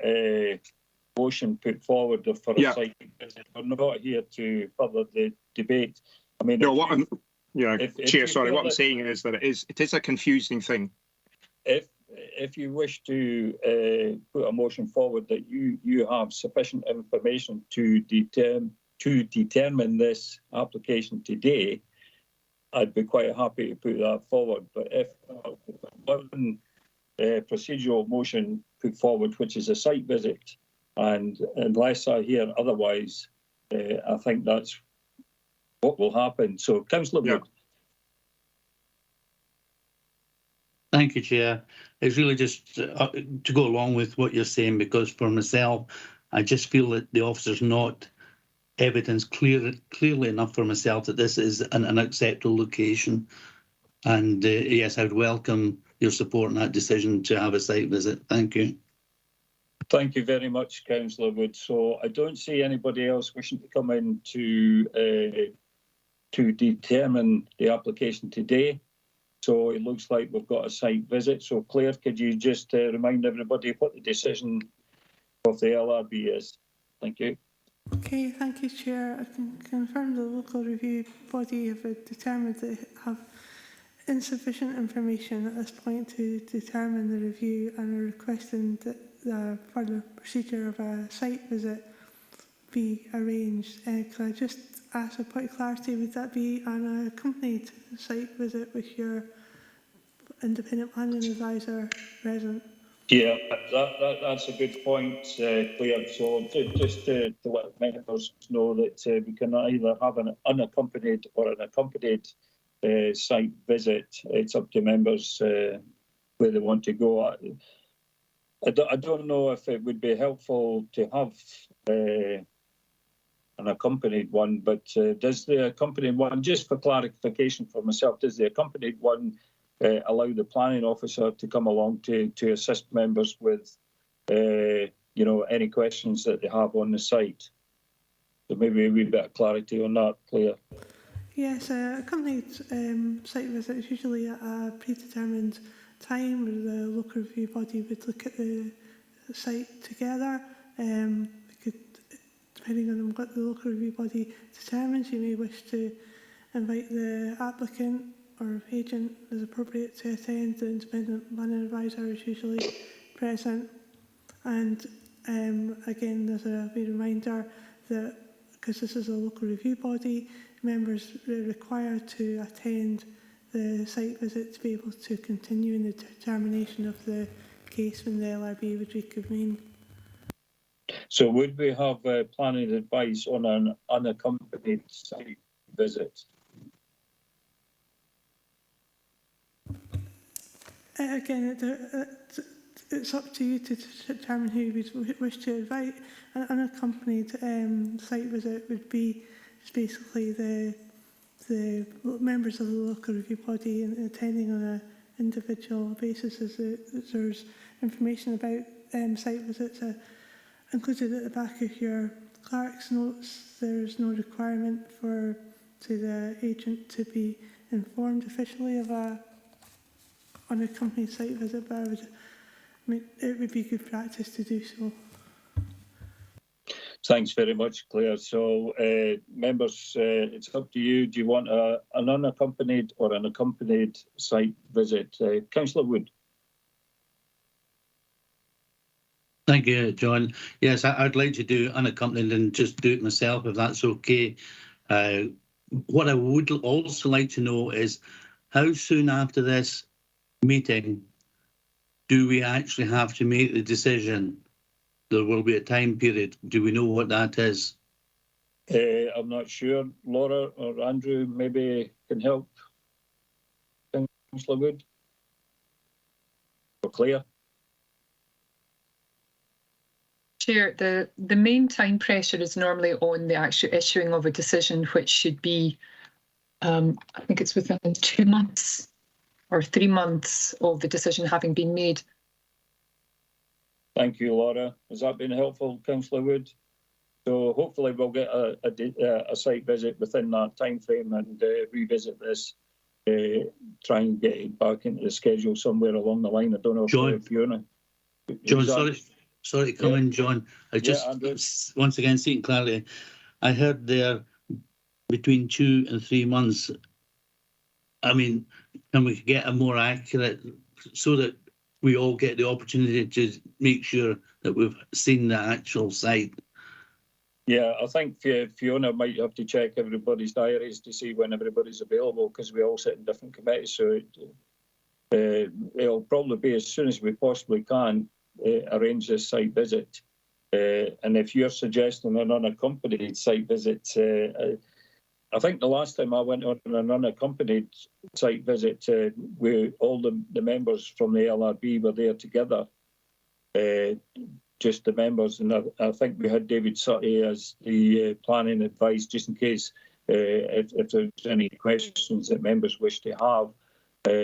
Speaker 4: motion put forward for a site visit. We're not here to further the debate. I mean,
Speaker 7: Chair, sorry, what I'm saying is that it is a confusing thing.
Speaker 4: If if you wish to put a motion forward that you have sufficient information to determine this application today, I'd be quite happy to put that forward. But if one procedural motion put forward, which is a site visit, and unless I hear otherwise, I think that's what will happen. So, Councillor Wood.
Speaker 8: Thank you, Chair. It's really just to go along with what you're saying, because for myself, I just feel that the officer's not evidence clearly enough for myself that this is an unacceptable location. And yes, I would welcome your support in that decision to have a site visit. Thank you.
Speaker 4: Thank you very much, Councillor Wood. So I don't see anybody else wishing to come in to determine the application today. So it looks like we've got a site visit. So Claire, could you just remind everybody what the decision of the LRB is? Thank you.
Speaker 1: Okay, thank you, Chair. I can confirm the local review body have determined they have insufficient information at this point to determine the review and are requesting that the further procedure of a site visit be arranged. Could I just ask a point of clarity, would that be an accompanied site visit with your independent planning advisor present?
Speaker 4: Yeah, that's a good point, Claire. So just to let members know that we can either have an unaccompanied or an accompanied site visit. It's up to members where they want to go. I don't know if it would be helpful to have an accompanied one, but does the accompanied one, just for clarification for myself, does the accompanied one allow the planning officer to come along to assist members with, any questions that they have on the site? So maybe a wee bit of clarity on that, Claire.
Speaker 1: Yes, accompanied site visit is usually at a predetermined time where the local review body would look at the site together. We could, depending on what the local review body determines, you may wish to invite the applicant or agent as appropriate to attend. The independent planning advisor is usually present. And again, there's a wee reminder that because this is a local review body, members are required to attend the site visit to be able to continue in the determination of the case when the LRB would reconvene.
Speaker 4: So would we have planning advice on an unaccompanied site visit?
Speaker 1: Again, it's up to you to determine who you would wish to invite. An unaccompanied site visit would be basically the members of the local review body and attending on an individual basis as there's information about site visits included at the back of your clerk's notes. There's no requirement to the agent to be informed officially of an unaccompanied site visit, but it would be good practice to do so.
Speaker 4: Thanks very much, Claire. So, members, it's up to you. Do you want an unaccompanied or an accompanied site visit? Councillor Wood.
Speaker 8: Thank you, John. Yes, I'd like to do unaccompanied and just do it myself, if that's okay. What I would also like to know is how soon after this meeting do we actually have to make the decision? There will be a time period. Do we know what that is?
Speaker 4: I'm not sure. Laura or Andrew maybe can help. Councillor Wood? Or Claire?
Speaker 9: Chair, the main time pressure is normally on the actual issuing of a decision, which should be, I think it's within 2 months or 3 months of the decision having been made.
Speaker 4: Thank you, Laura. Has that been helpful, Councillor Wood? So hopefully we'll get a site visit within that time frame and revisit this, try and get it back into the schedule somewhere along the line. I don't know if Fiona.
Speaker 8: John, sorry to come in, John. I just, once again, seeking clarity. I heard there between 2 and 3 months. I mean, can we get a more accurate, so that we all get the opportunity to make sure that we've seen the actual site.
Speaker 4: Yeah, I think Fiona might have to check everybody's diaries to see when everybody's available, because we all sit in different committees. So it'll probably be as soon as we possibly can arrange this site visit. And if you're suggesting an unaccompanied site visit, I think the last time I went on an unaccompanied site visit, all the members from the LRB were there together. Just the members, and I think we had David Sutty as the planning advice, just in case if there's any questions that members wish to have.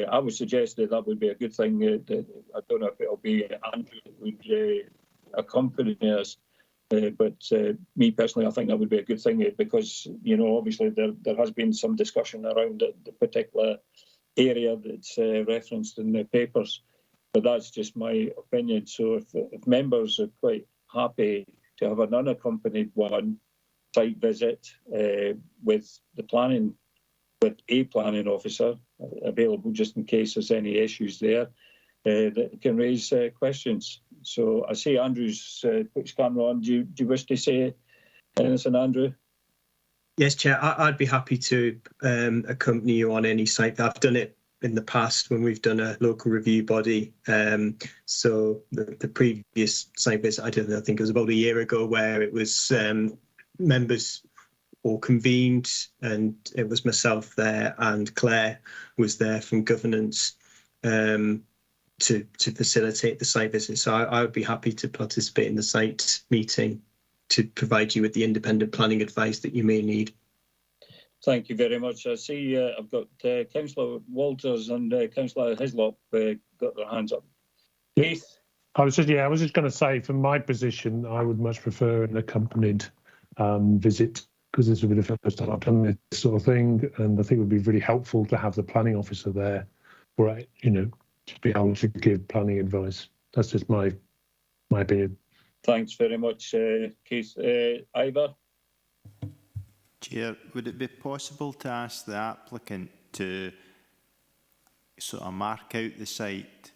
Speaker 4: I would suggest that would be a good thing. I don't know if it'll be Andrew that would accompany us, but me personally, I think that would be a good thing, because obviously there has been some discussion around the particular area that's referenced in the papers. But that's just my opinion. So if members are quite happy to have an unaccompanied site visit with a planning officer available, just in case there's any issues there that can raise questions. So I see Andrew's put his camera on. Do you wish to say anything, Andrew?
Speaker 6: Yes, Chair. I'd be happy to accompany you on any site. I've done it in the past when we've done a local review body. So the previous site visit I did, I think it was about a year ago, where it was members all convened, and it was myself there and Claire was there from governance to facilitate the site visit. So I would be happy to participate in the site meeting to provide you with the independent planning advice that you may need.
Speaker 4: Thank you very much. I see I've got Councillor Walters and Councillor Hislop got their hands up. Keith?
Speaker 5: I was just going to say, from my position, I would much prefer an accompanied visit, because this would be the first time I've done this sort of thing, and I think it would be really helpful to have the planning officer there, right? To be able to give planning advice. That's just my opinion.
Speaker 4: Thanks very much, Keith. Ivor?
Speaker 2: Chair, would it be possible to ask the applicant to sort of mark out the site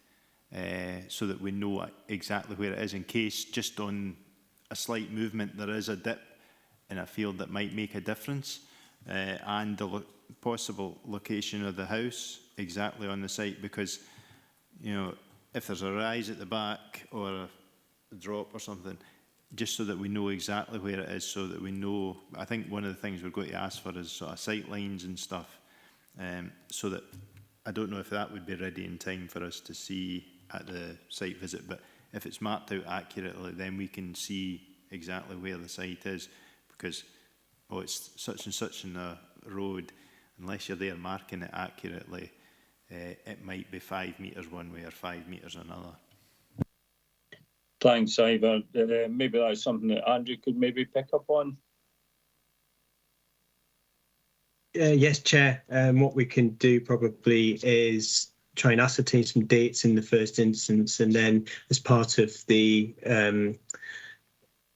Speaker 2: so that we know exactly where it is, in case just on a slight movement there is a dip in a field that might make a difference, and the possible location of the house exactly on the site, because if there's a rise at the back or a drop or something, just so that we know exactly where it is, so that we know. I think one of the things we're going to ask for is sort of sight lines and stuff, so that I don't know if that would be ready in time for us to see at the site visit, but if it's mapped out accurately, then we can see exactly where the site is, because it's such and such in the road, unless you're there marking it accurately, it might be 5 metres one way or 5 metres another.
Speaker 4: Thanks, Ivor. Maybe that's something that Andrew could maybe pick up on.
Speaker 6: Yes, Chair. What we can do probably is try and ascertain some dates in the first instance, and then as part of the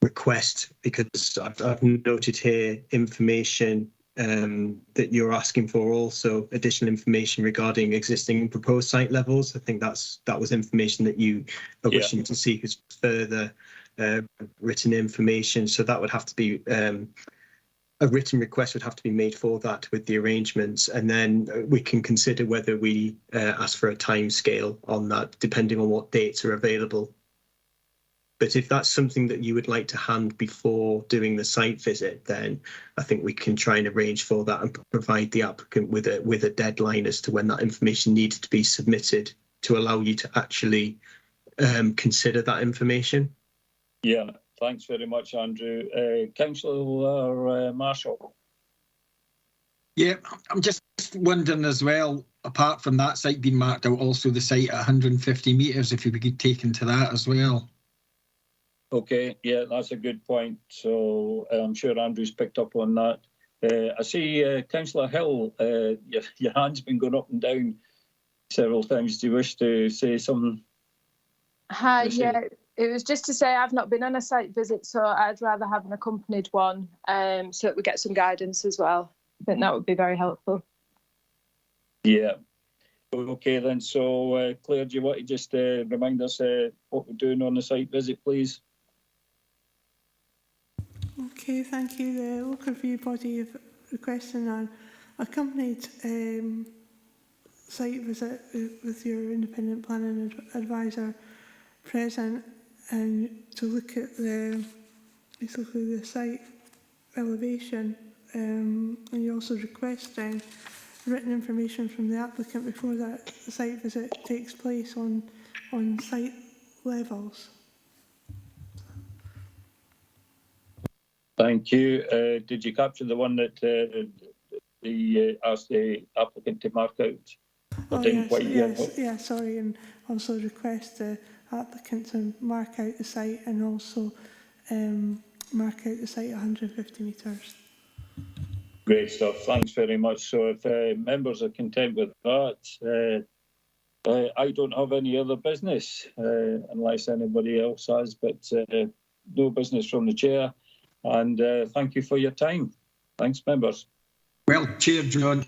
Speaker 6: request, because I've noted here information that you're asking for, also additional information regarding existing and proposed site levels. I think that was information that you are wishing to seek as further written information. So that would have to be a written request would have to be made for that with the arrangements, and then we can consider whether we ask for a time scale on that, depending on what dates are available. But if that's something that you would like to hand before doing the site visit, then I think we can try and arrange for that and provide the applicant with a deadline as to when that information needs to be submitted to allow you to actually consider that information.
Speaker 4: Yeah, thanks very much, Andrew. Councillor Marshall.
Speaker 11: Yeah, I'm just wondering as well, apart from that site being marked out, also the site at 150 metres, if you could take into that as well.
Speaker 4: Okay, yeah, that's a good point. So I'm sure Andrew's picked up on that. I see Councillor Hill, your hand's been going up and down several times. Do you wish to say something?
Speaker 10: Hi, yeah, it was just to say I've not been on a site visit, so I'd rather have an accompanied one so that we get some guidance as well. I think that would be very helpful.
Speaker 4: Yeah. Okay then, so Claire, do you want to just remind us what we're doing on the site visit, please?
Speaker 1: Okay, thank you. The local review body have requesting an accompanied site visit with your independent planning advisor present, and to look at basically the site elevation, and you're also requesting written information from the applicant before that site visit takes place on site levels.
Speaker 4: Thank you. Did you capture the one that asked the applicant to mark out? I didn't quite hear what-
Speaker 1: Yeah, sorry, and also request the applicant to mark out the site and also mark out the site 150 metres.
Speaker 4: Great stuff. Thanks very much. So if members are content with that, I don't have any other business unless anybody else has, but no business from the chair. And thank you for your time. Thanks, members.
Speaker 11: Well, Chair John,